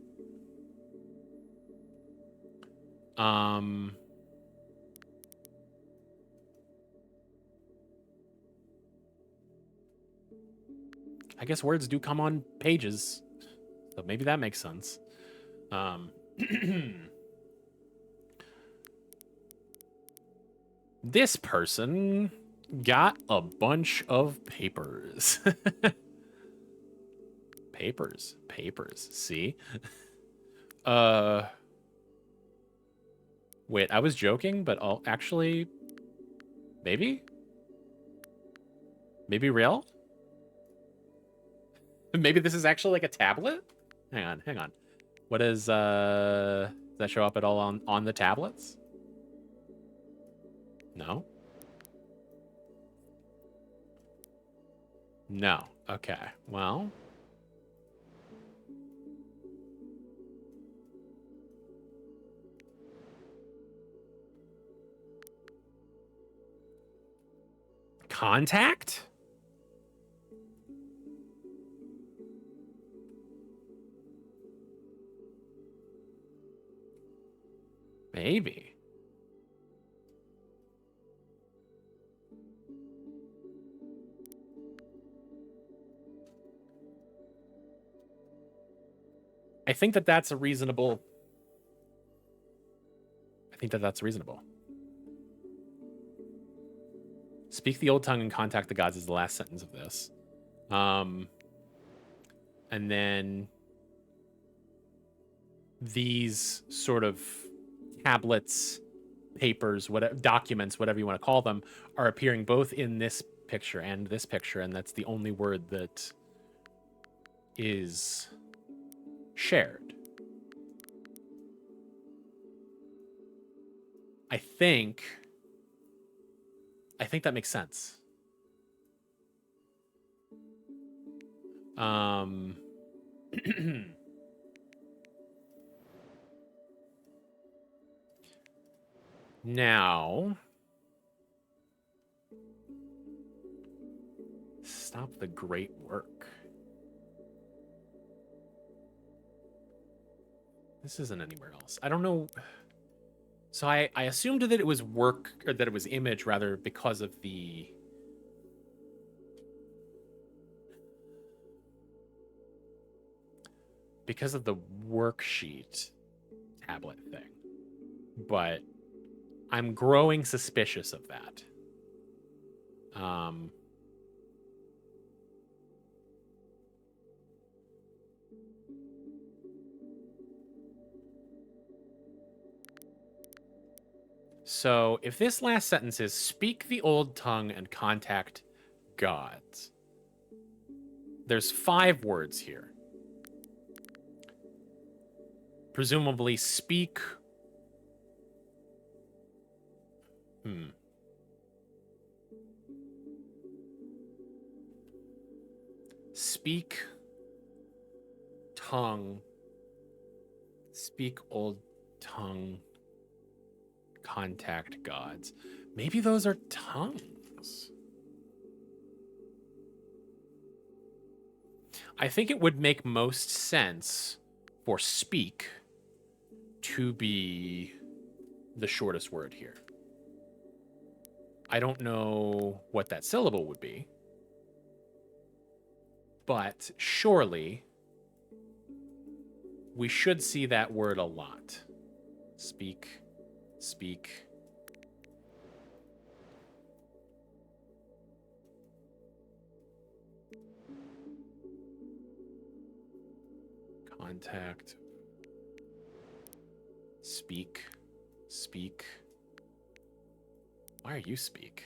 I guess words do come on pages, so maybe that makes sense. This person got a bunch of papers. Papers. See? Wait, I was joking, but I'll actually... Maybe? Maybe real? Maybe this is actually like a tablet? Hang on. What is, does that show up at all on the tablets? No? No. Okay. Well... Contact? Maybe. I think that that's a reasonable... Speak the old tongue and contact the gods is the last sentence of this. And then these sort of tablets, papers, whatever, documents, whatever you want to call them, are appearing both in this picture, and that's the only word that is shared. I think that makes sense. Now, stop the great work. This isn't anywhere else. I don't know. So I assumed that it was work, or that it was image rather, because of the... Because of the worksheet tablet thing. But I'm growing suspicious of that. So if this last sentence is speak the old tongue and contact gods, there's 5 words here. Presumably speak... Speak tongue. Speak old tongue. Contact gods. Maybe those are tongues. I think it would make most sense for speak to be the shortest word here. I don't know what that syllable would be, but surely we should see that word a lot. Speak. Contact. Speak. Speak. Why are you speak?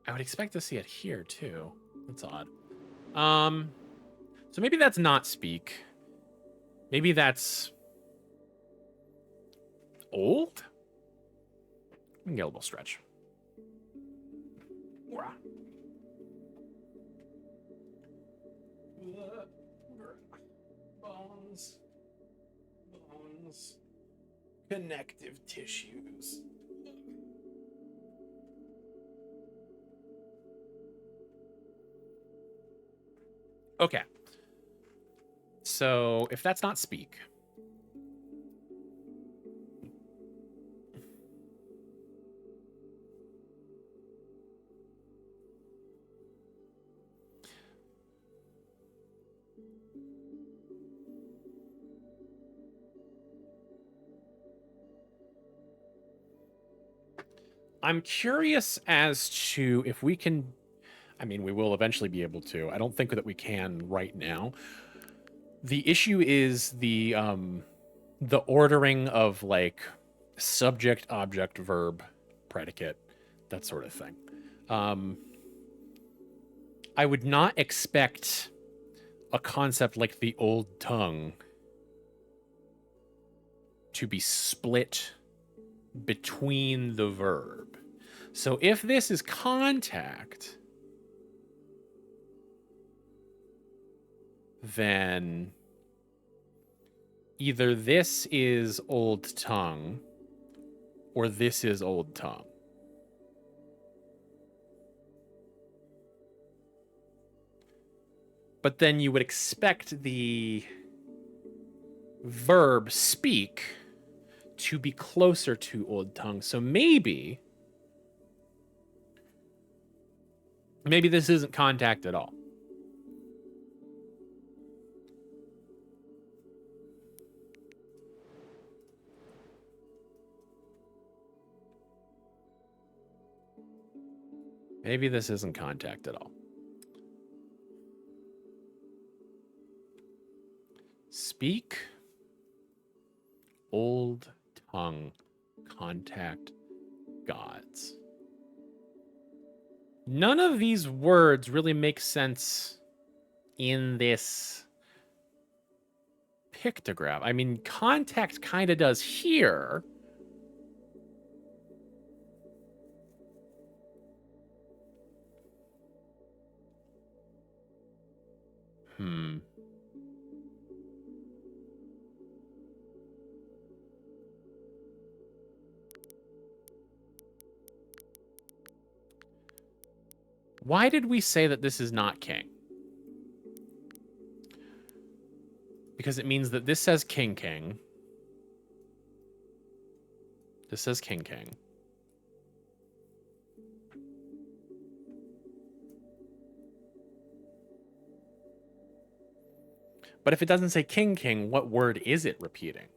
I would expect to see it here too. That's odd. So maybe that's not speak. Maybe that's old? We can get a little stretch. Bones. Connective tissues. Okay. So if that's not speak, I'm curious as to if we can. I mean, we will eventually be able to. I don't think that we can right now. The issue is the ordering of like subject, object, verb, predicate, that sort of thing. I would not expect a concept like the old tongue to be split between the verb. So if this is contact, then either this is old tongue or this is old tongue. But then you would expect the verb speak to be closer to old tongue. So maybe this isn't contact at all. Maybe this isn't contact at all. Speak, old tongue, contact, gods. None of these words really make sense in this pictograph. I mean, contact kind of does here. Why did we say that this is not king? Because it means that this says king king. This says king king. But if it doesn't say king king, what word is it repeating?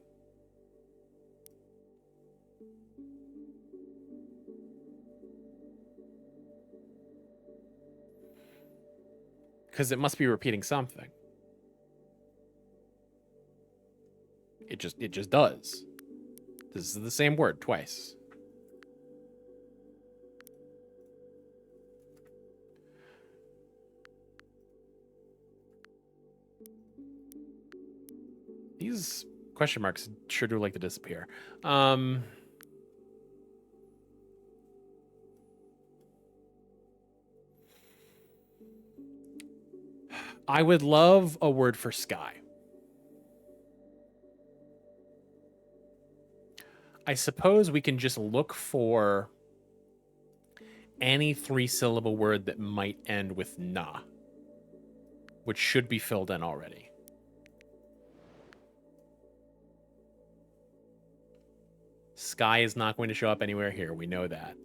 Because it must be repeating something. It just does. This is the same word twice. These question marks sure do like to disappear. I would love a word for sky. I suppose we can just look for any 3-syllable word that might end with na, which should be filled in already. Sky is not going to show up anywhere here. We know that.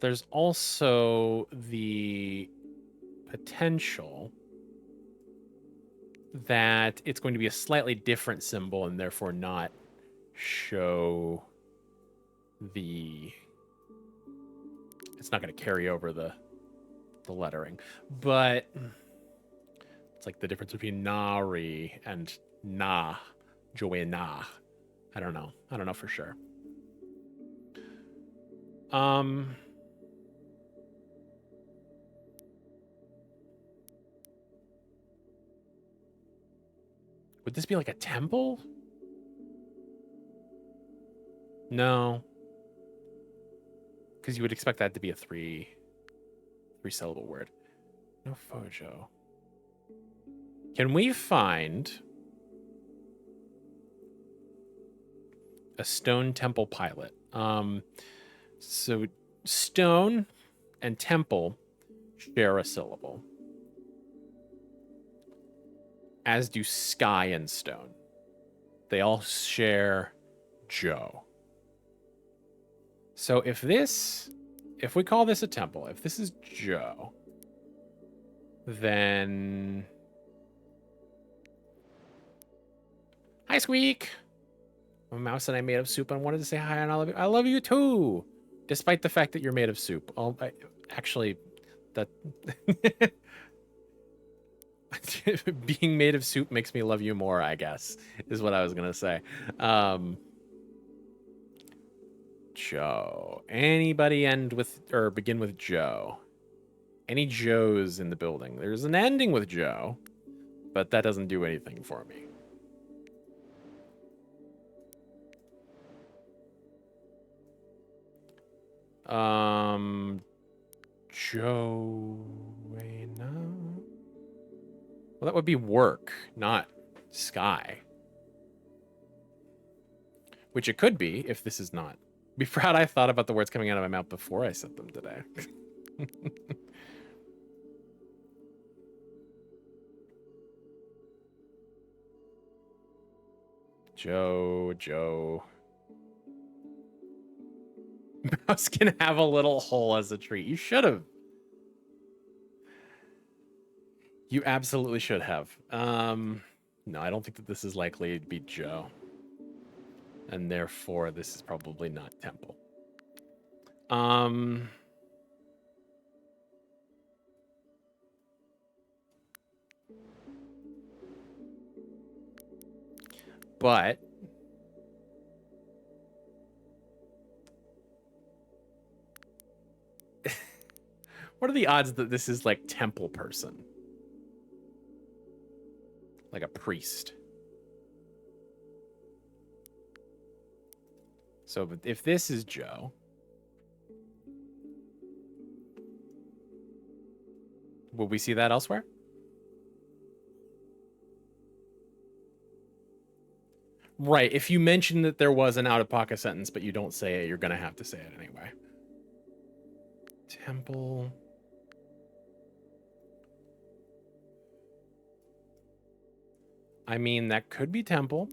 There's also the potential that it's going to be a slightly different symbol and therefore not show the... It's not going to carry over the lettering, but it's like the difference between Nari and Na, Joanna. I don't know. I don't know for sure. Would this be like a temple? No. Because you would expect that to be a three-syllable word. No Fojo. Can we find a stone temple pilot? So stone and temple share a syllable, as do sky and stone. They all share Joe. So if we call this a temple, if this is Joe, then... Hi, Squeak! I'm a mouse and I made of soup and wanted to say hi and I love you. I love you too! Despite the fact that you're made of soup. Actually, that... being made of soup makes me love you more, I guess, is what I was gonna say. Joe. Anybody end with, or begin with Joe? Any Joes in the building? There's an ending with Joe, but that doesn't do anything for me. Joanna? Well, that would be work, not sky. Which it could be if this is not. Be proud I thought about the words coming out of my mouth before I said them today. Joe. Mouse can have a little hole as a tree. You should have. You absolutely should have. No, I don't think that this is likely to be Joe. And therefore, this is probably not temple. But what are the odds that this is like temple person? Like a priest. So if this is Joe, will we see that elsewhere? Right. If you mention that there was an out-of-pocket sentence, but you don't say it, you're going to have to say it anyway. Temple. I mean, that could be temple.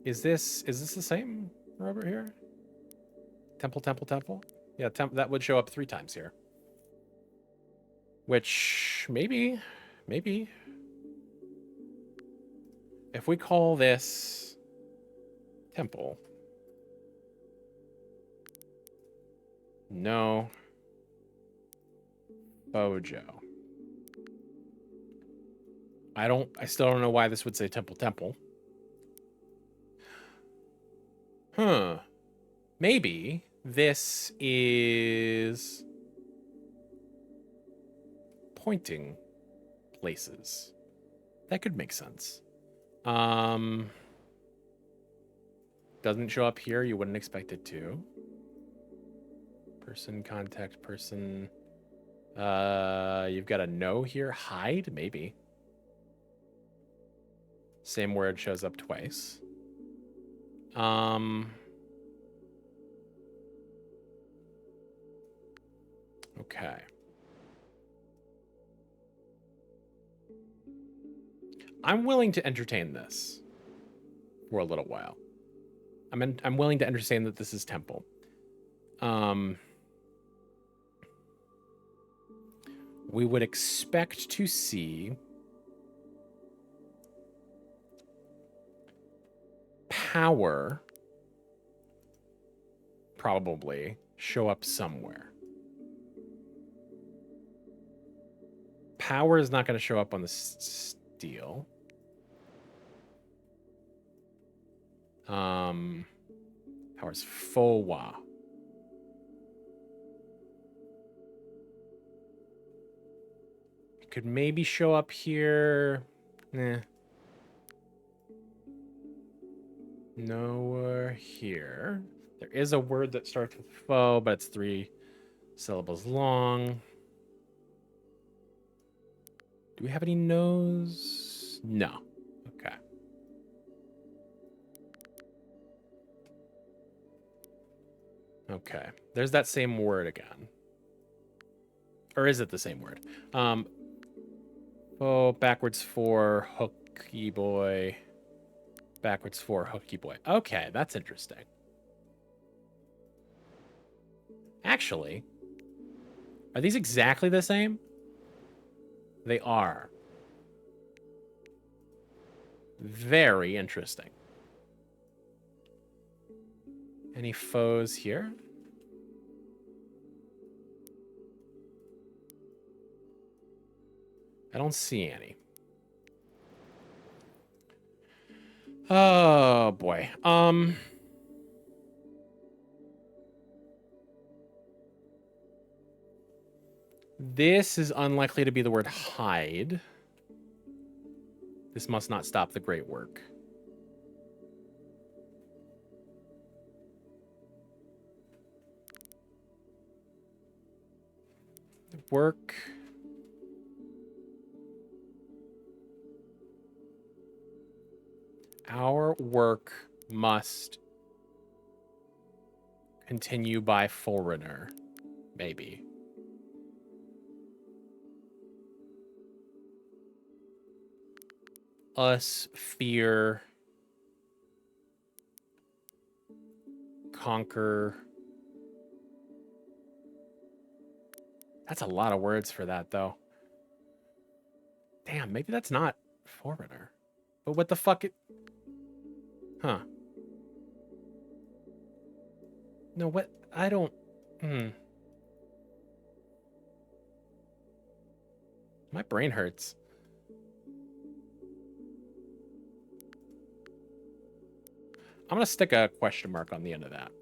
Is this the same Robert here? Temple. Yeah, that would show up 3 times here. Which, maybe. If we call this temple. No. Bojo. I still don't know why this would say temple. Huh. Maybe this is pointing places. That could make sense. Doesn't show up here. You wouldn't expect it to. Person, contact person. You've got a no here. Hide, maybe. Same word shows up twice. Okay. I'm willing to entertain this for a little while. I'm willing to understand that this is temple. We would expect to see power probably show up somewhere. Power is not going to show up on the steel. Power's Fowa. It could maybe show up here. Nah. Nowhere here. There is a word that starts with fo, but it's 3 syllables long. Do we have any no's? No. Okay. Okay. There's that same word again. Or is it the same word? Oh, backwards 4, hooky boy. Backwards 4, hooky boy. Okay, that's interesting. Actually, are these exactly the same? They are. Very interesting. Any foes here? I don't see any. Oh boy. This is unlikely to be the word hide. This must not stop the great work. Work. Our work must continue by foreigner, maybe. Us fear, conquer. That's a lot of words for that, though. Damn, maybe that's not foreigner. But what the fuck it... Huh. No, what? I don't... My brain hurts. I'm going to stick a question mark on the end of that.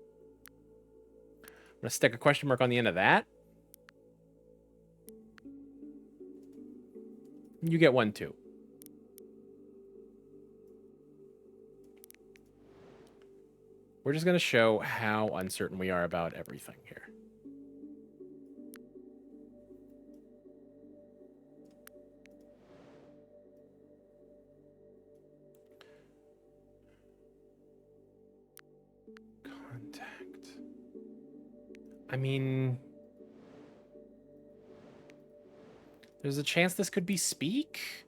I'm going to stick a question mark on the end of that. You get one, too. We're just going to show how uncertain we are about everything here. Contact. I mean... There's a chance this could be speak?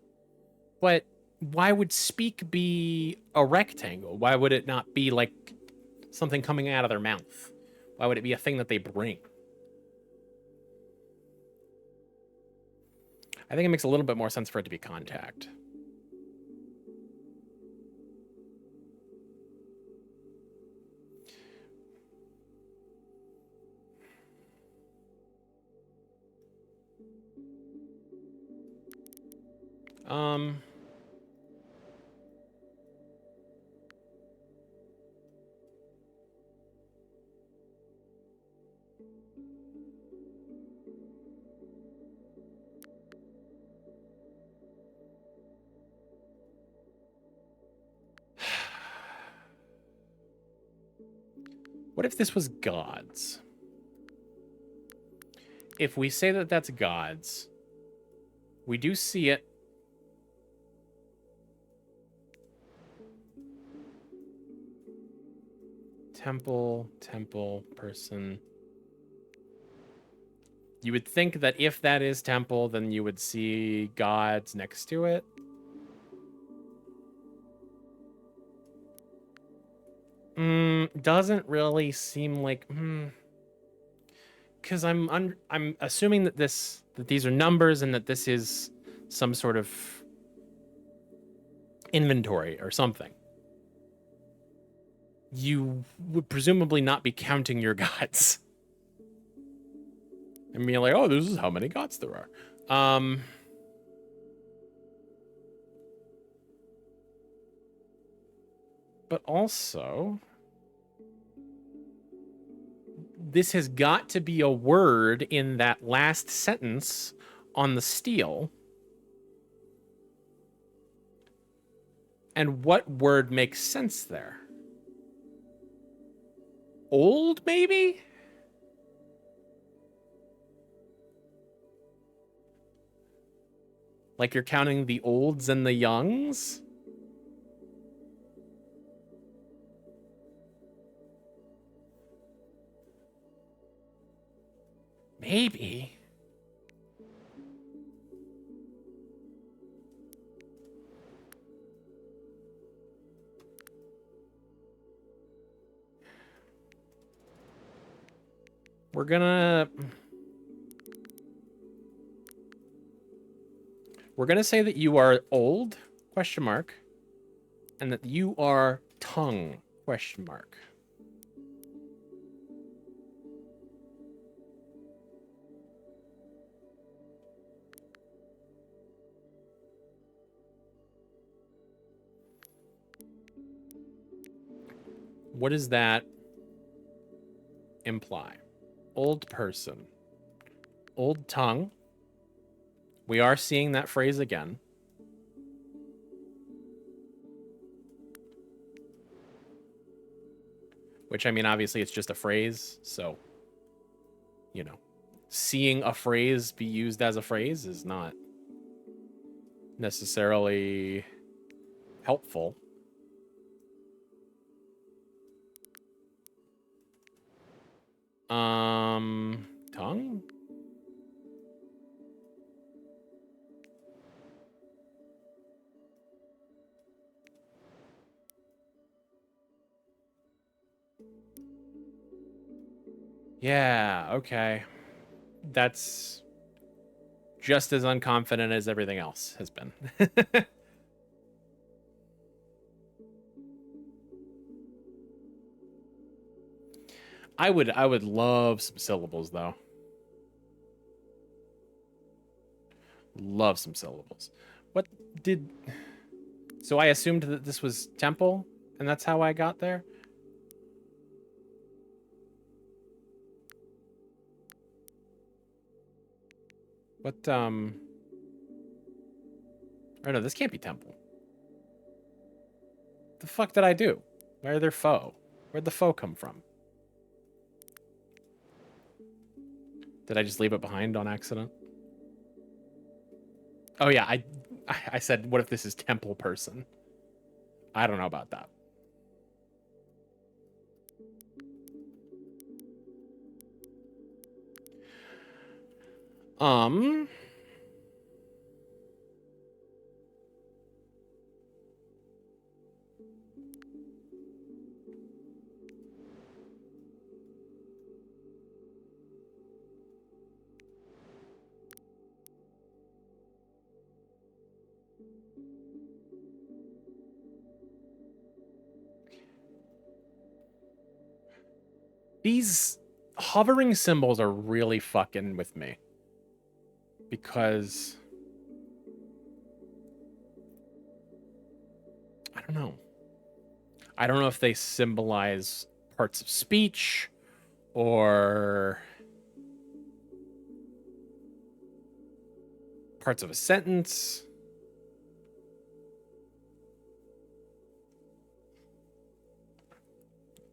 But why would speak be a rectangle? Why would it not be like something coming out of their mouth? Why would it be a thing that they bring? I think it makes a little bit more sense for it to be contact. What if this was gods? If we say that that's gods, we do see it. Temple, person. You would think that if that is temple, then you would see gods next to it. Doesn't really seem like... Because I'm assuming that these are numbers and that this is some sort of inventory or something. you would presumably not be counting your gods. And being like, oh, this is how many gods there are. But also, this has got to be a word in that last sentence on the steel. And what word makes sense there? Old, maybe? Like you're counting the olds and the youngs? Maybe. We're gonna say that you are old, question mark, and that you are tongue, question mark. What does that imply? Old person. Old tongue. We are seeing that phrase again. Which, I mean, obviously it's just a phrase, so, you know, seeing a phrase be used as a phrase is not necessarily helpful. Tongue? Yeah, okay. That's just as unconfident as everything else has been. I would love some syllables though. Love some syllables. What did So I assumed that this was temple and that's how I got there? What oh no, this can't be temple. The fuck did I do? Why are there foe? Where'd the foe come from? Did I just leave it behind on accident? Oh yeah, I said, what if this is temple person? I don't know about that. These hovering symbols are really fucking with me. Because I don't know. I don't know if they symbolize parts of speech or parts of a sentence.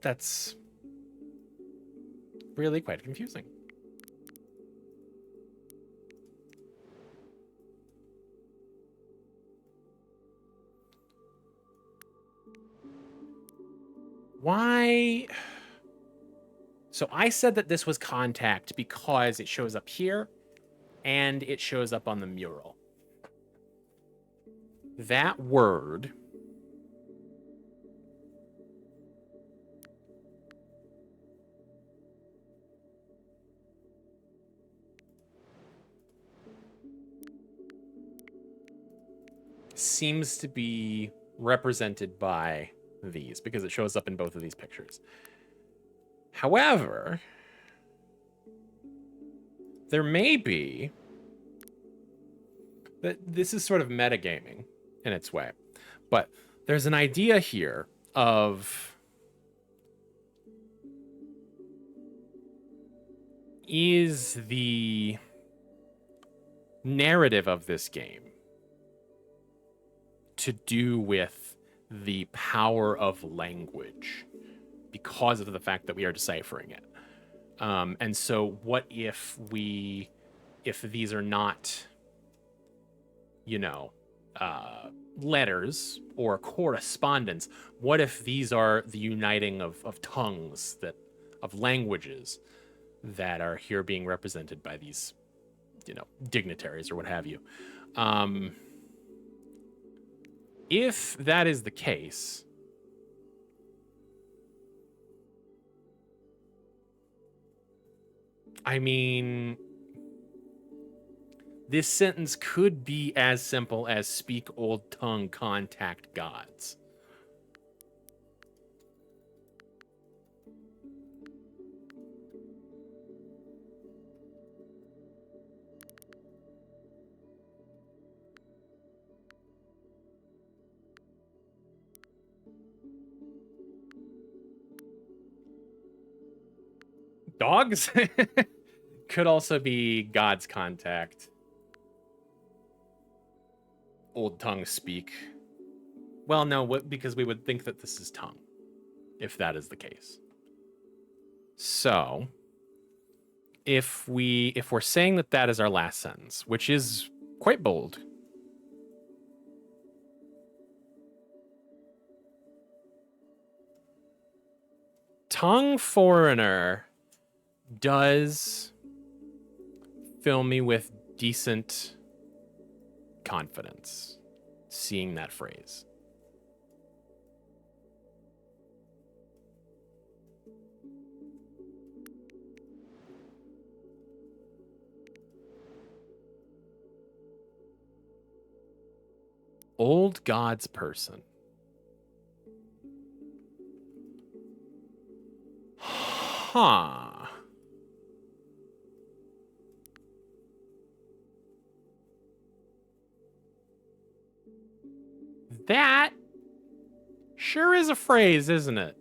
That's really quite confusing. Why? So I said that this was contact because it shows up here and it shows up on the mural. That word seems to be represented by these because it shows up in both of these pictures. However, there may be that this is sort of metagaming in its way, but there's an idea here of is the narrative of this game to do with the power of language because of the fact that we are deciphering it. And so what if these are not, letters or correspondence? What if these are the uniting of tongues, of languages that are here being represented by these, dignitaries or what have you? If that is the case, I mean, this sentence could be as simple as speak old tongue, contact gods. Dogs could also be God's contact. Old tongue speak. Well, no, because we would think that this is tongue, if that is the case. So, if we're saying that is our last sentence, which is quite bold, tongue foreigner does fill me with decent confidence seeing that phrase. Old God's person. Huh. That sure is a phrase, isn't it?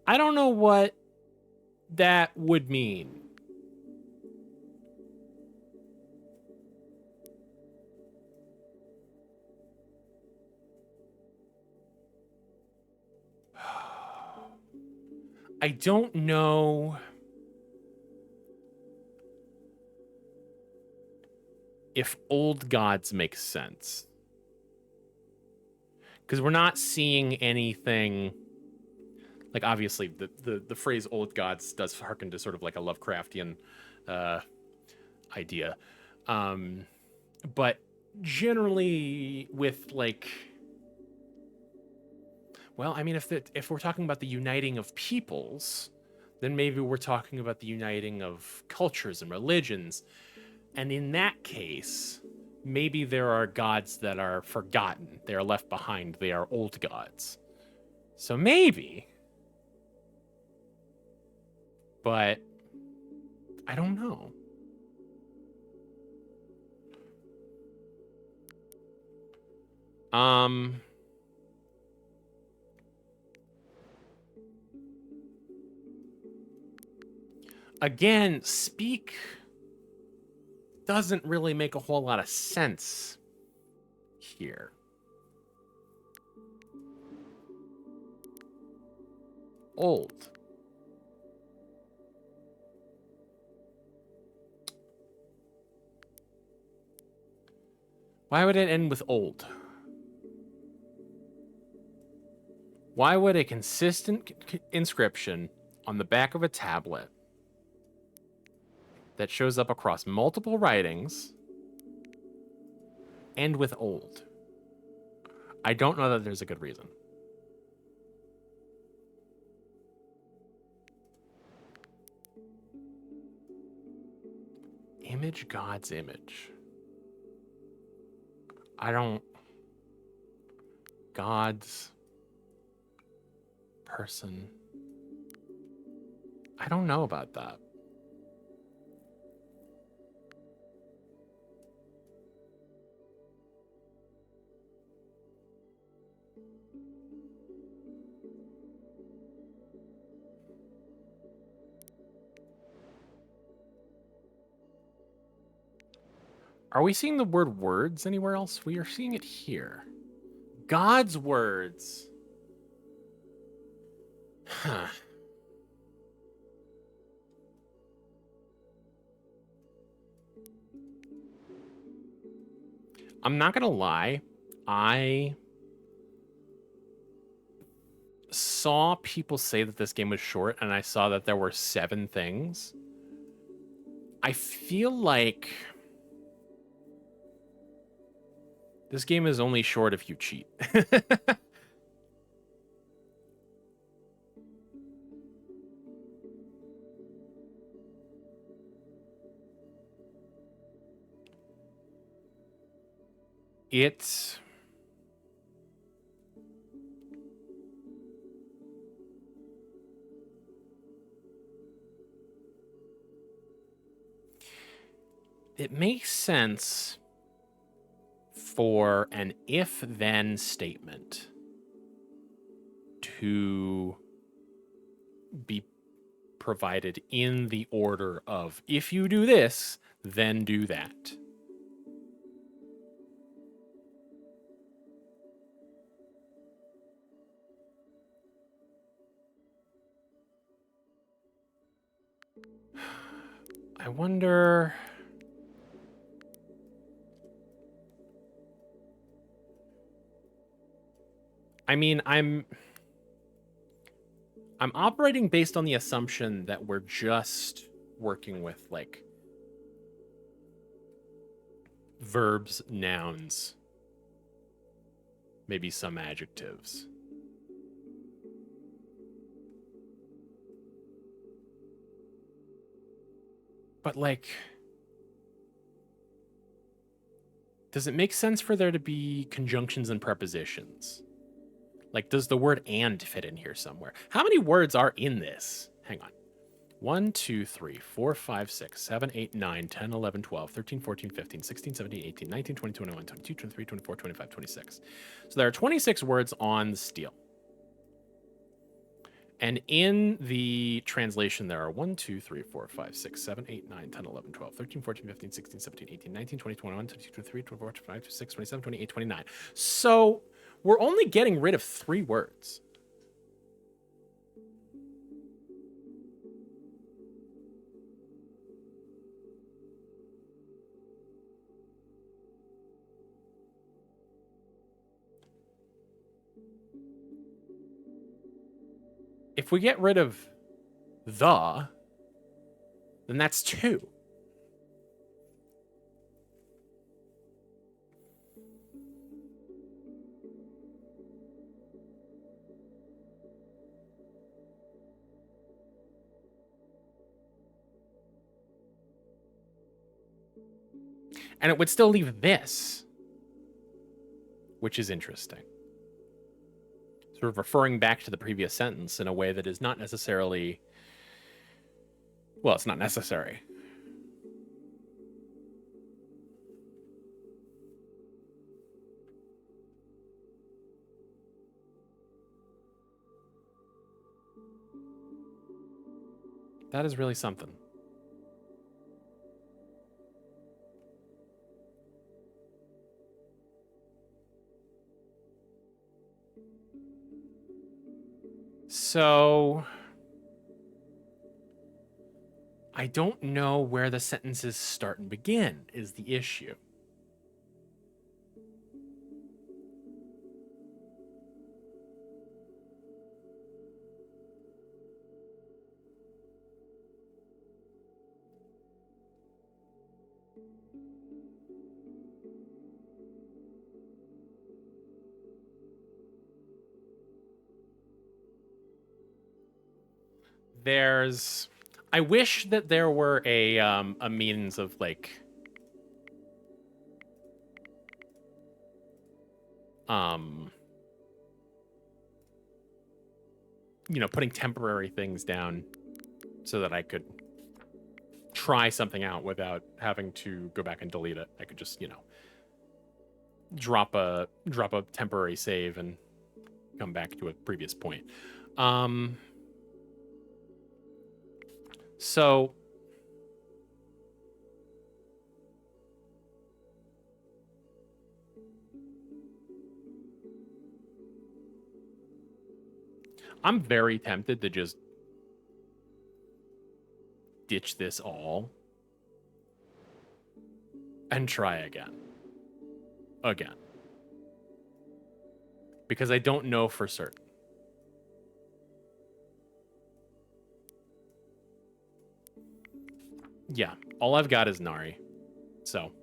I don't know what that would mean. I don't know if old gods make sense. Because we're not seeing anything. Like, obviously, the phrase old gods does harken to sort of like a Lovecraftian idea. But generally with like, well, I mean, if we're talking about the uniting of peoples, then maybe we're talking about the uniting of cultures and religions. And in that case, maybe there are gods that are forgotten. They are left behind. They are old gods. So maybe. But I don't know. Again, speak doesn't really make a whole lot of sense here. Old. Why would it end with old? Why would a consistent inscription on the back of a tablet that shows up across multiple writings end with old? I don't know that there's a good reason. Image God's image. I don't... God's... person... I don't know about that. Are we seeing the word words anywhere else? We are seeing it here. God's words. Huh. I'm not gonna lie. I saw people say that this game was short, and I saw that there were 7 things. I feel like this game is only short if you cheat. It makes sense for an if-then statement to be provided in the order of, if you do this, then do that. I wonder... I mean, I'm operating based on the assumption that we're just working with, like, verbs, nouns, maybe some adjectives. But, like, does it make sense for there to be conjunctions and prepositions? Like, does the word and fit in here somewhere? How many words are in this? Hang on. 1, 2, 3, 4, 5, 6, 7, 8, 9, 10, 11, 12, 13, 14, 15, 16, 17, 18, 19, 20, 21, 22, 23, 24, 25, 26. So there are 26 words on the steel. And in the translation, there are 1, 2, 3, 4, 5, 6, 7, 8, 9, 10, 11, 12, 13, 14, 15, 16, 17, 18, 19, 20, 21, 22, 23, 24, 25, 26, 27, 28, 29. So we're only getting rid of 3 words. If we get rid of the, then that's 2. And it would still leave this, which is interesting. Sort of referring back to the previous sentence in a way that is not necessarily... Well, it's not necessary. That is really something. So I don't know where the sentences start and begin is the issue. There's... I wish that there were a means of, like... putting temporary things down so that I could try something out without having to go back and delete it. I could just, drop a temporary save and come back to a previous point. So I'm very tempted to just ditch this all and try again. Because I don't know for certain. Yeah, all I've got is Nari. So.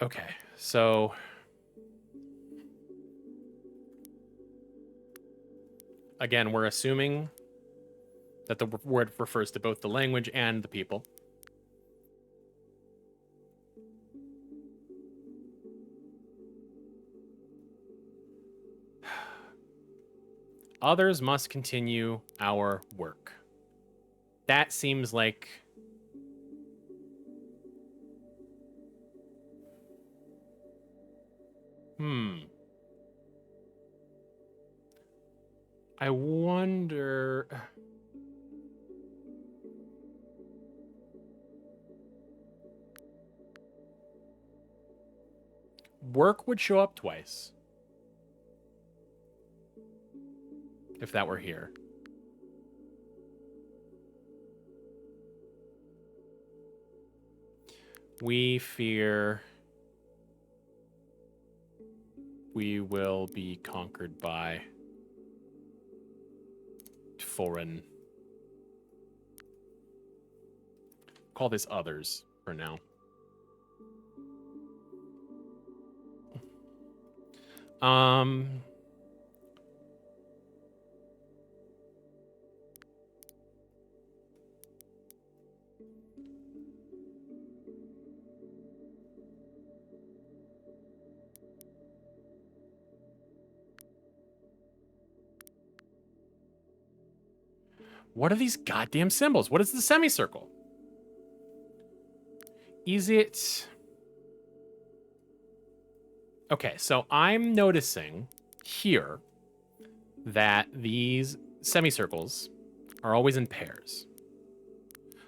Okay, so. Again, we're assuming that the word refers to both the language and the people. Others must continue our work. That seems like... I wonder... Work would show up twice. If that were here. We fear we will be conquered by foreign. Call this others for now. What are these goddamn symbols? What is the semicircle? Is it... Okay, so I'm noticing here that these semicircles are always in pairs.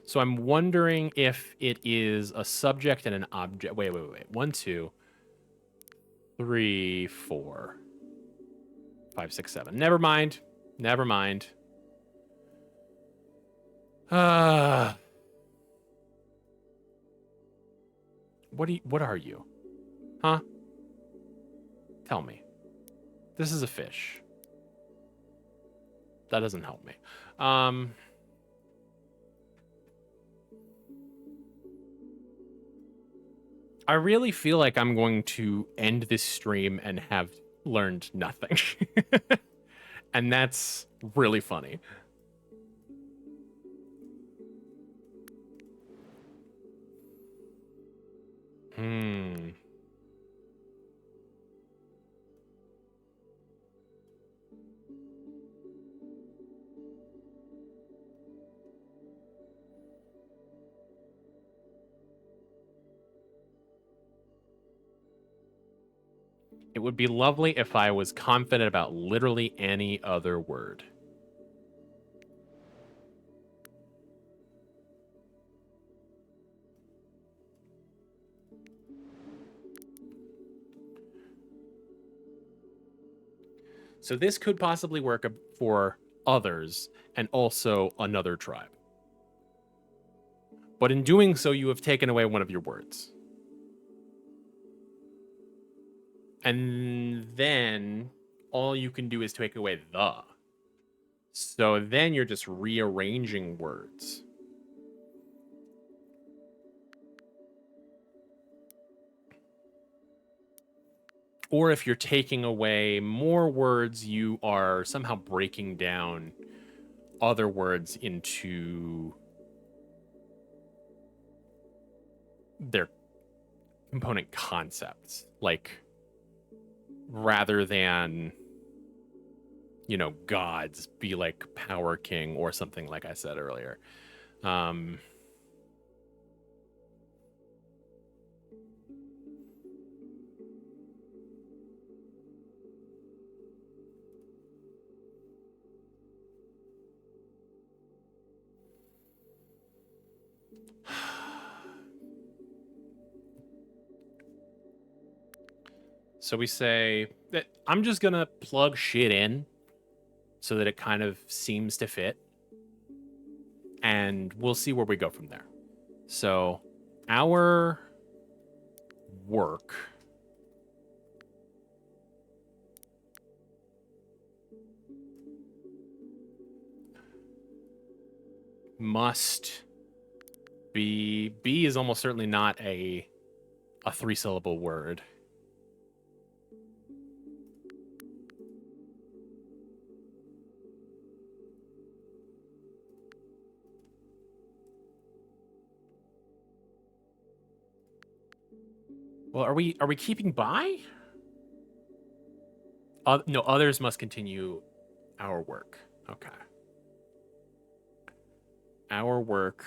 So I'm wondering if it is a subject and an object. Wait. 1, 2, 3, 4, 5, 6, 7. Never mind. What are you? Huh? Tell me. This is a fish. That doesn't help me. I really feel like I'm going to end this stream and have learned nothing. And that's really funny. It would be lovely if I was confident about literally any other word. So this could possibly work for others and also another tribe. But in doing so, you have taken away one of your words. And then all you can do is take away the. So then you're just rearranging words. Or if you're taking away more words, you are somehow breaking down other words into their component concepts, like rather than, you know, gods be like Power King or something like I said earlier. So we say that I'm just gonna plug shit in so that it kind of seems to fit, and we'll see where we go from there. So our work must be, B is almost certainly not a 3-syllable word. Well, are we keeping by? No, others must continue our work. Okay. Our work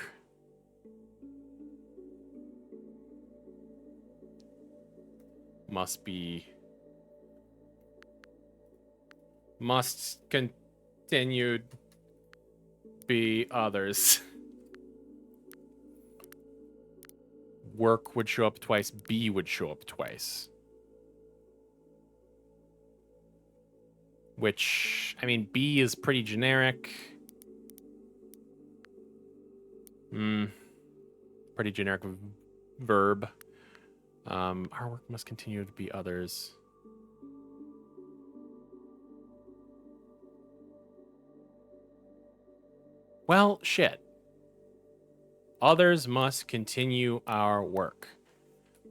must continue be others. Work would show up twice, B would show up twice. Which, I mean, B is pretty generic. Pretty generic verb. Our work must continue to be others. Well, shit. Others must continue our work.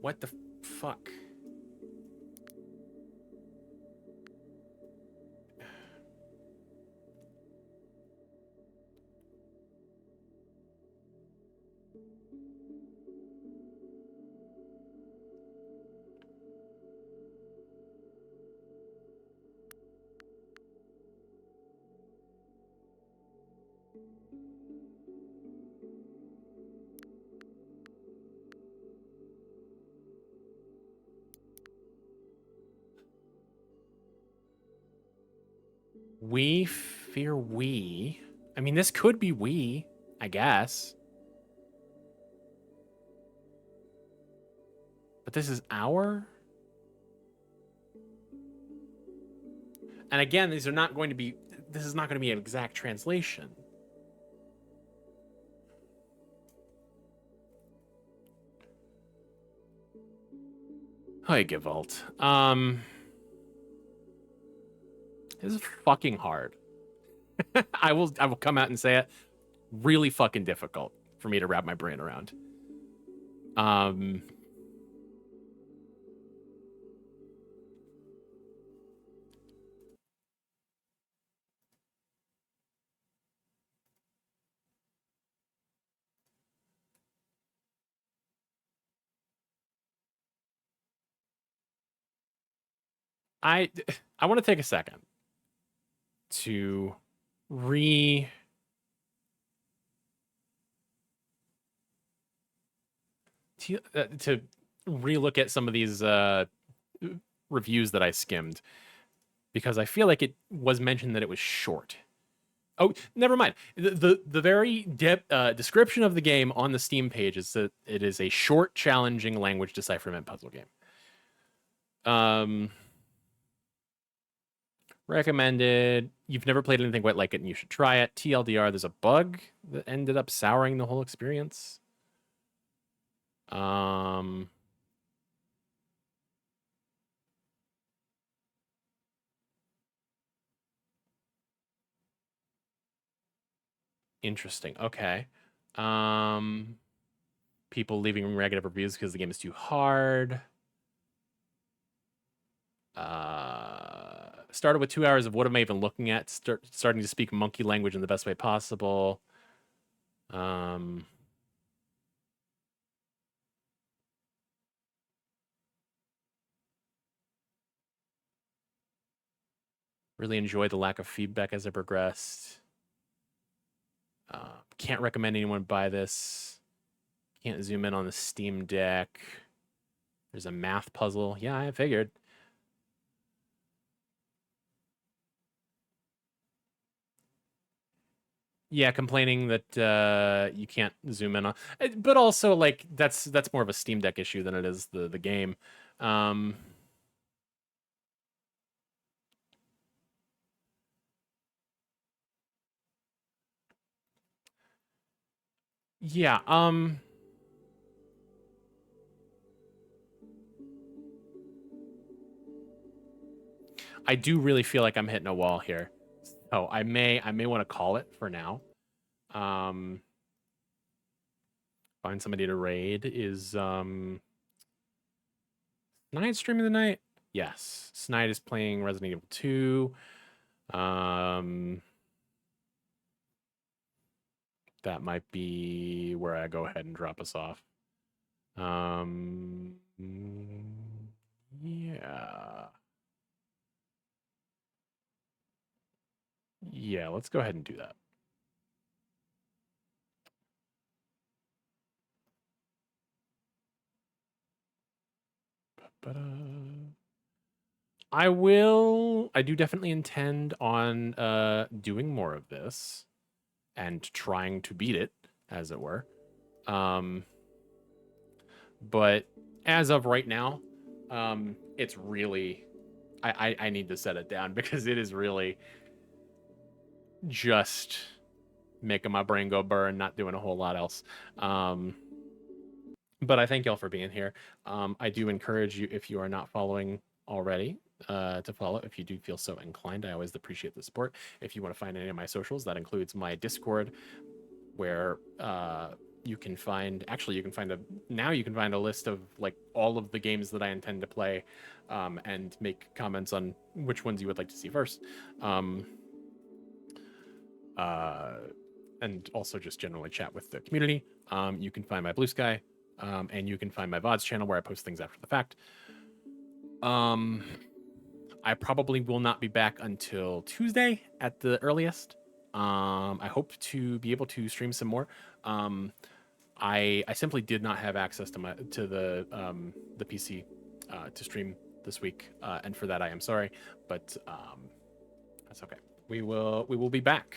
What the fuck? We fear we. I mean, this could be we, I guess. But this is our? And again, these are not going to be, this is not going to be an exact translation. Hi, Gewalt. This is fucking hard. I will come out and say it. Really fucking difficult for me to wrap my brain around. I want to take a second to to relook at some of these reviews that I skimmed, because I feel like it was mentioned that it was short. Oh, never mind. The very description of the game on the Steam page is that it is a short, challenging language decipherment puzzle game. Recommended. You've never played anything quite like it, and you should try it. TLDR, there's a bug that ended up souring the whole experience. Interesting. Okay. People leaving negative reviews because the game is too hard. Started with 2 hours of what am I even looking at? Starting to speak monkey language in the best way possible. Really enjoyed the lack of feedback as I progressed. Can't recommend anyone buy this. Can't zoom in on the Steam Deck. There's a math puzzle. Yeah, I figured. Yeah, complaining that you can't zoom in on, but also like that's more of a Steam Deck issue than it is the game. Yeah. I do really feel like I'm hitting a wall here. So I may want to call it for now. Find somebody to raid. Is Snide streaming tonight? Yes. Snide is playing Resident Evil 2. That might be where I go ahead and drop us off. Yeah. Yeah, let's go ahead and do that. I do definitely intend on doing more of this and trying to beat it, as it were. But as of right now, it's really I need to set it down because it is really just making my brain go burn, not doing a whole lot else. But I thank y'all for being here. I do encourage you, if you are not following already, to follow if you do feel so inclined. I always appreciate the support. If you want to find any of my socials, that includes my Discord, where you can find a list of like all of the games that I intend to play, and make comments on which ones you would like to see first. And also just generally chat with the community. You can find my Blue Sky, and you can find my VODs channel where I post things after the fact. I probably will not be back until Tuesday at the earliest. I hope to be able to stream some more. I simply did not have access to the PC to stream this week, and for that I am sorry, but that's okay. We will be back.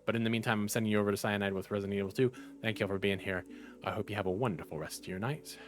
But in the meantime, I'm sending you over to Cyanide with Resident Evil 2. Thank you all for being here. I hope you have a wonderful rest of your night.